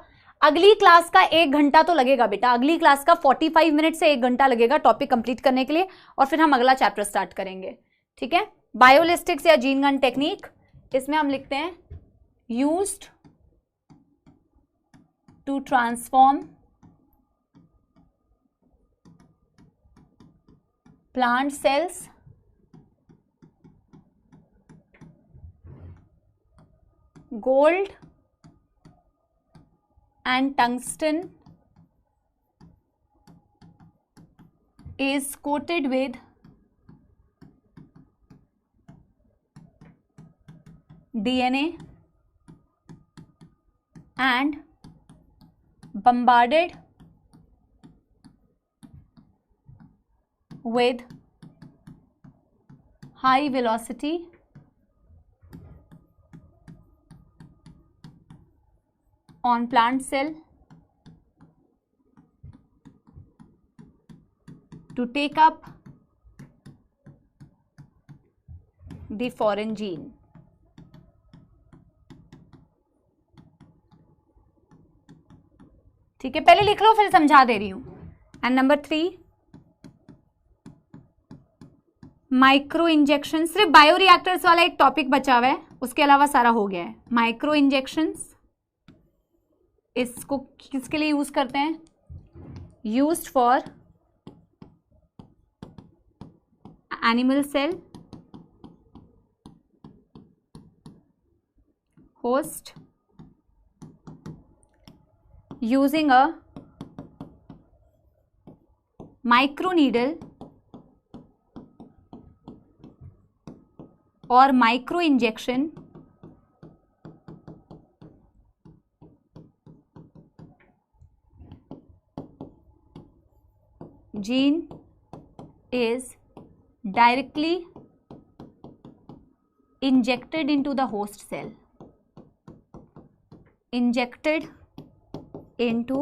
अगली क्लास का 1 घंटा तो लगेगा बेटा, अगली क्लास का 45 मिनट से 1 घंटा लगेगा टॉपिक कंप्लीट करने के लिए, और फिर हम अगला चैप्टर स्टार्ट करेंगे। ठीक है, बायोलिस्टिक्स या जीन गन टेक्निक, इसमें हम लिखते हैं used to transform plant cells gold and tungsten is coated with DNA and bombarded with high velocity on plant cell to take up the foreign gene। ठीक है, पहले लिख लो फिर समझा दे रही हूं। एंड नंबर 3 माइक्रो इंजेक्शन, सिर्फ बायोरिएक्टर्स वाला एक टॉपिक बचा हुआ है, उसके अलावा सारा हो गया है। माइक्रो इंजेक्शंस, इसको किसके लिए यूज करते हैं, used for animal cell host using a micro needle और micro injection gene is directly injected into the host cell, injected into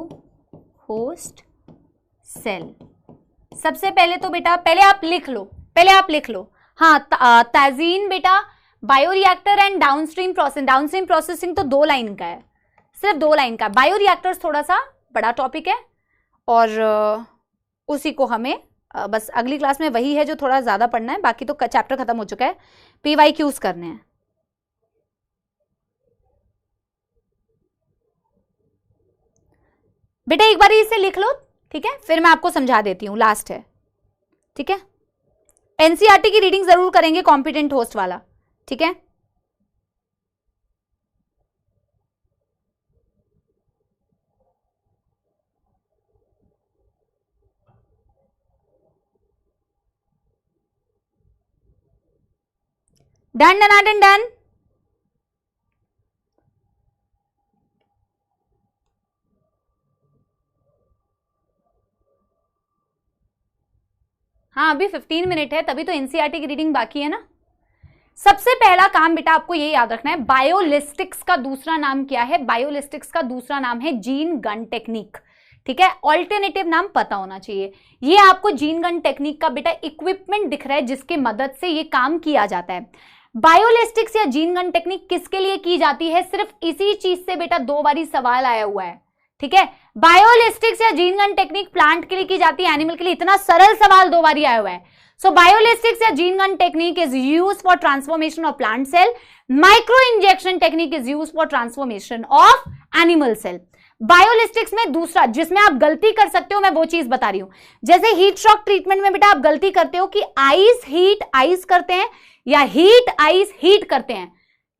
host cell। सबसे पहले तो बेटा पहले आप लिख लो, पहले आप लिख लो। हाँ, ताजीन बेटा बायोरिएक्टर एंड डाउनस्ट्रीम प्रोसेसिंग तो 2 लाइन का है, सिर्फ 2 लाइन का। बायोरिएक्टर्स थोड़ा सा बड़ा टॉपिक है और उसी को हमें बस अगली क्लास में वही है जो थोड़ा ज्यादा पढ़ना है, बाकी तो चैप्टर खत्म हो चुका है, PYQs करने हैं। बेटा एक बार इसे लिख लो, ठीक है, फिर मैं आपको समझा देती हूँ, लास्ट है, ठीक है। एनसीईआरटी की रीडिंग जरूर करेंगे, कॉम्पिटेंट होस्ट वाला, ठीक है। Done done done done. हाँ अभी 15 मिनट है, तभी तो एनसीईआरटी की रीडिंग बाकी है ना। सबसे पहला काम बेटा आपको ये याद रखना है, बायोलिस्टिक्स का दूसरा नाम क्या है? बायोलिस्टिक्स का दूसरा नाम है जीन गन टेक्निक, ठीक है। ऑल्टरनेटिव नाम पता होना चाहिए। ये आपको जीन गन टेक्निक का बेटा इक्विपमेंट दिख रहा है जिसके मदद से ये काम किया जाता है। बायोलिस्टिक्स या जीन गन टेक्निक किसके लिए की जाती है? सिर्फ इसी चीज से बेटा 2 बारी सवाल आया हुआ है, ठीक है। बायोलिस्टिक्स या जीन गन टेक्निक प्लांट के लिए की जाती है, एनिमल के लिए? इतना सरल सवाल 2 बारी आया हुआ है। सो बायोलिस्टिक्स या gene gun technique is used for transformation of plant cell, micro injection technique is used for transformation of animal cell. Biolistics में दूसरा जिसमें आप गलती कर सकते हो, मैं वो चीज बता रही हूं। जैसे हीट शॉक ट्रीटमेंट में बेटा आप गलती करते हो कि आइस हीट आइस करते हैं या हीट आइस हीट करते हैं,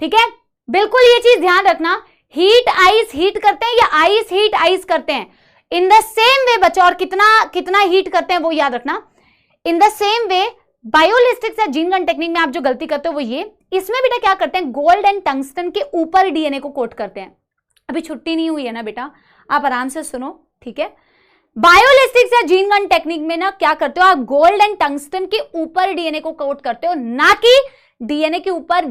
ठीक है। बिल्कुल ये चीज ध्यान रखना, हीट आइस हीट करते हैं या आइस हीट आइस करते हैं, इन द सेम वे बच्चों। और कितना कितना हीट करते हैं वो याद रखना। इन द सेम वे बायोलिस्टिक्स या जीन गन टेक्निक में आप जो गलती करते हो वो ये, इसमें बेटा क्या करते हैं, गोल्ड एंड टंगस्टन के ऊपर डीएनए को कोट करते हैं। अभी छुट्टी नहीं हुई है ना बेटा, आप आराम से सुनो, ठीक है। बायोलिस्टिक्स या जीन गन टेक्निक में ना क्या करते हो, आप गोल्ड एंड टंगस्टन के ऊपर डीएनए को कोट करते हो, ना कि डीएनए के ऊपर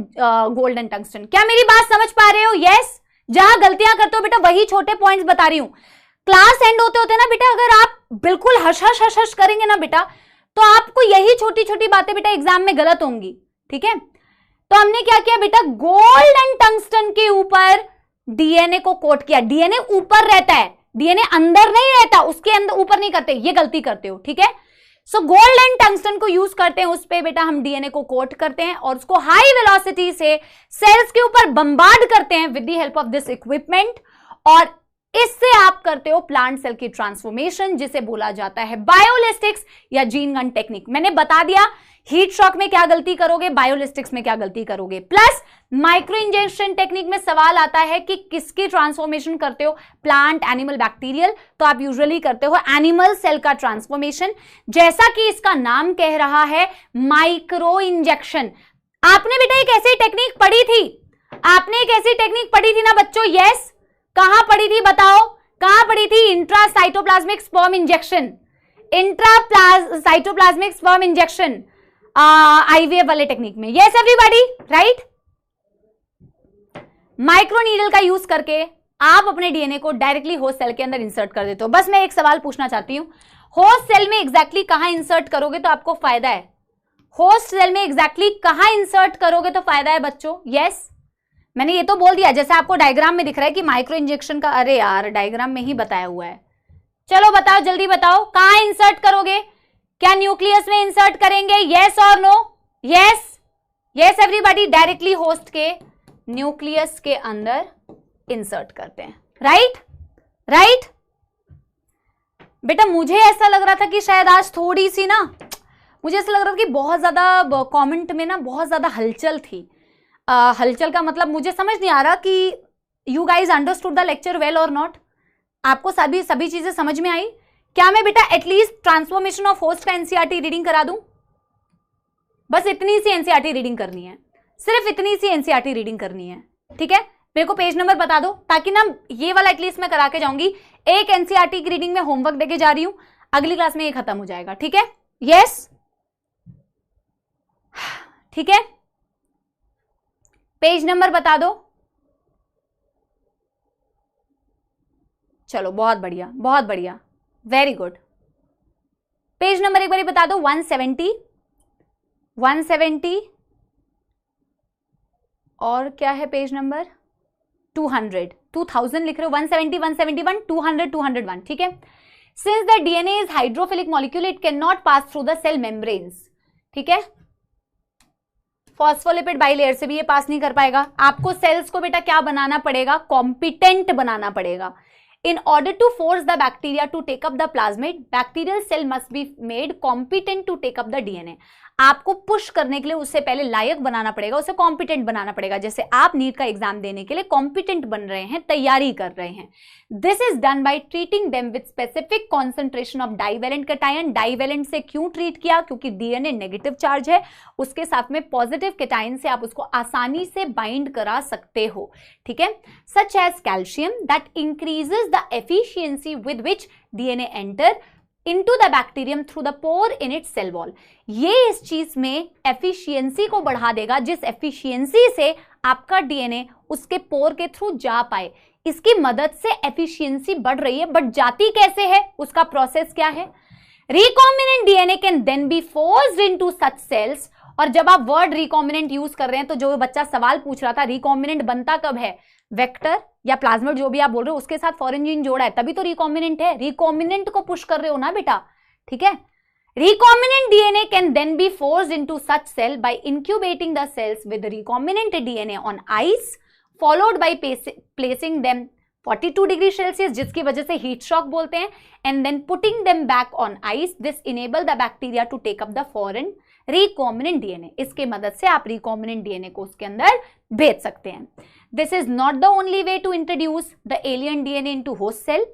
गोल्ड एंड टंगस्टन। क्या मेरी बात समझ पा रहे हो? यस। जहां गलतियां करते हो बेटा वही छोटे पॉइंट्स बता रही हूं। क्लास एंड होते होते ना बेटा अगर आप बिल्कुल हश हश हश हश करेंगे ना बेटा, तो आपको यही छोटी छोटी बातें बेटा एग्जाम में गलत होंगी, ठीक है। तो हमने क्या किया बेटा, गोल्ड एंड टंगस्टन के ऊपर डीएनए को कोट किया। डीएनए ऊपर रहता है, डीएनए अंदर नहीं रहता, उसके अंदर ऊपर नहीं करते, ये गलती करते हो, ठीक है। सो गोल्ड एंड टंगस्टन को यूज करते हैं, उस पे बेटा हम डीएनए को कोट करते हैं और उसको हाई वेलोसिटी से सेल्स के ऊपर बम्बार्ड करते हैं with the help of this equipment, और इससे आप करते हो प्लांट सेल की ट्रांसफॉर्मेशन, जिसे बोला जाता है बायोलिस्टिक्स या जीन गन टेक्निक। मैंने बता दिया हीट शॉक में क्या गलती करोगे, बायोलिस्टिक्स में क्या गलती करोगे। प्लस माइक्रो इंजेक्शन टेक्निक में सवाल आता है कि किसकी ट्रांसफॉर्मेशन करते हो, प्लांट, एनिमल, बैक्टीरियल, तो आप यूजुअली करते हो एनिमल सेल का ट्रांसफॉर्मेशन, जैसा कि इसका नाम कह रहा है, माइक्रो इंजेक्शन। आपने बेटा एक ऐसी टेक्निक पढ़ी थी, आपने एक ऐसी टेक्निक पढ़ी थी ना बच्चों, यस। कहां पढ़ी थी बताओ, कहां पढ़ी थी? Intracytoplasmic sperm injection, intracytoplasmic sperm injection IVF वाले टेक्निक में। Yes everybody, right. Micro needle का यूज करके आप अपने डीएनए को डायरेक्टली होस्ट सेल के अंदर इंसर्ट कर देते हो। बस मैं एक सवाल पूछना चाहती हूं, होस्ट सेल में एग्जैक्टली कहां इंसर्ट करोगे तो आपको फायदा है? होस्ट सेल में एग्जैक्टली कहां इंसर्ट करोगे तो फायदा है बच्चों? यस, मैंने ये तो बोल दिया, जैसे आपको डायग्राम में दिख रहा है कि माइक्रो इंजेक्शन का, अरे यार डायग्राम में ही बताया हुआ है। चलो बताओ, जल्दी बताओ, कहां इंसर्ट करोगे? क्या न्यूक्लियस में इंसर्ट करेंगे? यस और no? Yes, yes everybody, directly host के न्यूक्लियस के अंदर इंसर्ट करते हैं, राइट, राइट। बेटा मुझे ऐसा लग रहा था कि शायद आज थोड़ी सी ना, मुझे ऐसा लग रहा था कि बहुत ज्यादा कमेंट में ना बहुत ज्यादा हलचल थी। हलचल का मतलब मुझे समझ नहीं आ रहा कि you guys understood the lecture well और नॉट। आपको सभी चीजें समझ में आई? क्या मैं बेटा एटलीस्ट ट्रांसफॉर्मेशन ऑफ होस्ट का एनसीईआरटी रीडिंग करा दूं? बस इतनी सी एनसीईआरटी रीडिंग करनी है, सिर्फ इतनी सी एनसीईआरटी रीडिंग करनी है, ठीक है। मेरे को पेज नंबर बता दो, ताकि ना ये वाला एटलीस्ट मैं करा के जाऊंगी। एक एनसीईआरटी की रीडिंग में होमवर्क देके जा रही हूं, अगली क्लास में ये खत्म हो जाएगा, ठीक है। यस, ठीक है, पेज नंबर बता दो। चलो बहुत बढ़िया, बहुत बढ़िया, वेरी गुड। पेज नंबर एक बार बता दो, 170, 170 और क्या है पेज नंबर 200, 2000 लिख रहे हो, 170, 171, 200, 201, ठीक है। Since the DNA is hydrophilic molecule it can not pass through the cell membranes, ठीक है। फॉस्फोलिपिड बाइलेयर से भी ये पास नहीं कर पाएगा। आपको सेल्स को बेटा क्या बनाना पड़ेगा, कॉम्पिटेंट बनाना पड़ेगा। In order to force the bacteria to take up the plasmid, bacterial cell must be made competent to take up the DNA. आपको पुश करने के लिए उससे पहले लायक बनाना पड़ेगा, उसे कॉम्पिटेंट बनाना पड़ेगा। जैसे आप नीट का एग्जाम देने के लिए कॉम्पिटेंट बन रहे हैं, तैयारी कर रहे हैं। This is done by treating them with specific concentration of divalent cation. Divalent से क्यों ट्रीट किया, क्योंकि डीएनए नेगेटिव चार्ज है, उसके साथ में पॉजिटिव कैटायन से आप उसको आसानी से बाइंड करा सकते हो, ठीक है। Such as calcium that increases the efficiency with which DNA enter into the bacterium through the pore in its cell wall। ये इस चीज में एफिशिएंसी को बढ़ा देगा, जिस एफिशिएंसी से आपका डीएनए उसके पोर के थ्रू जा पाए। इसकी मदद से एफिशिएंसी बढ़ रही है, बट जाती कैसे है, उसका प्रोसेस क्या है। Recombinant DNA can then be forced into such cells. और जब आप वर्ड रिकॉम्बिनेंट यूज कर रहे हैं, तो जो बच्चा सवाल पूछ रहा था रिकॉम्बिनेंट बनता कब है, वेक्टर या प्लाज्मिड जो भी आप बोल रहे हो उसके साथ फॉरेन जीन जोड़ा है तभी तो रिकॉम्बिनेंट है। रिकॉम्बिनेंट को पुश कर रहे हो ना बेटा, ठीक है। Recombinant DNA can then be forced into such cell by incubating the cells with recombinant DNA on ice followed by placing them 42 degree Celsius, जिसकी वजह से हीट शॉक बोलते हैं, and then putting them back on ice. This enable the bacteria to take up the foreign recombinant DNA. इसके मदद से आप रिकॉम्बिनेंट डीएनए को उसके अंदर भेज सकते हैं। This is not the only way to introduce the alien DNA into host cell.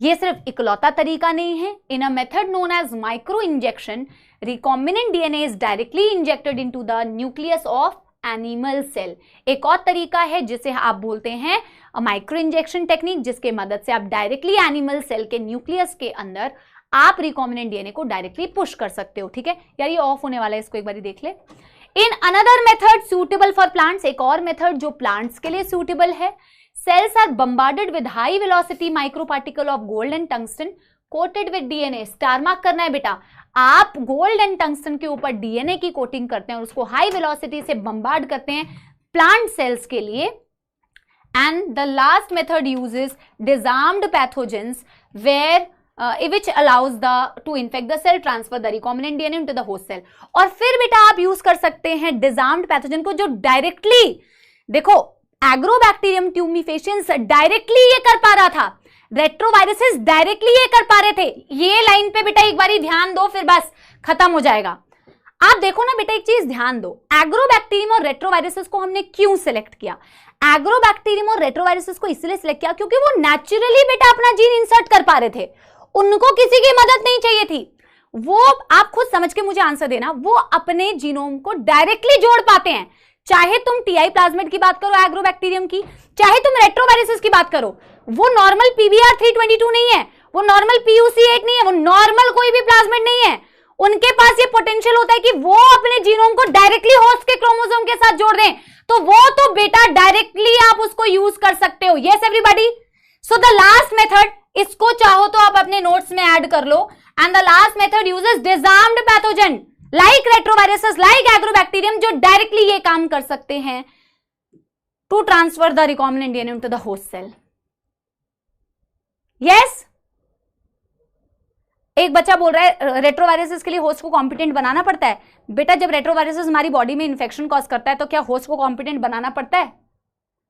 ये सिर्फ इकलौता तरीका नहीं है। In a method known as micro injection, recombinant DNA is directly injected into the nucleus of animal cell. एक और तरीका है जिसे आप बोलते हैं माइक्रो इंजेक्शन टेक्निक, जिसके मदद से आप डायरेक्टली एनिमल सेल के न्यूक्लियस के अंदर आप रिकॉम्बिनेंट डीएनए को डायरेक्टली पुश कर सकते हो, ठीक है। यार ये ऑफ होने वाला है, इसको एक बार देख ले। In another method suitable for plants, एक और मेथड जो प्लांट्स के लिए सुटेबल है, cells are bombarded with high velocity micro particle of gold and tungsten coated with DNA. Star mark करना है बेटा, आप गोल्ड एंड टंगस्टन के ऊपर डीएनए की कोटिंग करते हैं और उसको हाई वेलोसिटी से बम्बार्ड करते हैं प्लांट सेल्स के लिए। And the last method uses disarmed pathogens where which allows to infect the cell, transfer the recombinant DNA into the host cell। और फिर बेटा आप यूज कर सकते हैं डिजार्म्ड पैथोजन को, जो डायरेक्टली, देखो एग्रोबैक्टीरियम ट्यूमिफेशियंस डायरेक्टली ये कर पा रहा था, रेट्रोवायरसेस डायरेक्टली ये कर पा रहे थे। ये लाइन पे बेटा एक बारी ध्यान दो, फिर बस खत्म हो जाएगा। आप देखो ना बेटा, एक चीज ध्यान दो, एग्रोबैक्टीरियम और रेट्रोवायरसेस को हमने क्यों सिलेक्ट किया। एग्रोबैक्टीरियम और रेट्रोवायरसेस को इसलिए सिलेक्ट किया क्योंकि वो नेचुरली बेटा अपना जीन इंसर्ट कर पा रहे थे, उनको किसी की मदद नहीं चाहिए थी। वो आप खुद समझ के मुझे आंसर देना, वो अपने जीनोम को डायरेक्टली जोड़ पाते हैं। चाहे तुम टीआई प्लाज्मिड की बात करो एग्रोबैक्टीरियम की, चाहे तुम रेट्रोवायरसेस की बात करो, वो नॉर्मल पीबीआर 322 नहीं है, वो नॉर्मल PUC8 नहीं है, वो नॉर्मल कोई भी प्लाज्मिड नहीं है। उनके पास ये पोटेंशियल होता है कि वो अपने जीनोम को डायरेक्टली होस्ट के क्रोमोसोम के साथ जोड़ दें, तो वो तो बेटा डायरेक्टली आप उसको यूज कर सकते हो। Yes everybody, so the last method, इसको चाहो तो आप अपने नोट्स में ऐड कर लो, and the last method uses disarmed pathogen like retroviruses, like agrobacterium, जो डायरेक्टली ये काम कर सकते हैं to transfer the recombinant DNA to the host cell. Yes, एक बच्चा बोल रहा है रेट्रोवायरसेस के लिए होस्ट को कॉम्पिटेंट बनाना पड़ता है। बेटा जब रेट्रोवायरसेस हमारी बॉडी में इंफेक्शन कॉज करता है तो क्या होस्ट को कॉम्पिटेंट बनाना पड़ता है,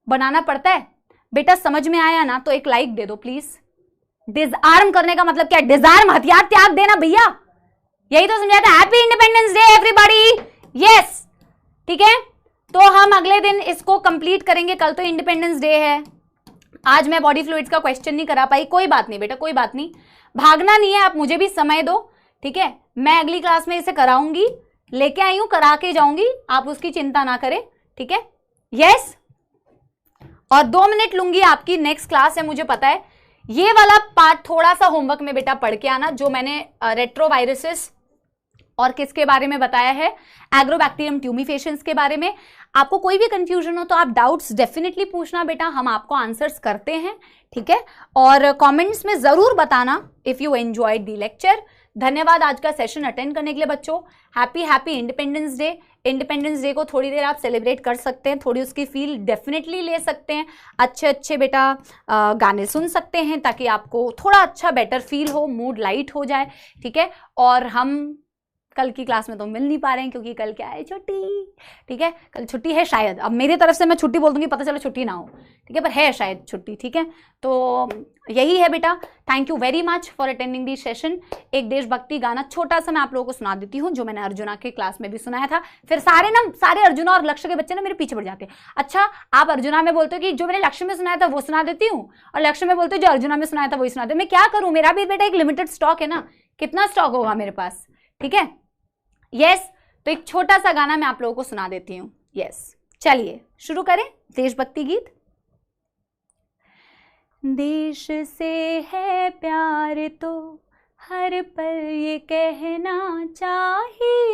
बनाना पड़ता है। बेटा समझ में आया ना, तो एक लाइक दे दो प्लीज। डिसआर्म करने का मतलब क्या है, डिसआर्म हथियार त्याग देना भैया, यही तो समझाया था। Happy independence day everybody. Yes, ठीक है, तो हम अगले दिन इसको कंप्लीट करेंगे, कल तो इंडिपेंडेंस डे है। आज मैं बॉडी फ्लूइड्स का क्वेश्चन नहीं करा पाई, कोई बात नहीं बेटा, कोई बात नहीं, भागना नहीं है, आप मुझे भी समय दो, ठीक है। मैं अगली क्लास में इसे कराऊंगी, लेके आई हूं, करा के जाऊंगी, आप उसकी चिंता ना करें, ठीक है। यस, और 2 मिनट लूंगी, आपकी नेक्स्ट क्लास है मुझे पता है। ये वाला पार्ट थोड़ा सा होमवर्क में बेटा पढ़ के आना, जो मैंने रेट्रोवायरसेस और किसके बारे में बताया है, एग्रोबैक्टीरियम ट्यूमिफेशियंस के बारे में। आपको कोई भी कंफ्यूजन हो तो आप डाउट्स डेफिनेटली पूछना बेटा, हम आपको आंसर्स करते हैं, ठीक है। और कमेंट्स में जरूर बताना if you enjoyed the lecture. धन्यवाद आज का सेशन अटेंड करने के लिए बच्चों। Happy independence day. Independence day को थोड़ी देर आप सेलिब्रेट कर सकते हैं, थोड़ी उसकी फील डेफिनेटली ले सकते हैं। अच्छे बेटा गाने सुन सकते हैं ताकि आपको थोड़ा अच्छा बेटर फील हो, मूड लाइट हो जाए, ठीक है। और हम कल की क्लास में तो मिल नहीं पा रहे हैं क्योंकि कल क्या है, छुट्टी, ठीक है। कल छुट्टी है शायद, अब मेरी तरफ से मैं छुट्टी बोल दूंगी, पता चलो छुट्टी ना हो, ठीक है, पर है शायद छुट्टी, ठीक है। तो यही है बेटा। Thank you very much for attending this session. एक देशभक्ति गाना छोटा सा मैं आप लोगों को सुना देती हूँ, जो मैंने अर्जुना के क्लास में भी सुनाया था। फिर सारे अर्जुना और लक्ष्य के बच्चे ना मेरे पीछे पड़ जाते हैं। अच्छा, आप अर्जुना में बोलते हो कि जो मैंने लक्ष्य में सुनाया था वो सुना देती हूँ, और लक्ष्य में बोलते हो जो अर्जुना में सुनाया था वही सुना दे। मैं क्या करूँ, मेरा भी बेटा एक लिमिटेड स्टॉक है ना, कितना स्टॉक होगा मेरे पास, ठीक है। यस, तो एक छोटा सा गाना मैं आप लोगों को सुना देती हूँ। यस, चलिए शुरू करें देशभक्ति गीत। देश से है प्यार तो हर पल ये कहना चाहिए,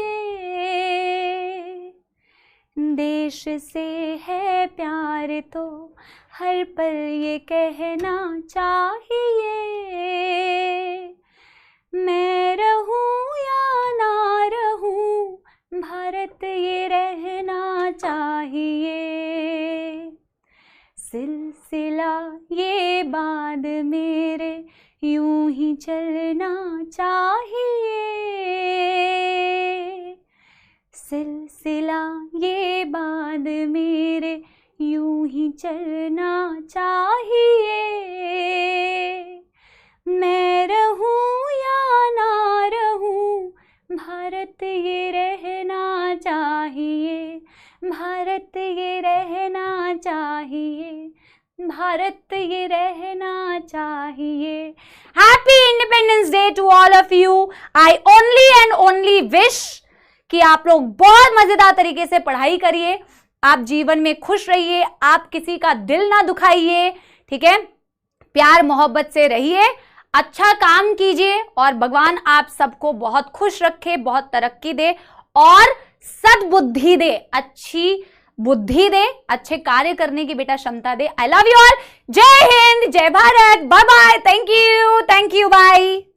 देश से है प्यार तो हर पल ये कहना चाहिए। मैं रहूं या ना रहूं, भारत ये रहना चाहिए। सिलसिला ये बाद मेरे यूं ही चलना चाहिए, सिलसिला ये बाद मेरे यूं ही चलना चाहिए। मैं रहूं या ना रहूं, भारत ये रहना चाहिए, भारत ये रहना चाहिए, भारत ये रहना चाहिए। Happy independence day to all of you. I only and only wish कि आप लोग बहुत मजेदार तरीके से पढ़ाई करिए, आप जीवन में खुश रहिए, आप किसी का दिल ना दुखाइए, ठीक है। प्यार मोहब्बत से रहिए, अच्छा काम कीजिए, और भगवान आप सबको बहुत खुश रखे, बहुत तरक्की दे और सद्बुद्धि दे, अच्छी बुद्धि दे, अच्छे कार्य करने की बेटा क्षमता दे। I love you all. जय हिंद, जय Bharat, bye bye, thank you, bye.